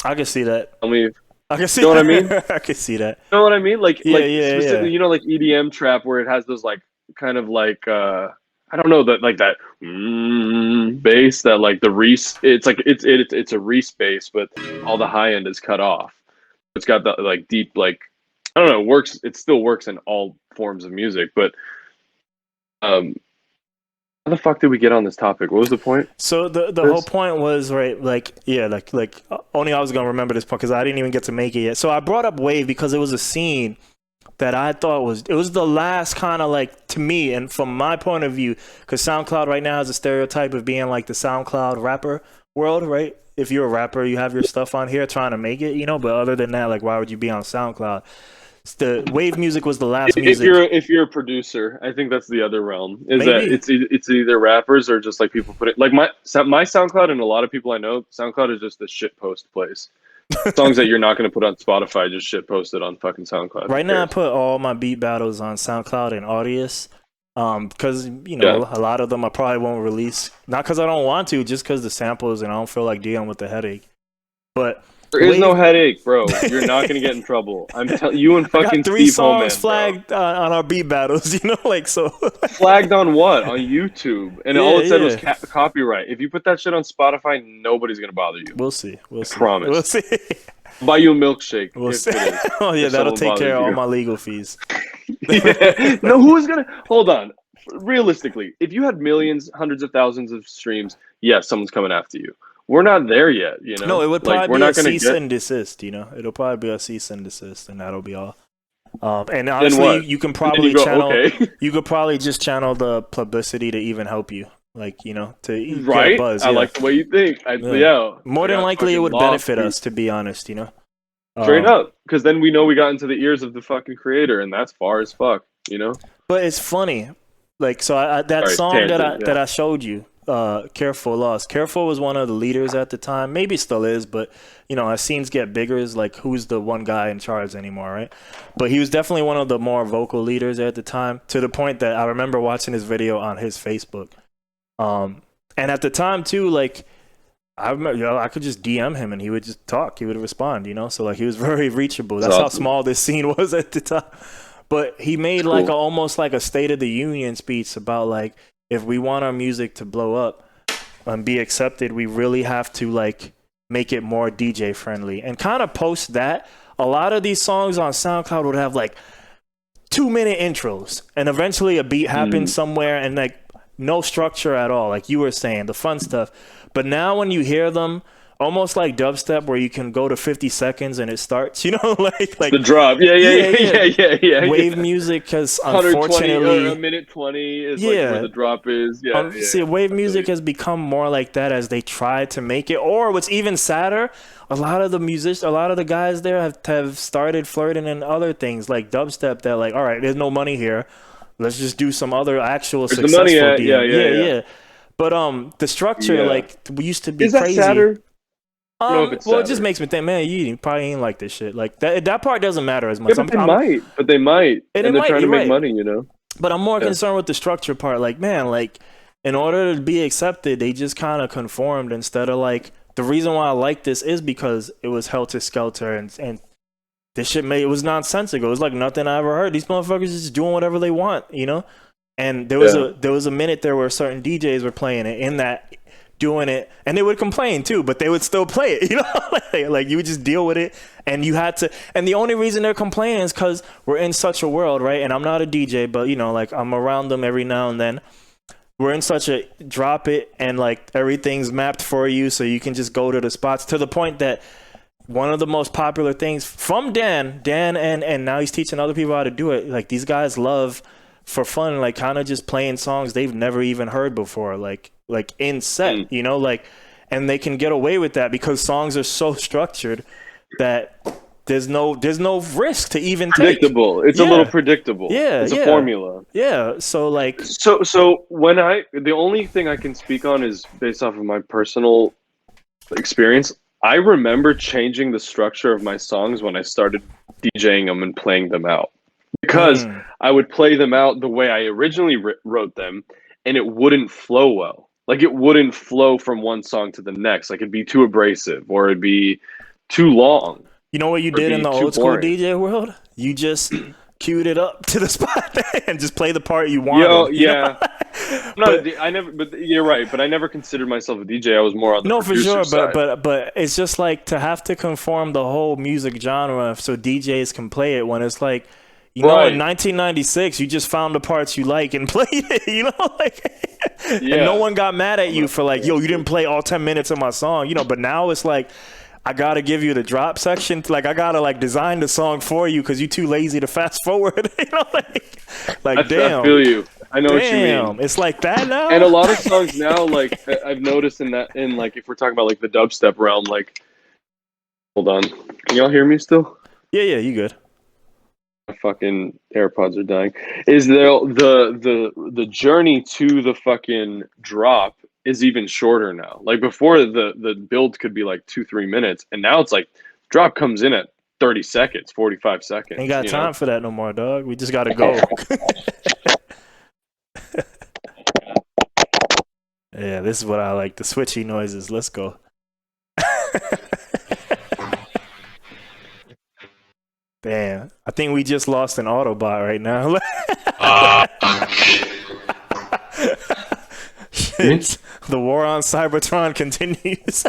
I can see that. Tell me, I can see. You know what I mean? I can see that. you know what I mean? Like, Yeah, like yeah, specifically, yeah. you know, like EDM trap where it has those like kind of like I don't know that like that bass that like the Reese. It's like it's a Reese bass, but all the high end is cut off. It's got the like deep like I don't know. It works. It still works in all forms of music, but how the fuck did we get on this topic? What was the point? So the whole point was right, like yeah, like only I was gonna remember this part because I didn't even get to make it yet. So I brought up Wave because it was a scene that I thought was the last kind of like to me and from my point of view because SoundCloud right now has a stereotype of being like the SoundCloud rapper world, right? If you're a rapper, you have your stuff on here trying to make it, you know. But other than that, like why would you be on SoundCloud? The Wave music was the last music. If you're a producer, I think that's the other realm. Is Maybe. that it's either rappers or just like people put it like my SoundCloud and a lot of people I know, SoundCloud is just the shit post place. Songs that you're not going to put on Spotify just shit posted on fucking SoundCloud. Right now, I put all my beat battles on SoundCloud and Audius, because you know a lot of them I probably won't release. Not because I don't want to, just because the samples and I don't feel like dealing with the headache. But there is no headache, bro. You're not going to get in trouble. I'm telling you and I fucking got 3 Steve songs Holman, flagged on our beat battles, you know, like so. Flagged on what? On YouTube, and Yeah, all it said was yeah. copyright. If you put that shit on Spotify, nobody's going to bother you. We'll see. We'll see. promise. We'll see. I'll buy you a milkshake. We'll if see. it is. Oh yeah, if that'll someone take care of bothers all you. my legal fees. Yeah. No, who is gonna hold on? Realistically, if you had millions, hundreds of thousands of streams, yes, someone's coming after you. We're not there yet, you know. No, it would Like, probably we're be a not gonna cease get. and desist. You know, it'll probably be a cease and desist, and that'll be all. And Then honestly, what? you can And then probably you go, channel. okay, You could probably just channel the publicity to even help you, like you know, to get a right? buzz. I Yeah. like the way you think. Yeah. Yeah. More I than got likely, it fucking would law benefit suit. us, to be honest. You know, Straight Um, up, because then we know we got into the ears of the fucking creator, and that's far as fuck, you know. But it's funny, like so. That Sorry, song tangent, that I showed you, "Careful Loss." Careful was one of the leaders at the time. Maybe still is, but you know, as scenes get bigger, it's like who's the one guy in charge anymore, right? But he was definitely one of the more vocal leaders at the time, to the point that I remember watching his video on his Facebook. And at the time too, like I remember, I could just DM him and he would just talk. He would respond, you know. So like he was very reachable. That's how awesome. small this scene was at the time. But he made Cool. like almost like a State of the Union speech about like if we want our music to blow up and be accepted, we really have to like make it more DJ friendly and kind of post that. A lot of these songs on SoundCloud would have like 2-minute intros and eventually a beat happens somewhere and like no structure at all, like you were saying, the fun stuff. But now when you hear them, almost like dubstep where you can go to 50 seconds and it starts, you know, like The drop, yeah. Wave music has 120 unfortunately or a minute 20 is like where the drop is. Yeah, see, wave music has become more like that as they try to make it. Or what's even sadder, a lot of the guys there have started flirting in other things like dubstep. That like, all right, there's no money here. Let's just do some other actual Where's the successful money at? DM. Yeah. But the structure like we used to be Is that crazy. sadder? I don't know if it's Well, it just sadder. makes me think, man, you probably ain't like this shit. Like that part doesn't matter as much. Yeah, but they might. And And it they're might, trying to you're make right. money, you know? But I'm more Yeah. concerned with the structure part. Like, man, like in order to be accepted, they just kind of conformed instead of like the reason why I like this is because it was helter skelter and this shit it was nonsensical. It was like nothing I ever heard. These motherfuckers just doing whatever they want, you know? And there was a minute there where certain DJs were playing it in that doing it and they would complain too, but they would still play it, you know? Like you would just deal with it and you had to, and the only reason they're complaining is because we're in such a world, right? And I'm not a DJ, but you know, like I'm around them every now and then. we're in such a drop it and like everything's mapped for you so you can just go to the spots, to the point that one of the most popular things from Dan and now he's teaching other people how to do it. Like these guys love for fun, like kind of just playing songs they've never even heard before, like in set, you know, like, and they can get away with that because songs are so structured that there's no risk to even predictable. Take. It's a little predictable. Yeah, it's a formula. Yeah, so like, so when the only thing I can speak on is based off of my personal experience. I remember changing the structure of my songs when I started DJing them and playing them out, because I would play them out the way I originally wrote them, and it wouldn't flow well. Like it wouldn't flow from one song to the next. Like it'd be too abrasive, or it'd be too long. You know what you did in the old school DJ world? You just queued it up to the spot and just play the part you wanted. Yeah. But you're right. But I never considered myself a DJ. I was more on the producer side. But it's just like to have to conform the whole music genre so DJs can play it when it's like, you know, in 1996, you just found the parts you like and played it, you know, like, and no one got mad at you for like, yo, you didn't play all 10 minutes of my song, you know. But now it's like, I gotta give you the drop section. Like I gotta like design the song for you because you're too lazy to fast forward. You know, like damn. I feel you. I know what you mean. It's like that now. And a lot of songs now, like I've noticed in like if we're talking about like the dubstep realm, like, hold on, can y'all hear me still? Yeah, you good. My fucking AirPods are dying. Is the journey to the fucking drop is even shorter now. Like before, the build could be like 2-3 minutes, and now it's like drop comes in at 30 seconds, 45 seconds. Ain't got time for that no more, dog. We just gotta go. Yeah, this is what I like, the switchy noises. Let's go. Damn, I think we just lost an Autobot right now. Shit. The war on Cybertron continues.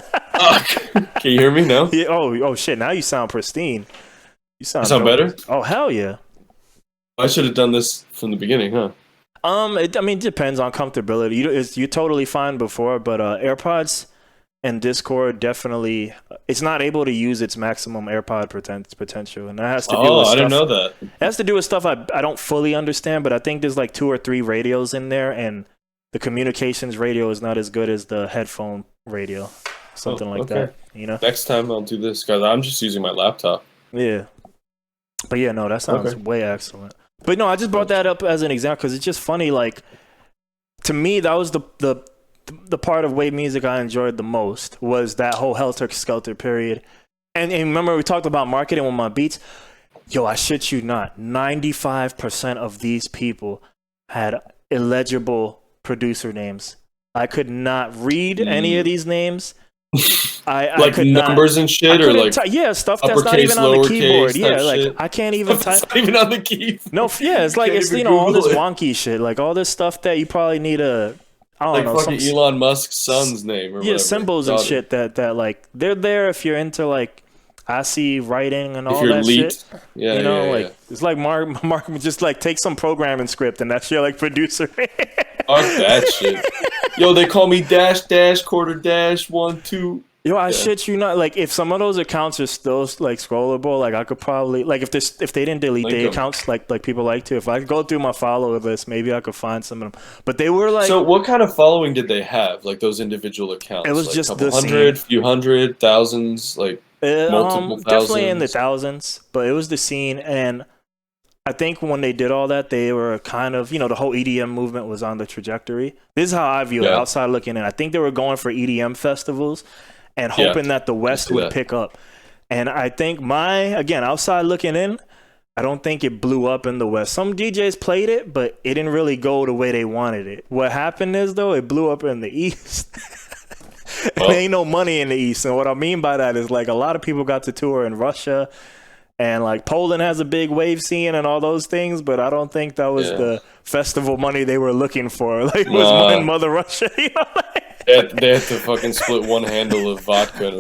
Can you hear me now? Yeah. Oh shit! Now you sound pristine. You sound better. Oh hell yeah! I should have done this from the beginning, huh? It depends on comfortability. You're totally fine before, but AirPods and Discord definitely, it's not able to use its maximum AirPod potential, and that has to do with stuff. I didn't know that. It has to do with stuff I don't fully understand, but I think there's like 2 or 3 radios in there, and the communications radio is not as good as the headphone radio, something like that. You know. Next time I'll do this, guys. I'm just using my laptop. Yeah, but yeah, no, that sounds way excellent. But no, I just brought that up as an example because it's just funny. Like, to me, that was the part of wave music I enjoyed the most, was that whole Helter Skelter period. And remember, we talked about marketing with my beats. Yo, I shit you not, 95% of these people had illegible producer names. I could not read any of these names. I like could numbers and shit, or like stuff that's not even on the keyboard. Yeah, like shit. I can't even type. Not even on the keyboard. No, yeah, it's like it's all this wonky shit, like all this stuff that you probably need I don't know, fucking Elon Musk's son's name or whatever. Symbols and shit that like they're there if you're into like ASCII writing and all that shit. Yeah, you know, yeah. It's like Mark just like take some programming script and that's your like producer. Fuck that shit. Yo, they call me dash quarter dash 1 2. Yo, I shit you not. Like, if some of those accounts are still like scrollable, like I could probably like if they didn't delete the accounts like people like to. If I could go through my follower list, maybe I could find some of them. But they were like. So, what kind of following did they have? Like those individual accounts? It was like just a couple the hundred, few hundred, thousands, like multiple thousands. Definitely in the thousands, but it was the scene, and I think when they did all that, they were kind of, the whole EDM movement was on the trajectory. This is how I view it, outside looking in. I think they were going for EDM festivals and hoping that the West would pick up. And I think outside looking in, I don't think it blew up in the West. Some DJs played it, but it didn't really go the way they wanted it. What happened is, though, it blew up in the East. There ain't no money in the East. And what I mean by that is, like, a lot of people got to tour in Russia. And like Poland has a big wave scene and all those things, but I don't think that was the festival money they were looking for. Like it was in Mother Russia. You know? They had to fucking split one handle of vodka.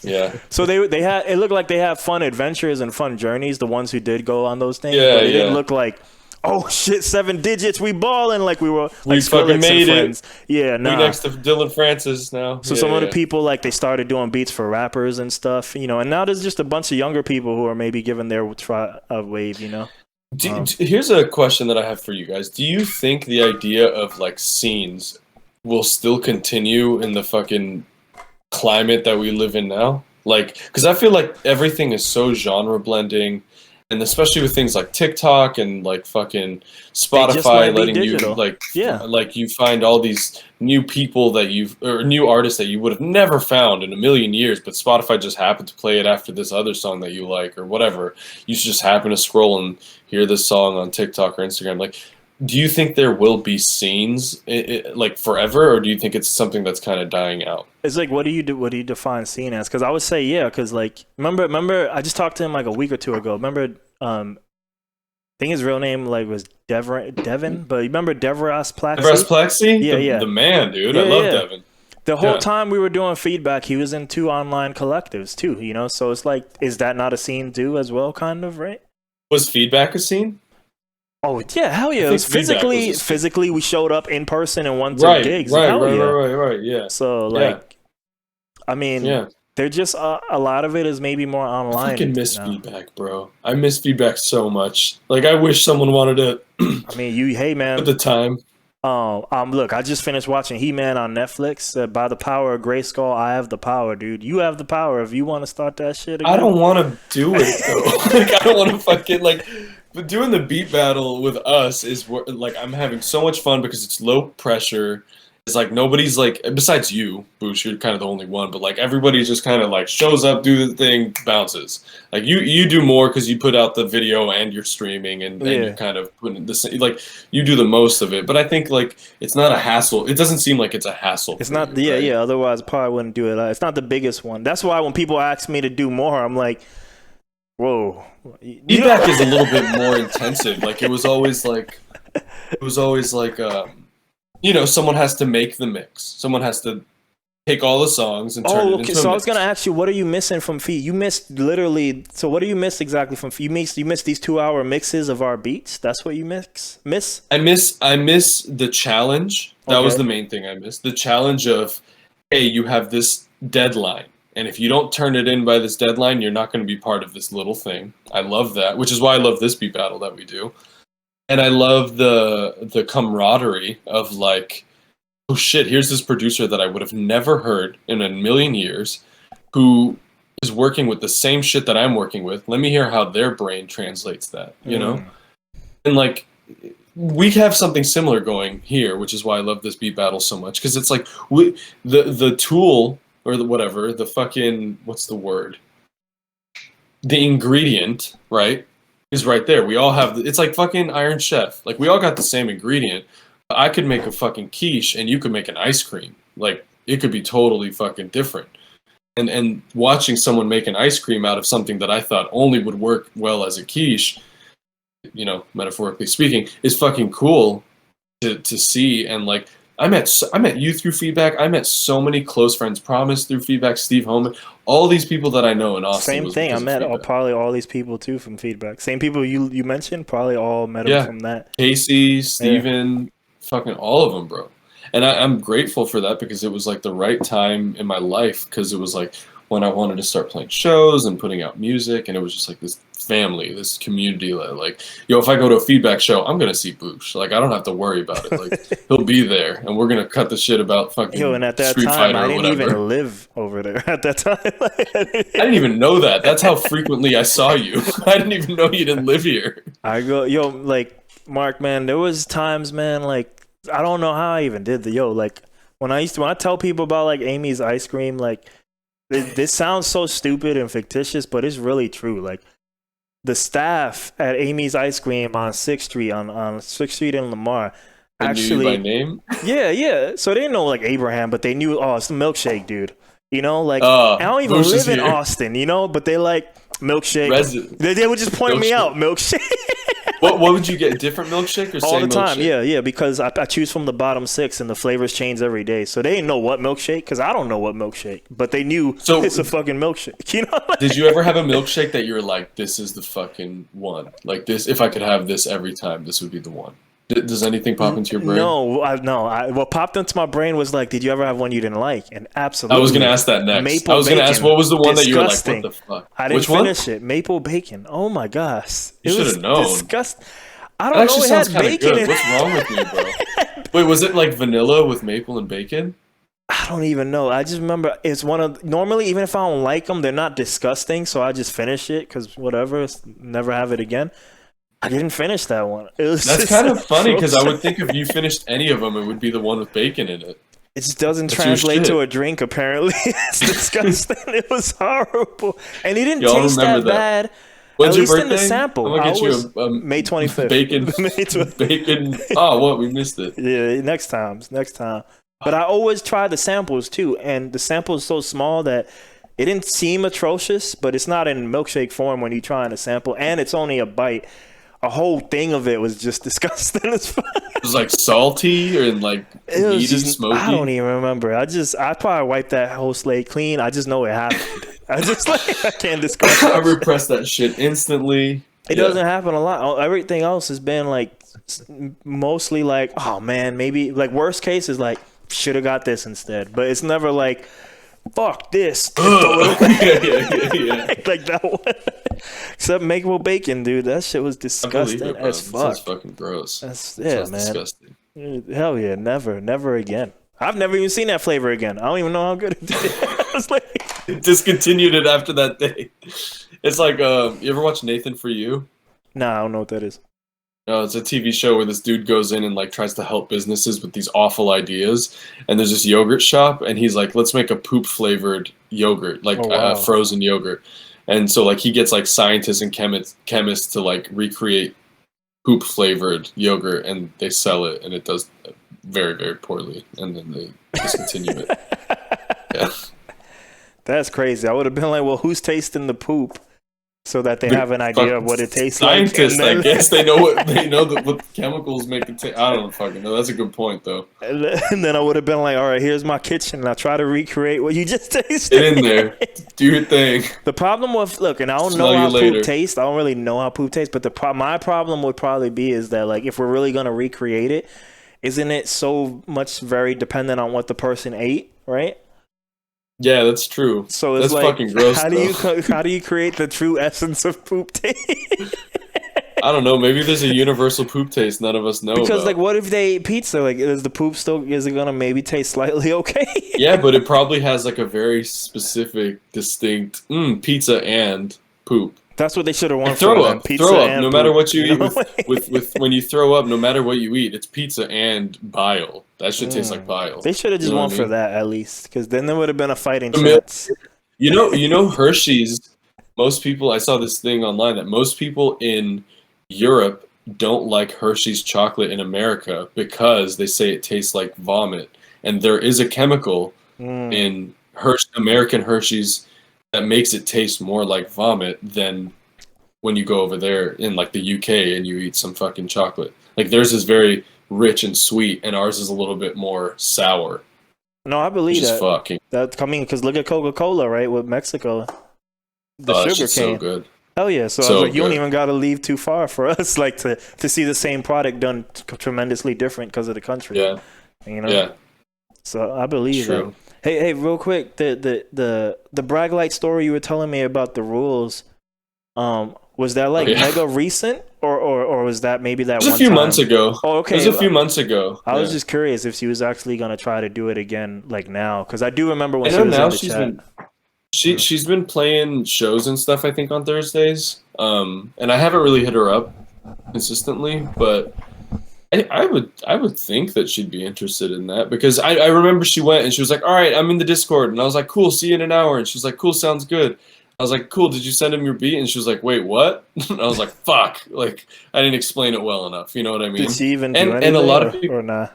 Yeah. So they had, it looked like they had fun adventures and fun journeys. The ones who did go on those things, but it didn't look like oh shit, 7 digits, we balling like we were like We fucking Skrillex made and it. friends. Yeah, We nah. next to Dylan Francis now. So some of the people like they started doing beats for rappers and stuff, you know, and now there's just a bunch of younger people who are maybe giving their try a wave, you know. Here's a question that I have for you guys. Do you think the idea of like scenes will still continue in the fucking climate that we live in now? Like, because I feel like everything is so genre blending, and especially with things like TikTok and like fucking Spotify letting you like you find all these new people that new artists that you would have never found in a million years, but Spotify just happened to play it after this other song that you like or whatever. You just happen to scroll and hear this song on TikTok or Instagram. Like, do you think there will be scenes like forever, or do you think it's something that's kind of dying out? It's like, what do you define scene as? Because I would say, yeah, because like, remember, I just talked to him like a week or two ago. Remember, I think his real name like was Devin, but you remember Devras Plexi? Devras Plexi? Yeah, the man, dude. I love Devin. The whole time we were doing feedback, he was in 2 online collectives too, you know? So it's like, is that not a scene too as well, kind of, right? Was feedback a scene? Oh yeah, hell yeah! It was physically, we showed up in person and won 2 gigs. Right, yeah. So like, I mean, they're just a lot of it is maybe more online. I fucking miss feedback, bro. I miss feedback so much. Like, I wish someone wanted to. I mean, hey man, at the time. Look, I just finished watching He-Man on Netflix. By the power of Grayskull, I have the power, dude. You have the power. If you want to start that shit again. I don't want to do it though. Like, I don't want to fucking like. But doing the beat battle with us is like, I'm having so much fun because it's low pressure. It's like nobody's like, besides you, Boosh, you're kind of the only one, but like everybody just kind of like shows up, do the thing, bounces. Like you do more because you put out the video and you're streaming and you're kind of putting this, like you do the most of it. But I think like it's not a hassle. It doesn't seem like it's a hassle. It's not, right? Otherwise, I probably wouldn't do it. It's not the biggest one. That's why when people ask me to do more, I'm like, whoa. Feedback is a little bit more intensive. Like it was always like, you know, someone has to make the mix. Someone has to take all the songs and turn it into a so mix. I was gonna ask you, what are you missing from feed? You missed literally. So what do you miss exactly from feed? You missed these 2-hour mixes of our beats. That's what you miss. I miss the challenge. That was the main thing I missed. The challenge of, hey, you have this deadline. And if you don't turn it in by this deadline, you're not going to be part of this little thing. I love that, which is why I love this beat battle that we do. And I love the camaraderie of like, oh shit, here's this producer that I would have never heard in a million years who is working with the same shit that I'm working with. Let me hear how their brain translates that, you know? And like, we have something similar going here, which is why I love this beat battle so much. Because it's like, the tool... or the fucking, what's the word? The ingredient, right, is right there. We all have, it's like fucking Iron Chef. Like, we all got the same ingredient. I could make a fucking quiche and you could make an ice cream. Like, it could be totally fucking different. And watching someone make an ice cream out of something that I thought only would work well as a quiche, you know, metaphorically speaking, is fucking cool to see. And like, I met you through feedback. I met so many close friends. Promise through feedback. Steve Holman. All these people that I know in Austin. Same thing. I met probably all these people too from feedback. Same people you mentioned. Probably all met them from that. Casey, Steven, fucking all of them, bro. And I'm grateful for that because it was like the right time in my life because it was like when I wanted to start playing shows and putting out music, and it was just like this family, this community that like, yo, if I go to a feedback show, I'm gonna see Boosh. Like, I don't have to worry about it. Like, he'll be there, and we're gonna cut the shit about fucking and at that Street time, Fighter I or didn't whatever. even live over there at that time. I didn't even know that. That's how frequently I saw you. I didn't even know you didn't live here. Like Mark, man, there was times, man, like I don't know how I even did like when I tell people about like Amy's ice cream, like this sounds so stupid and fictitious, but it's really true. Like the staff at Amy's Ice Cream on 6th Street on 6th Street in Lamar actually knew you by name. Yeah. So they didn't know like Abraham, but they knew, it's the milkshake dude. You know, like I don't even live in Austin, you know, but they like milkshake. They would just point me out, milkshake. What would you get? A different milkshake or All same the time, milkshake? yeah, because I choose from the bottom 6 and the flavors change every day. So they didn't know what milkshake, because I don't know what milkshake, but they knew it's a fucking milkshake. You know? Did you ever have a milkshake that you were like, this is the fucking one? Like this, if I could have this every time, this would be the one. Does anything pop into your brain? No, what popped into my brain was like, did you ever have one you didn't like? And absolutely. I was going to ask that next. Maple I was going to ask, what was the one that you were like, disgusting. what the fuck? I didn't Which finish it. Maple bacon. Oh my gosh. You should have known. Disgusting. I That don't actually know. It sounds had kind of bacon good. in What's wrong with me, bro? Wait, was it like vanilla with maple and bacon? I don't even know. I just remember it's one of normally, even if I don't like them, they're not disgusting. So I just finish it because whatever, never have it again. I didn't finish that one. That's kind of funny because I would think if you finished any of them, it would be the one with bacon in it. It just doesn't That's your translate shit. to a drink, apparently. It's disgusting. It was horrible. And it didn't Y'all taste remember that that. bad. When's At your least birthday? in the sample. I'm gonna get you a May 25th. bacon. May 25th. Bacon. Oh, what? We missed it. Yeah, next time. But I always try the samples too, and the sample is so small that it didn't seem atrocious, but it's not in milkshake form when you're trying to sample, and it's only a bite. A whole thing of it was just disgusting as fuck. It was like salty or like It was meaty, just, smoky. I don't even remember. I probably wiped that whole slate clean. I just know it happened. I can't describe I it. repressed that shit instantly. It doesn't happen a lot. Everything else has been like mostly like, oh man, maybe like worst case is like should have got this instead. But it's never like fuck this. yeah. Like that one. Except makeable bacon, dude. That shit was I believe disgusting it, bro. as That fuck. sounds fucking gross. That's That sounds man. disgusting. Hell yeah, never again. I've never even seen that flavor again. I don't even know how good it is. I was like, Discontinued it after that day. It's like, you ever watch Nathan For You? nah, I don't know what that is. No, it's a TV show where this dude goes in and like tries to help businesses with these awful ideas. And there's this yogurt shop, and he's like, "Let's make a poop flavored yogurt, like Oh, wow. frozen yogurt." And so like he gets like scientists and chemists to like recreate poop flavored yogurt, and they sell it, and it does very, very poorly, and then they discontinue it. Yeah. That's crazy. I would have been like, well, who's tasting the poop so that they have an idea of what it tastes Scientists, like? I guess they know what what chemicals make it taste. I don't fucking know. That's a good point though. And then I would have been like, all right, here's my kitchen. And I try to recreate what you just tasted. Get in there, do your thing. The problem with and I don't Smell know you how later. poop tastes. I don't really know how poop tastes, but my problem would probably be is that like if we're really gonna recreate it, isn't it so much very dependent on what the person ate, right? Yeah, that's true. So it's That's like, fucking gross, how do you create the true essence of poop taste? I don't know. Maybe there's a universal poop taste none of us know Because about. like, what if they ate pizza? Like, is the poop is it gonna maybe taste slightly okay? Yeah, but it probably has like a very specific, distinct pizza and poop. That's what they should have And won throw for them. up, Pizza throw up. and No matter poop, what you eat, know? with when you throw up, no matter what you eat, it's pizza and bile. That should taste like bile. They should have just You know won what I for mean? that at least, because then there would have been a fighting The milk- chance. You know Hershey's. Most people, I saw this thing online that most people in Europe don't like Hershey's chocolate in America because they say it tastes like vomit. And there is a chemical in American Hershey's that makes it taste more like vomit than when you go over there in like the UK and you eat some fucking chocolate. Like theirs is very rich and sweet, and ours is a little bit more sour. No, I believe Which is that. fucking. That's coming because look at Coca-Cola, right? With Mexico, the That sugar shit's cane. so good. Hell yeah! So I So was like, you don't good. even got to leave too far for us, like to see the same product done tremendously different because of the country. Yeah. You know. Yeah. So I believe that. True. Hey, real quick, the brag light story you were telling me about the rules, was that like Oh, yeah. mega recent or was that maybe that It was one a few time? months ago. Oh, okay. It was a few months ago. I was Yeah. just curious if she was actually gonna try to do it again, like now, because I do remember when I she know was now in the she's chat. been she's been playing shows and stuff, I think, on Thursdays. And I haven't really hit her up consistently, but I would think that she'd be interested in that because I remember she went and she was like, "All right, I'm in the Discord," and I was like, "Cool, see you in an hour," and she's like, "Cool, sounds good." I was like, "Cool, did you send him your beat?" And she was like, "Wait, what?" And I was like, "Fuck!" Like I didn't explain it well enough. You know what I mean? Did she even And- do and a anything lot of or, people- or nah?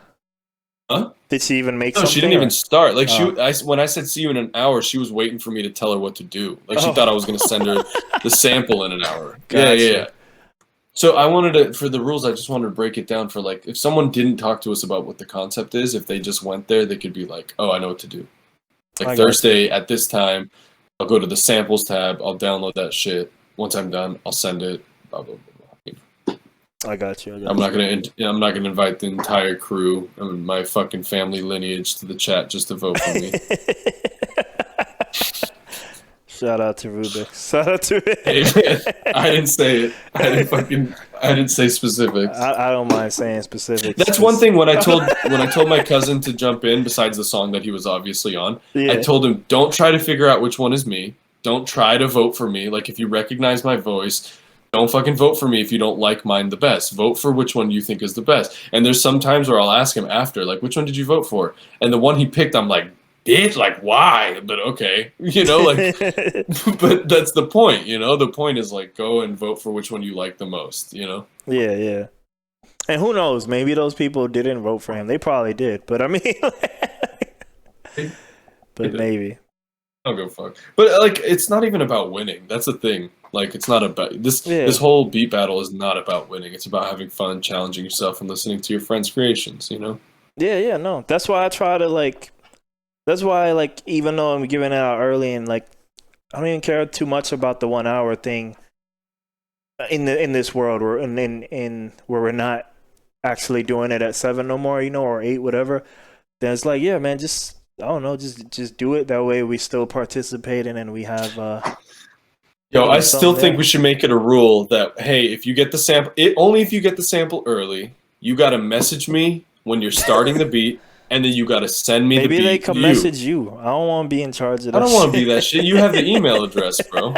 Huh? Did she even make No, something? she didn't or- even start. Like Oh. when I said see you in an hour, she was waiting for me to tell her what to do. Like she Oh. thought I was gonna send her the sample in an hour. Gotcha. Yeah. So I wanted to, for the rules, I just wanted to break it down for like, if someone didn't talk to us about what the concept is, if they just went there, they could be like, oh, I know what to do. Like Thursday at this time, I'll go to the samples tab, I'll download that shit. Once I'm done, I'll send it. Blah, blah, blah, blah. I got you. I'm not gonna invite the entire crew and my fucking family lineage to the chat just to vote for me. Shout out to Rubik. Shout out to it. Hey, man, I didn't say it. I didn't say specifics. I don't mind saying specifics. That's one thing when I told my cousin to jump in, besides the song that he was obviously on, I told him, don't try to figure out which one is me. Don't try to vote for me. Like, if you recognize my voice, don't fucking vote for me if you don't like mine the best. Vote for which one you think is the best. And there's some times where I'll ask him after, like, which one did you vote for? And the one he picked, I'm like, bitch, like, why? But okay, you know, like, but that's the point, you know? The point is, like, go and vote for which one you like the most, you know? Yeah, yeah. And who knows? Maybe those people didn't vote for him. They probably did. But, I mean, but maybe. I'll go fuck. But, like, it's not even about winning. That's the thing. Like, it's not about... This whole beat battle is not about winning. It's about having fun, challenging yourself, and listening to your friends' creations, you know? Yeah, no. That's why I try to, like... That's why, like, even though I'm giving it out early and, like, I don't even care too much about the 1 hour thing in this world where where we're not actually doing it at 7 no more, you know, or 8, whatever. Then it's like, yeah, man, just, I don't know, just do it. That way we still participate and we have... Yo, I still think we should make it a rule that, hey, if you get the sample... only if you get the sample early, you got to message me when you're starting the beat. And then you gotta send me the beat. Maybe they can message you. I don't want to be in charge of that. I don't want to be that shit. You have the email address, bro.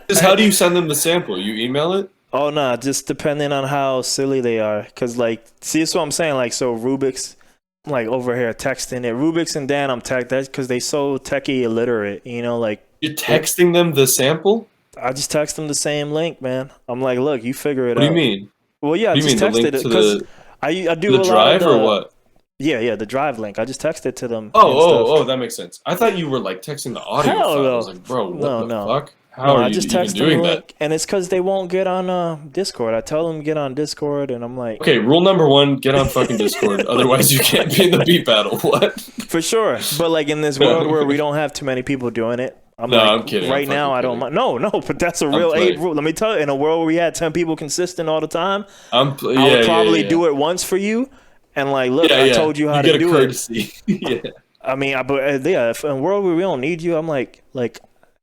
Just how do you send them the sample? You email it? Oh, no. Just depending on how silly they are. Because, like, see, that's what I'm saying. Like, so Rubik's, like, over here texting it. Rubik's and Dan, I'm texting. That's because they so techie illiterate, you know? Like, you're texting them the sample? I just text them the same link, man. I'm like, look, you figure it out. What do you mean? Well, yeah, I just texted it. Because I do the drive or what? Yeah, the drive link. I just texted to them. Oh, that makes sense. I thought you were like texting the audio file. No. I was like, bro, what the fuck? How are you even doing that? And it's because they won't get on Discord. I tell them get on Discord, and I'm like, okay, rule number 1: get on fucking Discord. Otherwise, you can't be in the beat battle. What? For sure. But like in this world where we don't have too many people doing it, I'm kidding. Right now, I don't mind. No, but that's a real 8 rule. Let me tell you, in a world where we had 10 people consistent all the time, I would probably do it once for you. And like, look, I told you how to do courtesy. it. Yeah. I mean, if in a world where we don't need you, I'm like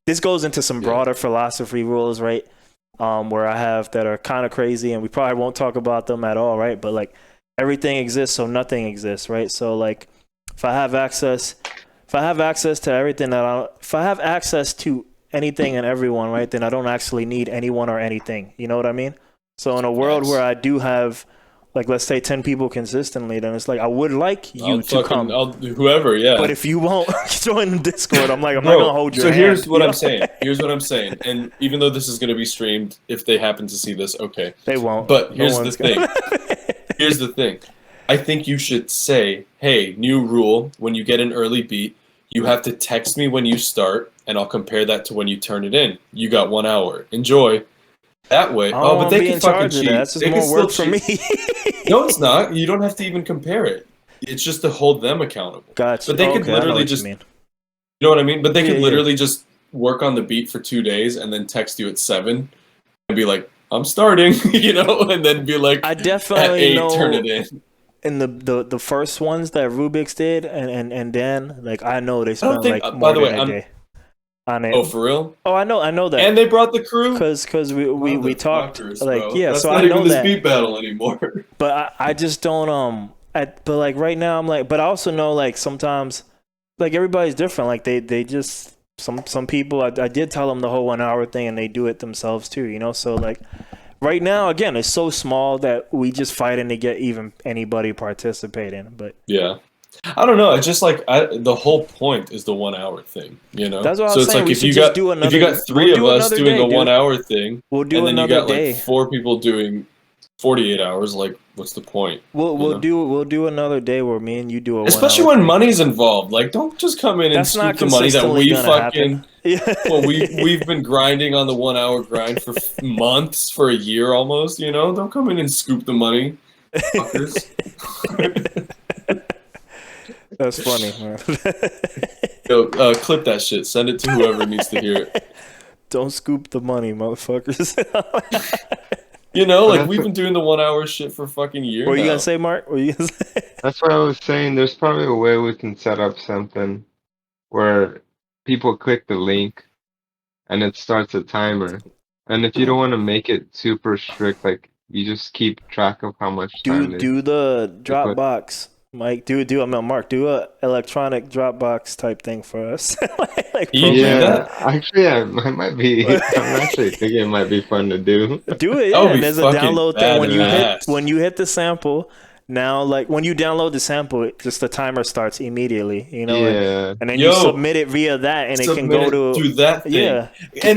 this goes into some broader philosophy rules, right? Where I have that are kind of crazy, and we probably won't talk about them at all, right? But like, everything exists, so nothing exists, right? So like, if I have access to everything if I have access to anything and everyone, right? Then I don't actually need anyone or anything. You know what I mean? So in a world where I do have, like, let's say 10 people consistently, then it's like, I would like you to come. Whoever, yeah. But if you won't join the Discord, I'm like, I'm not going to hold your hand. So here's what I'm saying. Here's what I'm saying. And even though this is going to be streamed, if they happen to see this, okay. They won't. But here's the thing. Here's the thing. I think you should say, hey, new rule, when you get an early beat, you have to text me when you start, and I'll compare that to when you turn it in. You got 1 hour. Enjoy. That way. Oh, but they can fucking cheat. That's just more work for me. No, it's not. You don't have to even compare it. It's just to hold them accountable. Gotcha. But they could literally just... You know what I mean? But they could literally just work on the beat for 2 days and then text you at 7 and be like, I'm starting, you know? And then be like, I definitely at 8, turn it in. In the first ones that Rubik's did and Dan, like, I know they spent like more by the way, than a day. Oh, for real? Oh, I know that. And they brought the crew? Because we talked, like, bro. Yeah, that's so not I know even that. This beat battle anymore. But I just don't, but like right now I'm like, but I also know like sometimes, like everybody's different. Like they just, some people, I did tell them the whole 1 hour thing and they do it themselves too, you know? So like right now, again, it's so small that we just fighting to get even anybody participating, but. Yeah. I don't know. It's just like the whole point is the 1 hour thing, you know. That's what so I'm it's saying. like if you got 3 of us doing a 1 hour thing, we'll do and then another you got day. like 4 people doing 48 hours. Like, what's the point? We'll do another day where me and you do a. Especially when money's involved. Like, don't just come in and scoop the money that we fucking. Yeah. Well, we've been grinding on the 1 hour grind for months, for a year almost. You know, don't come in and scoop the money, fuckers. That's funny, man. Yo, clip that shit. Send it to whoever needs to hear it. Don't scoop the money, motherfuckers. You know, like we've been doing the 1 hour shit for a fucking year. What were you now. gonna say, Mark? What were you gonna say? That's what I was saying. There's probably a way we can set up something where people click the link and it starts a timer. And if you don't want to make it super strict, like you just keep track of how much time Do the put. Dropbox, Mike. I mean, Mark, do a electronic Dropbox type thing for us. Like You do Yeah, that? actually, I might be. I'm actually thinking it might be fun to do. Do it, That would yeah. be And there's a fucking download thing badass. when you hit the sample. Now, like when you download the sample, just the timer starts immediately. You know, Yeah, and then Yo, you submit it via that, and it can Submit go it to through that thing. yeah.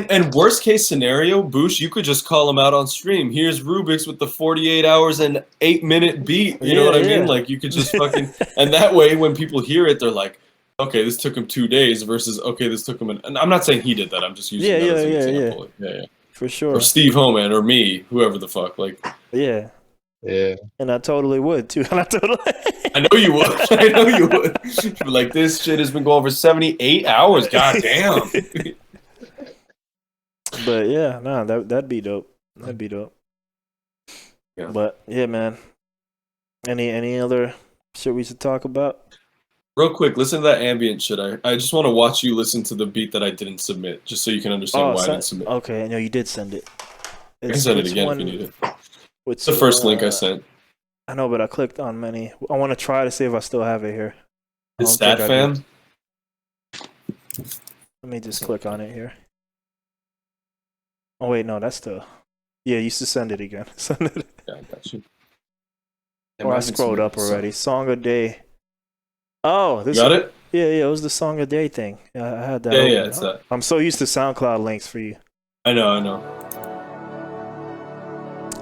And worst case scenario, Boosh, you could just call him out on stream. Here's Rubik's with the 48 hours and 8-minute beat. You know what I Yeah. mean? Like you could just fucking, and that way when people hear it, they're like, okay, this took him 2 days versus okay, this took him. And I'm not saying he did that. I'm just using that as an example. Yeah. For sure. Or Steve Homan or me, whoever the fuck. Like Yeah. yeah. And I totally would too. And I totally. I know you would. I know you would. But like this shit has been going for 78 hours. God damn. But yeah, nah, that'd be dope. That'd be dope. Yeah. But yeah, man. Any other shit we should talk about? Real quick, listen to that ambient shit. I just want to watch you listen to the beat that I didn't submit, just so you can understand why I didn't submit. Okay, I know you did send it. I can send it which again one- if you need it. It's It's the first link I sent. I know, but I clicked on many. I want to try to see if I still have it here. I It's don't that think I fam. do. Let me just click on it here. Oh wait, no, that's the. Yeah, you used to send it again. Send it. Yeah, I got you. Or I scrolled up already. Song of day. Oh, this. Got it? Yeah, it was the song of day thing. Yeah, I had that. Yeah, open. it's that. I'm so used to SoundCloud links for you. I know.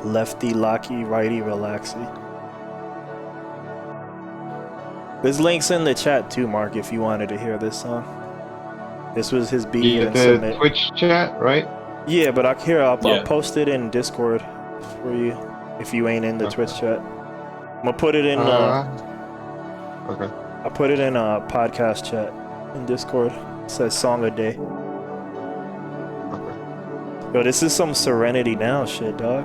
Lefty, locky, righty, relaxy. There's links in the chat too, Mark, if you wanted to hear this song. This was his beat You and get submit. the Twitch chat, right? Yeah, but I'll Yeah. post it in Discord for you if you ain't in the Okay. Twitch chat. I'm gonna put it in. Okay. I put it in a podcast chat in Discord. It says song a day. Okay. Yo, this is some Serenity Now shit, dog.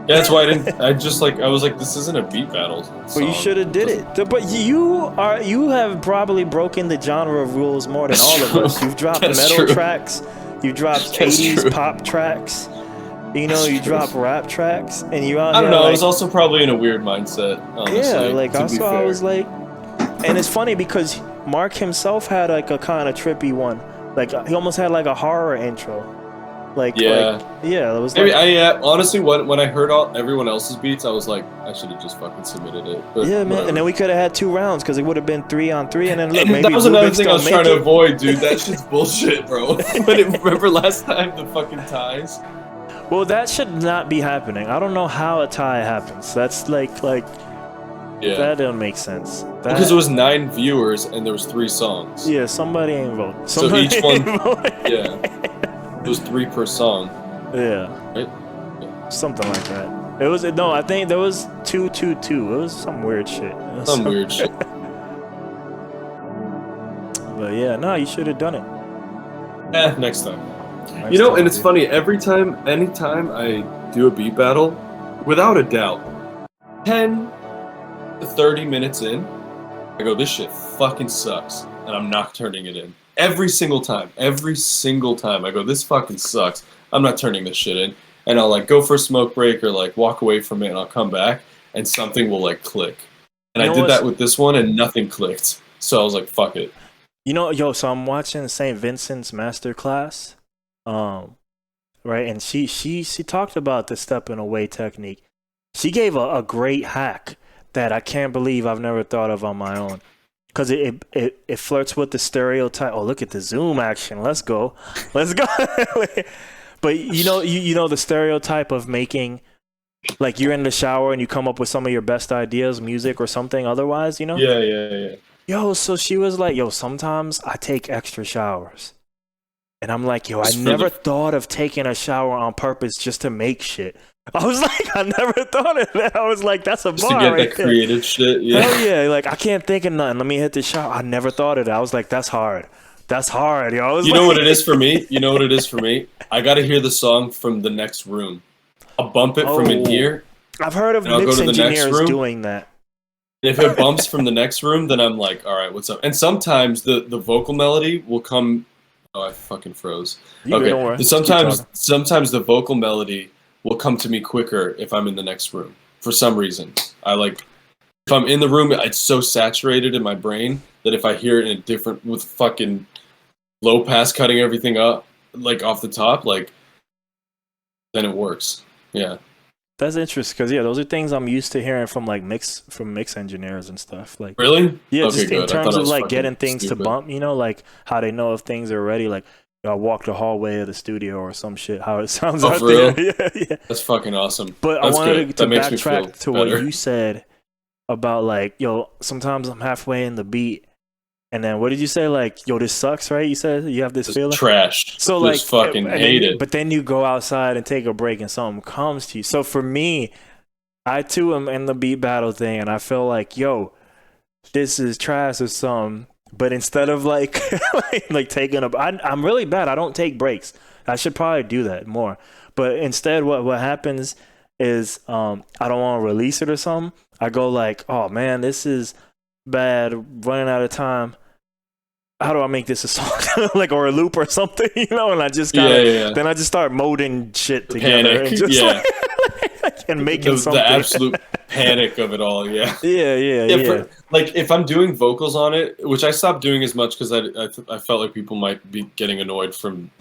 Yeah, that's why I didn't. I was like, this isn't a beat battle. Well, you should have did it. But you have probably broken the genre rules more than That's all true. of us. You've dropped That's metal true. tracks. You dropped That's 80s true. pop tracks. You know, That's you true. drop rap tracks, and you out I don't here know. I like, was also probably in a weird mindset. Honestly, yeah, like to that's be why I fair. was like, and it's funny because Mark himself had like a kind of trippy one. Like he almost had like a horror intro. Like Yeah. yeah, it was Maybe like, honestly, when I heard everyone else's beats, I was like, I should have just fucking submitted it. But yeah, man. whatever. And then we could have had 2 rounds because it would have been 3 on 3. And then look, And maybe that was another Rubik's thing I don't was make trying to it. avoid, dude. That shit's bullshit, bro. Remember last time the fucking ties? Well, that should not be happening. I don't know how a tie happens. That's like Yeah. that don't make sense. That, Because it was 9 viewers and there was 3 songs. yeah, somebody ain't vote. So Somebody each one- ain't vote. Yeah. It was 3 per song. Yeah. Right? Something like that. It was no. I think there was 2-2-2. It was some weird shit. It was Some weird shit. But yeah, no, you should have done it. Next time. Next You know, time, and it's dude. funny, anytime I do a beat battle, without a doubt, 10 to 30 minutes in, I go, this shit fucking sucks, and I'm not turning it in. Every single time, I go, this fucking sucks, I'm not turning this shit in. And I'll like go for a smoke break or like walk away from it and I'll come back and something will like click. And You know I did what's- that with this one and nothing clicked. So I was like, fuck it. You know, yo, so I'm watching St. Vincent's masterclass, right? And she talked about the stepping away technique. She gave a great hack that I can't believe I've never thought of on my own. Because it flirts with the stereotype. Oh, look at the zoom action. Let's go. But you know the stereotype of making, like you're in the shower and you come up with some of your best ideas, music or something otherwise, you know? Yeah. Yo, so she was like, yo, sometimes I take extra showers. And I'm like, yo, I Just for never the- thought of taking a shower on purpose just to make shit. I was like, I never thought of that. I was like, that's a Just to bar get right that there. creative shit. Yeah. Hell yeah. Like, I can't think of nothing. Let me hit the shower. I never thought of that. I was like, that's hard. That's hard, yo. I was You like, know what it is for me? You know what it is for me? I got to hear the song from the next room. I'll bump it from in Oh. here. I've heard of And I'll go mix to the next engineers room. doing that. And if it bumps from the next room, then I'm like, all right, what's up? And sometimes the vocal melody will come. Oh, I fucking froze. You good, don't Okay. worry. Just keep Sometimes the vocal melody will come to me quicker if I'm in the next room for some reason. If I'm in the room, it's so saturated in my brain that if I hear it in a different with fucking low pass cutting everything up like off the top, like then it works. Yeah. That's interesting because those are things I'm used to hearing from like mix engineers and stuff. Like, Really? yeah, Okay, just in good. I terms thought I of was like fucking getting things stupid. to bump, like how they know if things are ready. Like, I walk the hallway of the studio or some shit. How it sounds out for there. real? Yeah. That's fucking awesome. But That's I wanted good. to That makes me feel backtrack to what better. you said about like, sometimes I'm halfway in the beat, and then what did you say? Like, yo, this sucks, right? You said you have this Just feeling. trash. So Just like, fucking and hate then, it. But then you go outside and take a break, and something comes to you. So for me, I too am in the beat battle thing, and I feel like, yo, this is trash or something. But instead of like, like taking I'm really bad. I don't take breaks. I should probably do that more. But instead, what happens is, I don't want to release it or something. I go like, oh man, this is bad. Running out of time. How do I make this a song? Like, or a loop or something, And I just gotta, then I just start molding shit together. Panic. And just Yeah. and making the something. absolute panic of it all. Yeah. Yeah. Like if I'm doing vocals on it, which I stopped doing as much because I felt like people might be getting annoyed from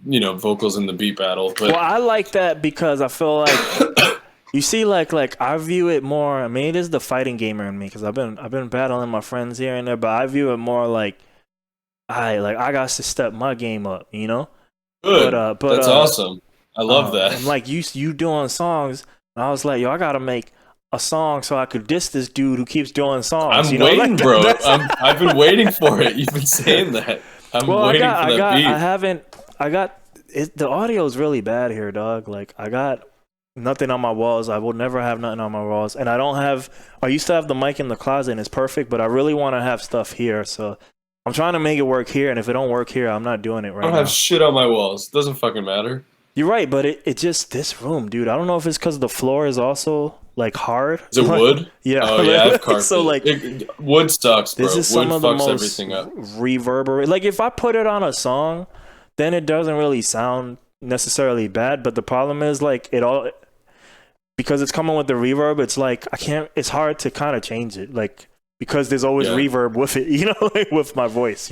vocals in the beat battle. But Well, I like that because I feel like you see, like I view it more. I mean, it is the fighting gamer in me because I've been battling my friends here and there, but I view it more like I got to step my game up, good. But That's awesome. I love that. I'm like you doing songs, and I was like, yo, I gotta make a song so I could diss this dude who keeps doing songs. I'm waiting, bro. I've been waiting for it. You've been saying that. I'm waiting for that beat. I got it. The audio is really bad here, dog. Like, I got nothing on my walls. I will never have nothing on my walls, and I used to have the mic in the closet, and it's perfect. But I really want to have stuff here, so I'm trying to make it work here. And if it don't work here, I'm not doing it right I don't now. have shit on my walls. Doesn't fucking matter. You're right, but it just this room, dude. I don't know if it's because the floor is also like hard. Is it wood? Yeah. Oh yeah, I have carpet. So like, wood sucks, bro. this is Wood some of the fucks most everything up. reverberate. Like, if I put it on a song, then it doesn't really sound necessarily bad. But the problem is, like, because it's coming with the reverb. It's like it's hard to kind of change it, like, because there's always reverb with it, like, with my voice,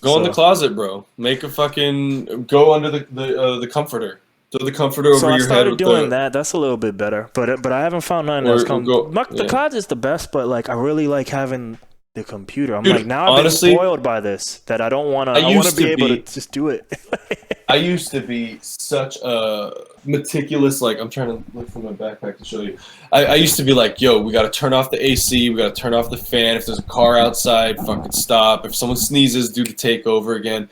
Go in the closet, bro. Make a fucking go under the comforter. Throw the comforter over so your head. I started with doing that. That's a little bit better, but I haven't found nothing that's come. The closet's the best, but like I really like having the computer. I'm Dude, like, now I've honestly, been spoiled by this that I don't want to. I want to be able to just do it. I used to be such a meticulous, like, I'm trying to look for my backpack to show you. I used to be like, yo, we got to turn off the AC, we got to turn off the fan. If there's a car outside, fucking stop. If someone sneezes, do the takeover again.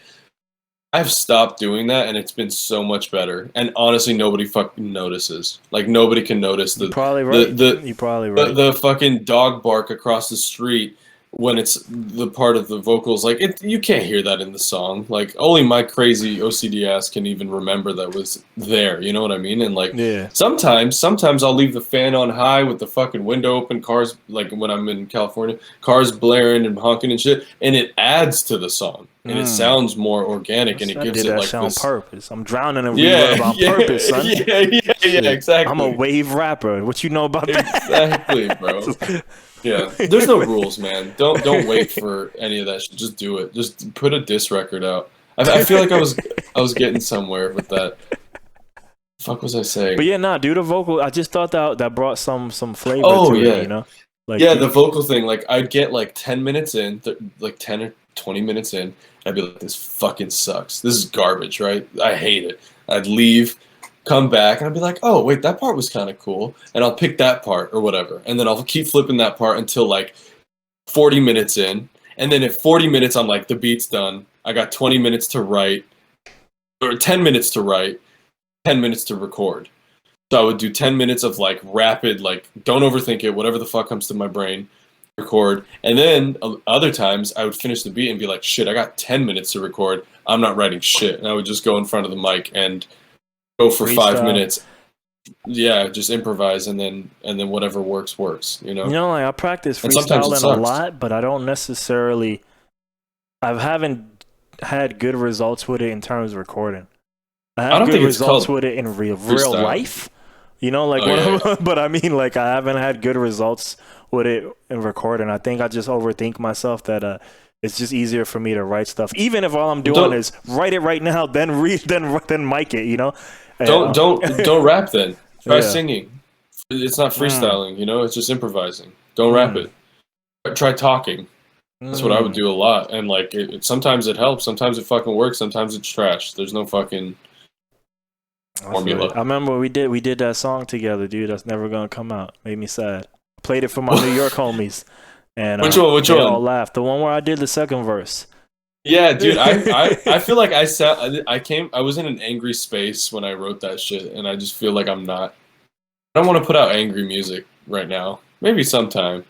I've stopped doing that, and it's been so much better. And honestly, nobody fucking notices. Like, nobody can notice the probably right. You're probably right. The fucking dog bark across the street when it's the part of the vocals. Like, you can't hear that in the song. Like, only my crazy OCD ass can even remember that was there. You know what I mean? And like, sometimes I'll leave the fan on high with the fucking window open, cars, like when I'm in California, cars blaring and honking and shit, and it adds to the song. And it sounds more organic, and it gives it like this. On purpose. I'm drowning in reverb on purpose, son. Yeah, exactly. I'm a wave rapper. What you know about that? Exactly, bro. Yeah, there's no rules, man. Don't wait for any of that shit. Just do it. Just put a diss record out. I feel like I was getting somewhere with that. Fuck was I saying? But yeah, do the vocal. I just thought that brought some flavor to it, Like, the vocal thing. Like, I'd get like 10 minutes in, like 10 or 20 minutes in, I'd be like, this fucking sucks. This is garbage, right? I hate it. I'd leave, come back, and I'd be like, oh, wait, that part was kind of cool. And I'll pick that part or whatever. And then I'll keep flipping that part until like 40 minutes in. And then at 40 minutes, I'm like, the beat's done. I got 20 minutes to write. or 10 minutes to write, 10 minutes to record. So I would do 10 minutes of like rapid, like don't overthink it, whatever the fuck comes to my brain, record. And then other times I would finish the beat and be like, shit, I got 10 minutes to record. I'm not writing shit. And I would just go in front of the mic and go for Freestyle. 5 minutes. Yeah, just improvise and then whatever works, you know? You know, like I practice And sometimes it freestyling a sucks. lot, but I don't necessarily. I haven't had good results with it in terms of recording. I have don't good think it's results called with it in real freestyle. life. You know, like, Oh, but I mean, like, I haven't had good results with it in recording. I think I just overthink myself that it's just easier for me to write stuff, even if all I'm doing is write it right now, then then mic it. You know, Don't rap then. Try Yeah. singing. It's not freestyling, you know. It's just improvising. Don't rap it. Try talking. That's what I would do a lot. And like, sometimes it helps. Sometimes it fucking works. Sometimes it's trash. There's no fucking formula. I remember we did that song together, dude. That's never gonna come out. Made me sad. Played it for my New York homies, and Which one? they all laughed. The one where I did the second verse. Yeah, dude. I feel like I was in an angry space when I wrote that shit, and I just feel like I'm not. I don't want to put out angry music right now. Maybe sometime.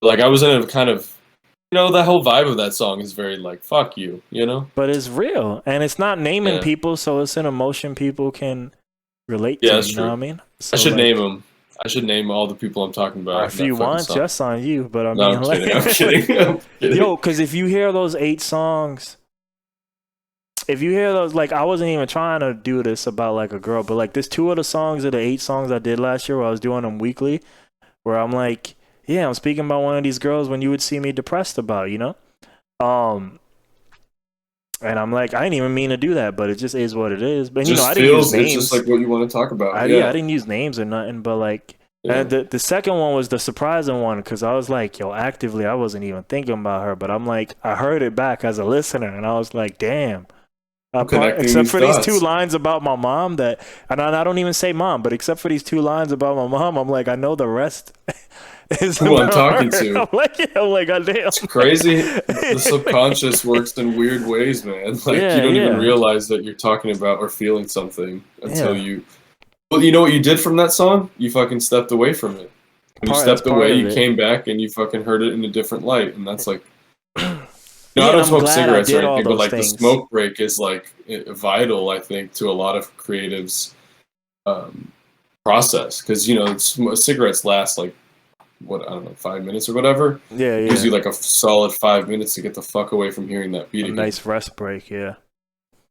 Like I was in a kind of, you know, the whole vibe of that song is very like fuck you, you know. But it's real, and it's not naming people, so it's an emotion people can relate to. That's you true. know what I mean? So, I should name them. I should name all the people I'm talking about. If you want, just on you. But I mean, no, I'm kidding. I'm kidding. Yo, because if you hear those 8 songs, if you hear those, like, I wasn't even trying to do this about like a girl, but like, there's 2 of the songs of the 8 songs I did last year where I was doing them weekly, where I'm like, yeah, I'm speaking about one of these girls when you would see me depressed about, you know? And I'm like, I didn't even mean to do that, but it just is what it is. But, you know, I didn't use names. It's just like what you want to talk about. I didn't use names or nothing, but like, and the second one was the surprising one because I was like, yo, actively, I wasn't even thinking about her, but I'm like, I heard it back as a listener, and I was like, damn. Except for these 2 lines about my mom and I don't even say mom, but except for these 2 lines about my mom, I'm like, I know the rest is who I'm talking her. to. I'm like, God damn. It's crazy. The subconscious works in weird ways, man. Like you don't even realize that you're talking about or feeling something until you. Well, you know what you did from that song? You fucking stepped away from it. When you stepped away, you came back and you fucking heard it in a different light, and that's like. No, I don't smoke cigarettes or anything, but like the smoke break is like vital, I think, to a lot of creatives' process because you know cigarettes last like what I don't know 5 minutes or whatever. Yeah, it gives you like a solid 5 minutes to get the fuck away from hearing that beat. Nice rest break, yeah.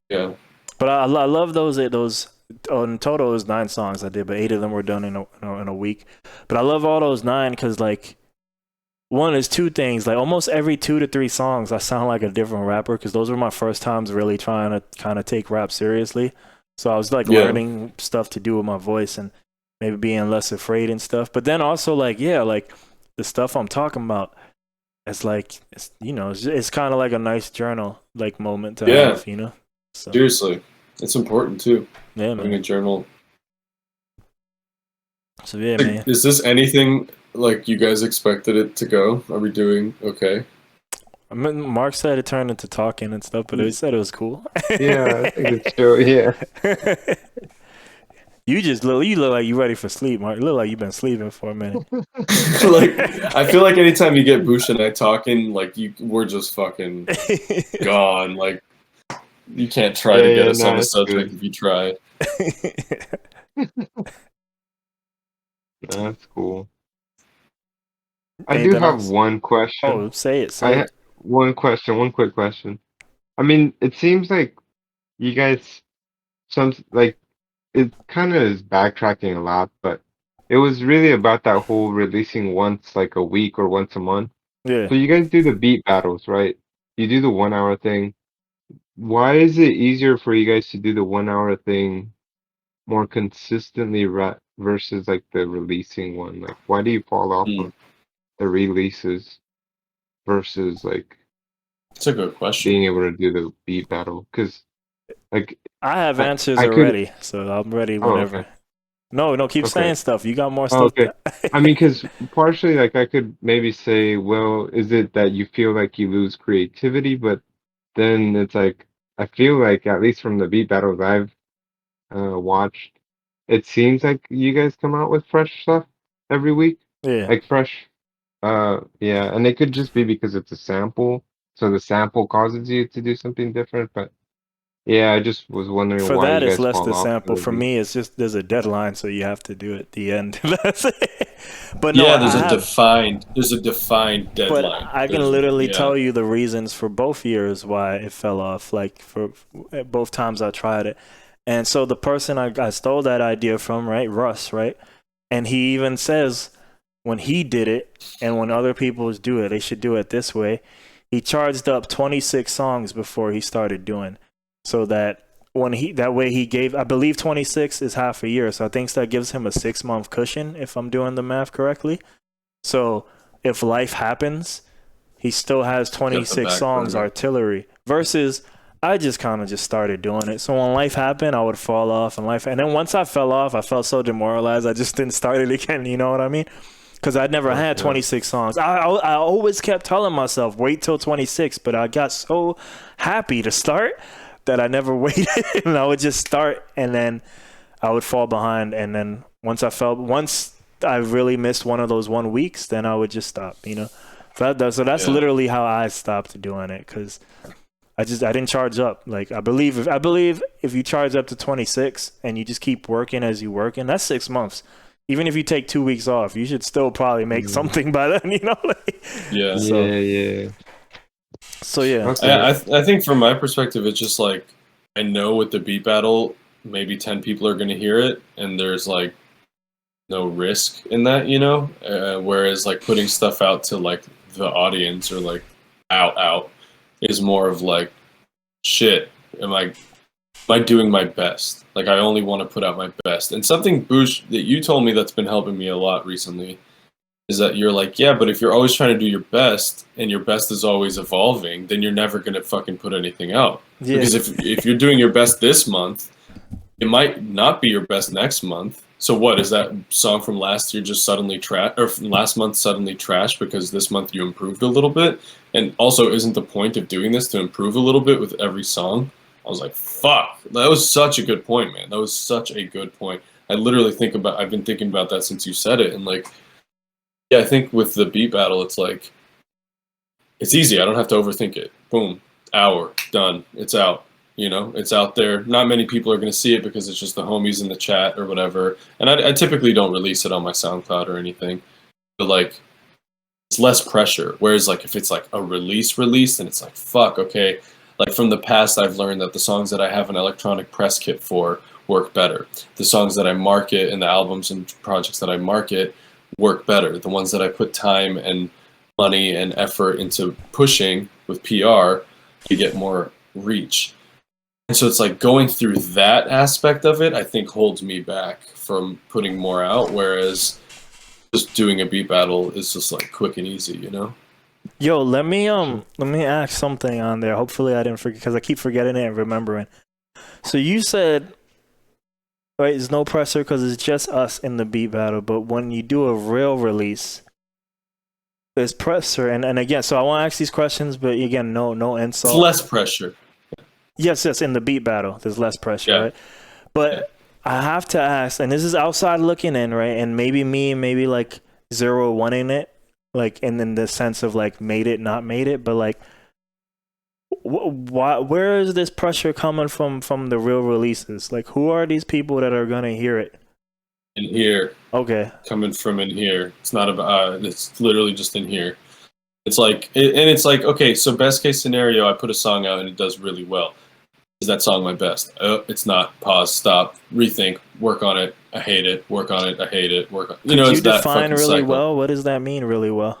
But I love those. In total, it was 9 songs I did, but 8 of them were done in a week. But I love all those 9 because like. One is 2 things. Like almost every 2 to 3 songs, I sound like a different rapper because those were my first times really trying to kind of take rap seriously. So I was like learning stuff to do with my voice and maybe being less afraid and stuff. But then also like like the stuff I'm talking about, it's like it's kind of like a nice journal like moment to have, you know. So. Seriously, it's important too. Yeah, man. Having a journal. So yeah, man. Is this anything? Like you guys expected it to go? Are we doing okay? I mean, Mark said it turned into talking and stuff, but he said it was cool. Yeah, I think it's true. Yeah. You look like you ready for sleep, Mark. You look like you've been sleeping for a minute. Like I feel like anytime you get Boosh and I talking, like we're just fucking gone. Like you can't try to get us on the subject if you try. That's cool. I do have one question. Oh, say it. One quick question. I mean, it seems like you guys, it kind of is backtracking a lot, but it was really about that whole releasing once like a week or once a month. Yeah. So you guys do the beat battles, right? You do the 1 hour thing. Why is it easier for you guys to do the 1 hour thing more consistently versus like the releasing one? Like, why do you fall off of the releases versus like it's a good question being able to do the beat battle? Because like I have answers already, so I'm ready whenever. Okay. No, keep saying stuff. You got more stuff. Okay. I mean, because partially, like I could maybe say, well, is it that you feel like you lose creativity, but then it's like I feel like at least from the beat battles I've watched, it seems like you guys come out with fresh stuff every week, Yeah. like fresh. Yeah, and it could just be because it's a sample, so the sample causes you to do something different. But yeah, I just was wondering For why that, you it's guys less fall the off sample. of the For beat. me, it's just there's a deadline, so you have to do it at the end. That's it. But no, Yeah, I have. there's a defined But deadline. I can There's literally yeah. tell you the reasons for both years why it fell off. Like for both times I tried it, and so the person I stole that idea from, right, Russ, right, and he even says when he did it and when other people do it, they should do it this way. He charged up 26 songs before he started doing, so that when that way he gave, I believe 26 is half a year, so I think that gives him a 6-month cushion if I'm doing the math correctly. So if life happens, he still has Got the 26 back songs burner. artillery versus I just kind of just started doing it. So when life happened, I would fall off and then once I fell off, I felt so demoralized. I just didn't start it again. You know what I mean? Because I'd never had Okay. 26 songs. I always kept telling myself, wait till 26, but I got so happy to start that I never waited. And I would just start and then I would fall behind. And then once I really missed one of those 1 weeks, then I would just stop, you know? So that's Yeah. literally how I stopped doing it because I didn't charge up. Like I believe if you charge up to 26 and you just keep working as you work, and that's 6 months. Even if you take 2 weeks off, you should still probably make something by then, you know? Yeah. So- Yeah. So yeah, Okay. I think from my perspective, it's just like I know with the beat battle, maybe 10 people are going to hear it, and there's like no risk in that, you know. Whereas like putting stuff out to like the audience or like out is more of like shit. Am I doing my best? Like I only want to put out my best. And something Boosh that you told me that's been helping me a lot recently is that you're like, yeah, but if you're always trying to do your best and your best is always evolving, then you're never gonna fucking put anything out. yeah, Because if you're doing your best this month, it might not be your best next month. So what is that song from last year just suddenly trash, or from last month suddenly trash because this month you improved a little bit? And also, isn't the point of doing this to improve a little bit with every song? I was like, fuck, that was such a good point, man. That was such a good point. I've been thinking about that since you said it, and like, yeah, I think with the beat battle, it's like, it's easy. I don't have to overthink it. Boom, hour, done. It's out. You know, it's out there. Not many people are going to see it because it's just the homies in the chat or whatever. And I typically don't release it on my SoundCloud or anything. But like, it's less pressure. Whereas like if it's like a release, then it's like, fuck, okay. Like from the past, I've learned that the songs that I have an electronic press kit for work better. The songs that I market and the albums and projects that I market work better. The ones that I put time and money and effort into pushing with PR, you get more reach. And so it's like going through that aspect of it, I think holds me back from putting more out, whereas just doing a beat battle is just like quick and easy, you know? yo, let me ask something on there. Hopefully, I didn't forget because I keep forgetting it and remembering. So you said, right, there's no pressure because it's just us in the beat battle. But when you do a real release, there's pressure. And again, so I want to ask these questions, but again, no It's insult. less pressure. Yes, in the beat battle, there's less pressure, Yeah. right? But Yeah. I have to ask, and this is outside looking in, right? And maybe like 0-1 in it, like, and in the sense of like made it, not made it, but like, why? Where is this pressure coming from the real releases? Like, who are these people that are gonna hear it? In here, Okay, coming from in here. It's not about, it's literally just in here. It's like, and it's like, okay, so best case scenario, I put a song out and it does really well. Is that song my best? It's not. Pause, stop, rethink, work on it. I hate it. Work on it. I hate it. Work on it. You know, could you it's that define fucking really cycle. well? What does that mean, really well?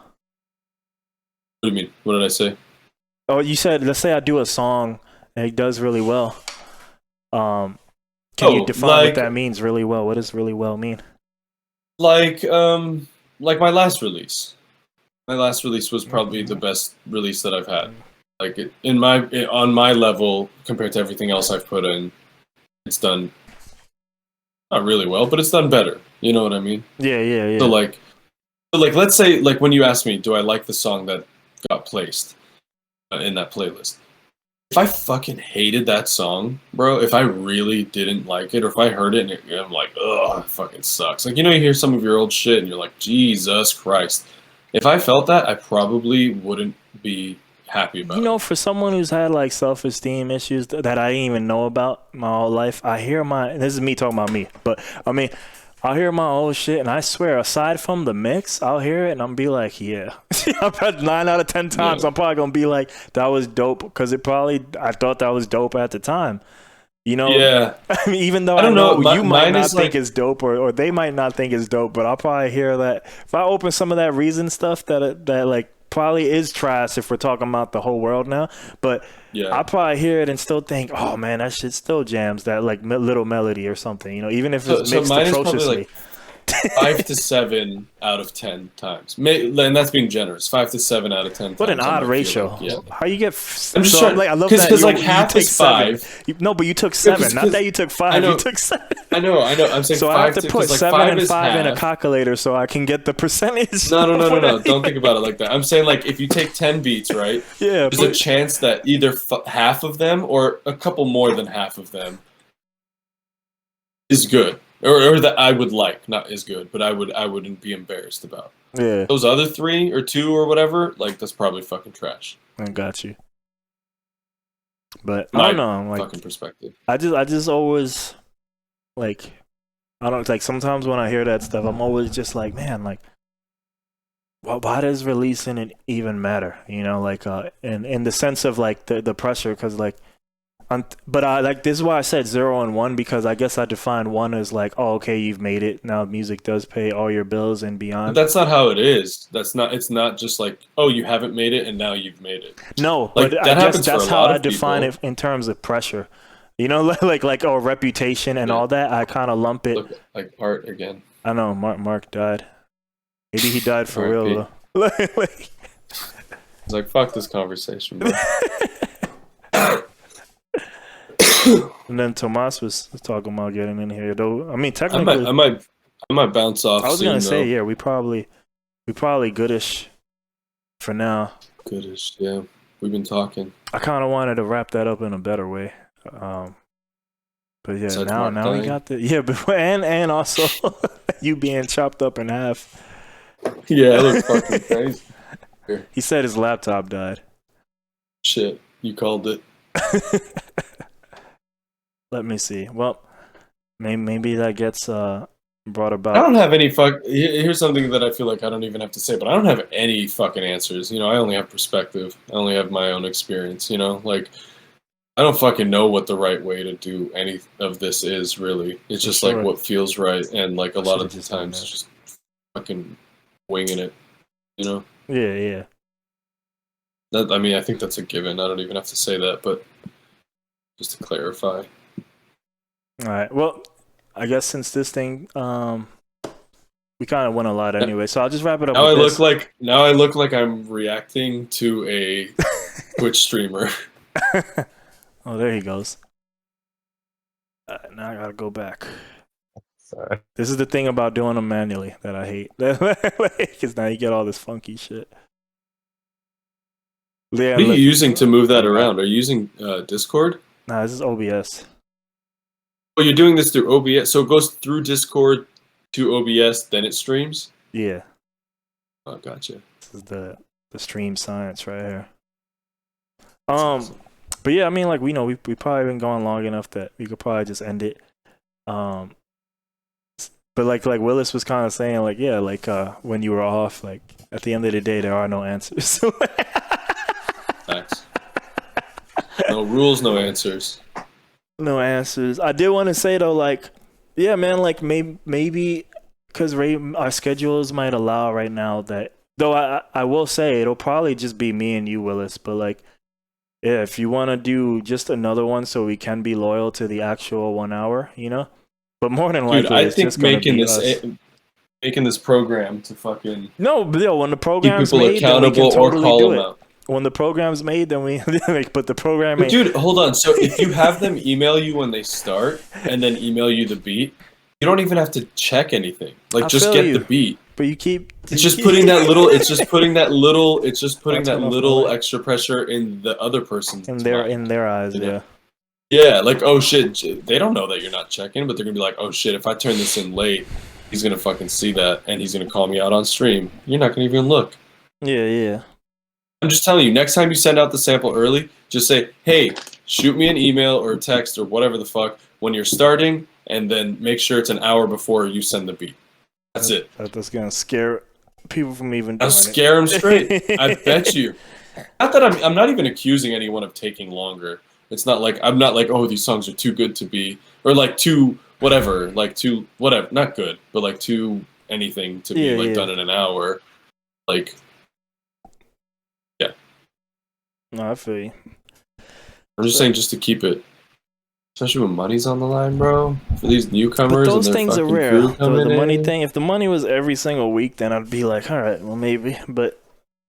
What do you mean? What did I say? Oh, you said, let's say I do a song and it does really well. Can you define what that means, really well? What does really well mean? Like my last release. My last release was probably the best release that I've had. Like on my level compared to everything else I've put in, it's done not really well, but it's done better. You know what I mean? Yeah. So like let's say like when you ask me, do I like the song that got placed in that playlist? if I fucking hated that song, bro, if I really didn't like it, or if I heard it and I'm like, ugh, it fucking sucks. Like, you know, you hear some of your old shit and you're like, Jesus Christ. If I felt that, I probably wouldn't be happy about You know, it. for someone who's had like self-esteem issues that I didn't even know about my whole life, I hear this is me talking about me, but I mean, I'll hear my old shit, and I swear, aside from the mix, I'll hear it and I'm be like, yeah. I've had 9 out of 10 times. I'm probably gonna be like, that was dope, because I thought that was dope at the time. You know, Yeah. I mean, even though I don't know, you might mine not is think like- it's dope, or they might not think it's dope, but I'll probably hear that if I open some of that Reason stuff that like probably is trash if we're talking about the whole world now, but Yeah. I'll probably hear it and still think, oh man, that shit still jams, that like little melody or something, you know, even if it's mixed mine is probably atrociously. like 5 to 7 out of 10 times. And that's being generous. 5 to 7 out of 10 times. What an I odd might feel ratio. like, yeah. How you get I'm just trying, like, I love because that like you half take is 7. 5. No, but you took 7. Not 'cause that you took 5. I know. You took 7. I know. I'm saying So 5 I have to put 'cause, like, 7 and is 5 in a half. calculator so I can get the percentage. No. Don't think about it like that. I'm saying, like, if you take 10 beats, right? Yeah, There's a chance that either half of them or a couple more than half of them is good, or that I would like, not is good, but I wouldn't be embarrassed about. yeah, Those other 3 or 2 or whatever, like, that's probably fucking trash. I got you. But I My don't know, like fucking perspective. I just always like I don't like sometimes when I hear that stuff, I'm always just like, man, like why does releasing it even matter? You know, like in the sense of like the pressure, because like but I like this is why I said 0 and 1, because I guess I define 1 as like, oh, okay, you've made it. Now music does pay all your bills and But beyond. that's not how it is. It's not just like, oh, you haven't made it and now you've made it. No, Like, but that I guess happens for that's a how lot I of define people. it in terms of pressure. You know, like oh, reputation and Yeah. all that. I kind of lump it. Look, like art again. I know Mark died. Maybe he died for R.I.P. real though. Like, It's like, fuck this conversation, bro. and then Tomas was talking about getting in here though. I mean, I technically, might bounce off. I was soon, gonna say, though. yeah, we probably goodish for now. Goodish, yeah. We've been talking. I kind of wanted to wrap that up in a better way. But yeah, Besides now Mark we dying. got the but and also you being chopped up in half. Yeah, it looks fucking crazy. He said his laptop died. Shit, you called it. Let me see. Well, maybe that gets brought about. I don't have any Here's something that I feel like I don't even have to say, but I don't have any fucking answers. You know, I only have perspective. I only have my own experience. You know, like, I don't fucking know what the right way to do any of this is, really. It's just Sure. like what feels right, and like a lot Should've of the just done times that. just fucking winging it. You know? Yeah. I mean, I think that's a given. I don't even have to say that, but just to clarify. All right. Well, I guess since this thing, we kind of went a lot anyway, so I'll just wrap it up. Now I with look like I'm reacting to a Twitch streamer. Oh, there he goes. Now I gotta go back. Sorry. This is the thing about doing them manually that I hate, because now you get all this funky shit. Yeah, What are you using to move that around? Are you using Discord? Nah, this is OBS. Oh, you're doing this through OBS, so it goes through Discord to OBS, then it streams? Yeah, Oh, gotcha. this is the stream science right here. That's awesome. But yeah, I mean, like we probably been going long enough that we could probably just end it. But like Willis was kind of saying, like, yeah, like when you were off, like at the end of the day, there are no answers. Facts. No rules, no answers. No answers. I did want to say though, like, yeah, man, like maybe because our schedules might allow right now that. Though I will say it'll probably just be me and you, Willis. But like, yeah, if you want to do just another one, so we can be loyal to the actual 1 hour, you know. But more than likely, Dude, I it's think just gonna making be this us. making this program to fucking No, but yo, when the keep program's people made, then we can accountable or totally call do them it. out. When the program's made, then we put the program. But dude, hold on. So if you have them email you when they start and then email you the beat, you don't even have to check anything. Like, I just feel get you. the beat. But you keep. It's just putting that little. It's just putting that little. It's just putting That's that enough little noise. extra pressure in the other person's in mind. their eyes, You know? yeah. Yeah, like, oh shit, they don't know that you're not checking, but they're gonna be like, oh shit, if I turn this in late, he's gonna fucking see that, and he's gonna call me out on stream. You're not gonna even look. Yeah. I'm just telling you, next time you send out the sample early, just say, hey, shoot me an email or a text or whatever the fuck when you're starting, and then make sure it's an hour before you send the beat. That's it. That's gonna scare people from even doing I'll scare them straight. I bet you. Not that I'm not even accusing anyone of taking longer. It's not like I'm not like, oh, these songs are too good to be, or like too whatever, not good, but like too anything to be done in an hour. Like, yeah. No, I feel you. I'm just saying, just to keep it, especially when money's on the line, bro. For these newcomers, But those and things are fucking rare. crew coming The money in. thing. If the money was every single week, then I'd be like, all right, well maybe. But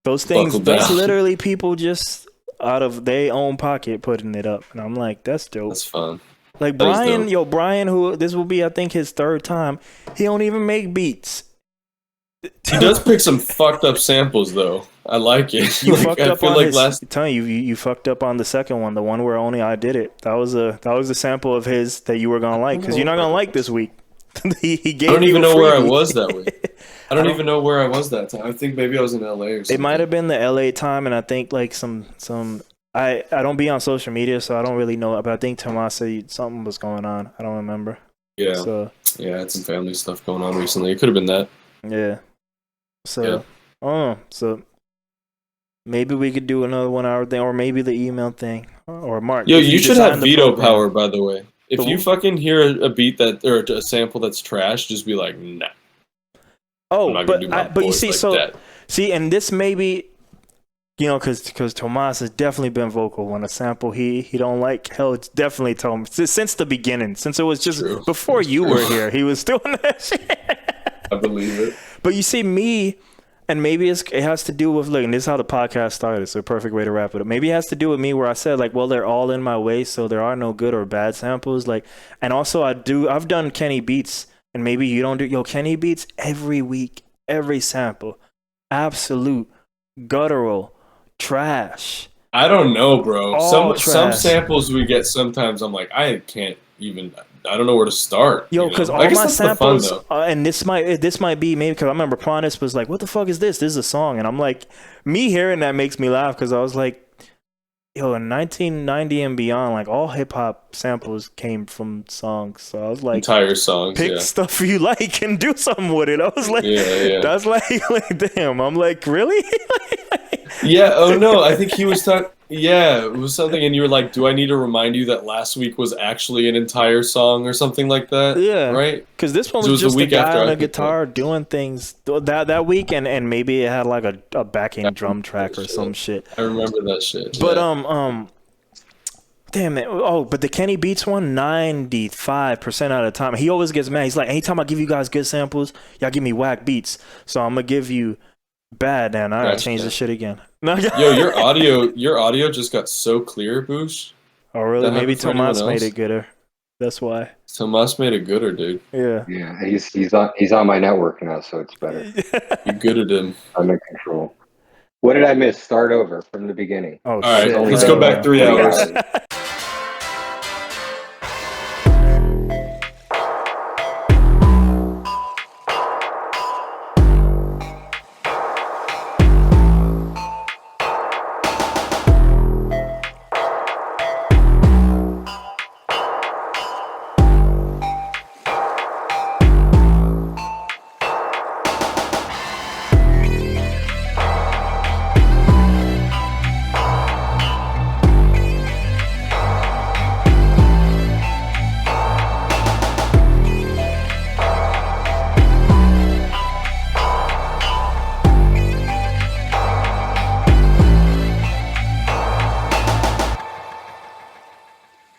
those things, Buckle that's down. literally people just out of their own pocket putting it up, and I'm like, that's dope. That's fun. Like That is Brian, dope. Brian, who this will be, I think, his third time. He don't even make beats. He does pick some fucked up samples, though. I like it. You Like, fucked I up feel on like his. last. I'm telling you, you fucked up on the second one, the one where only I did it. That was a sample of his that you were gonna like, because you're not gonna like this week. he gave. I don't you even a know where I freebie. was that week. I don't even know where I was that time. I think maybe I was in LA or something. It might have been the LA time, and I think like some. I don't be on social media, so I don't really know. But I think Tomas said something was going on. I don't remember. Yeah. So Yeah, I had some family stuff going on recently. It could have been that. yeah. So Yeah. oh, so maybe we could do another 1 hour thing, or maybe the email thing, or Mark. Yo, if you should design have the veto program. power, by the way. If The you wh- fucking hear a beat that or a sample that's trash, just be like, nah. I'm Oh, not gonna do my but you voice see, like so that. see, and this maybe. Because Tomas has definitely been vocal when a sample he don't like. Hell, it's definitely told me since the beginning, since it was just True. before It's you true. were here, he was doing that shit. I believe it. But you see, me, and maybe it has to do with, look, and this is how the podcast started, so a perfect way to wrap it up. Maybe it has to do with me where I said, like, well, they're all in my way, so there are no good or bad samples. Like, and also I've done Kenny Beats, and maybe you don't do, Kenny Beats every week, every sample, absolute, guttural, trash. I don't know, bro. All Some trash. samples we get sometimes I'm like, I don't know where to start. Yo, because I all guess my that's the fun, samples, though. and this might be maybe because I remember Pranis was like, "What the fuck is this? This is a song," and I'm like, me hearing that makes me laugh because I was like, yo, in 1990 and beyond, like all hip hop samples came from songs, so I was like, Entire songs, pick yeah. stuff you like and do something with it. I was like, Yeah. that's like damn. I'm like, really? Yeah, oh no, I think he was talking. Yeah, it was something, and you were like, "Do I need to remind you that last week was actually an entire song or something like that?" Yeah, right. Because this one It was was the just a week guy after on I a picked guitar doing things that week, and maybe it had like a backing drum track or shit. some shit. I remember that shit. But yeah. damn it. Oh, but the Kenny Beats one, 95% of the time, he always gets mad. He's like, anytime I give you guys good samples, y'all give me whack beats. So I'm gonna give you bad, and I gotta Gotcha. change this shit again. Yo, your audio just got so clear, Boosh. Oh, really? That Maybe happened for anyone Tomas made else? it gooder. That's why. Tomas made it gooder, dude. Yeah. Yeah, he's on my network now, so it's better. You gooded him. I'm in control. What did I miss? Start over from the beginning. Oh, All right, shit. only let's been go back like 3 3 hours. hours.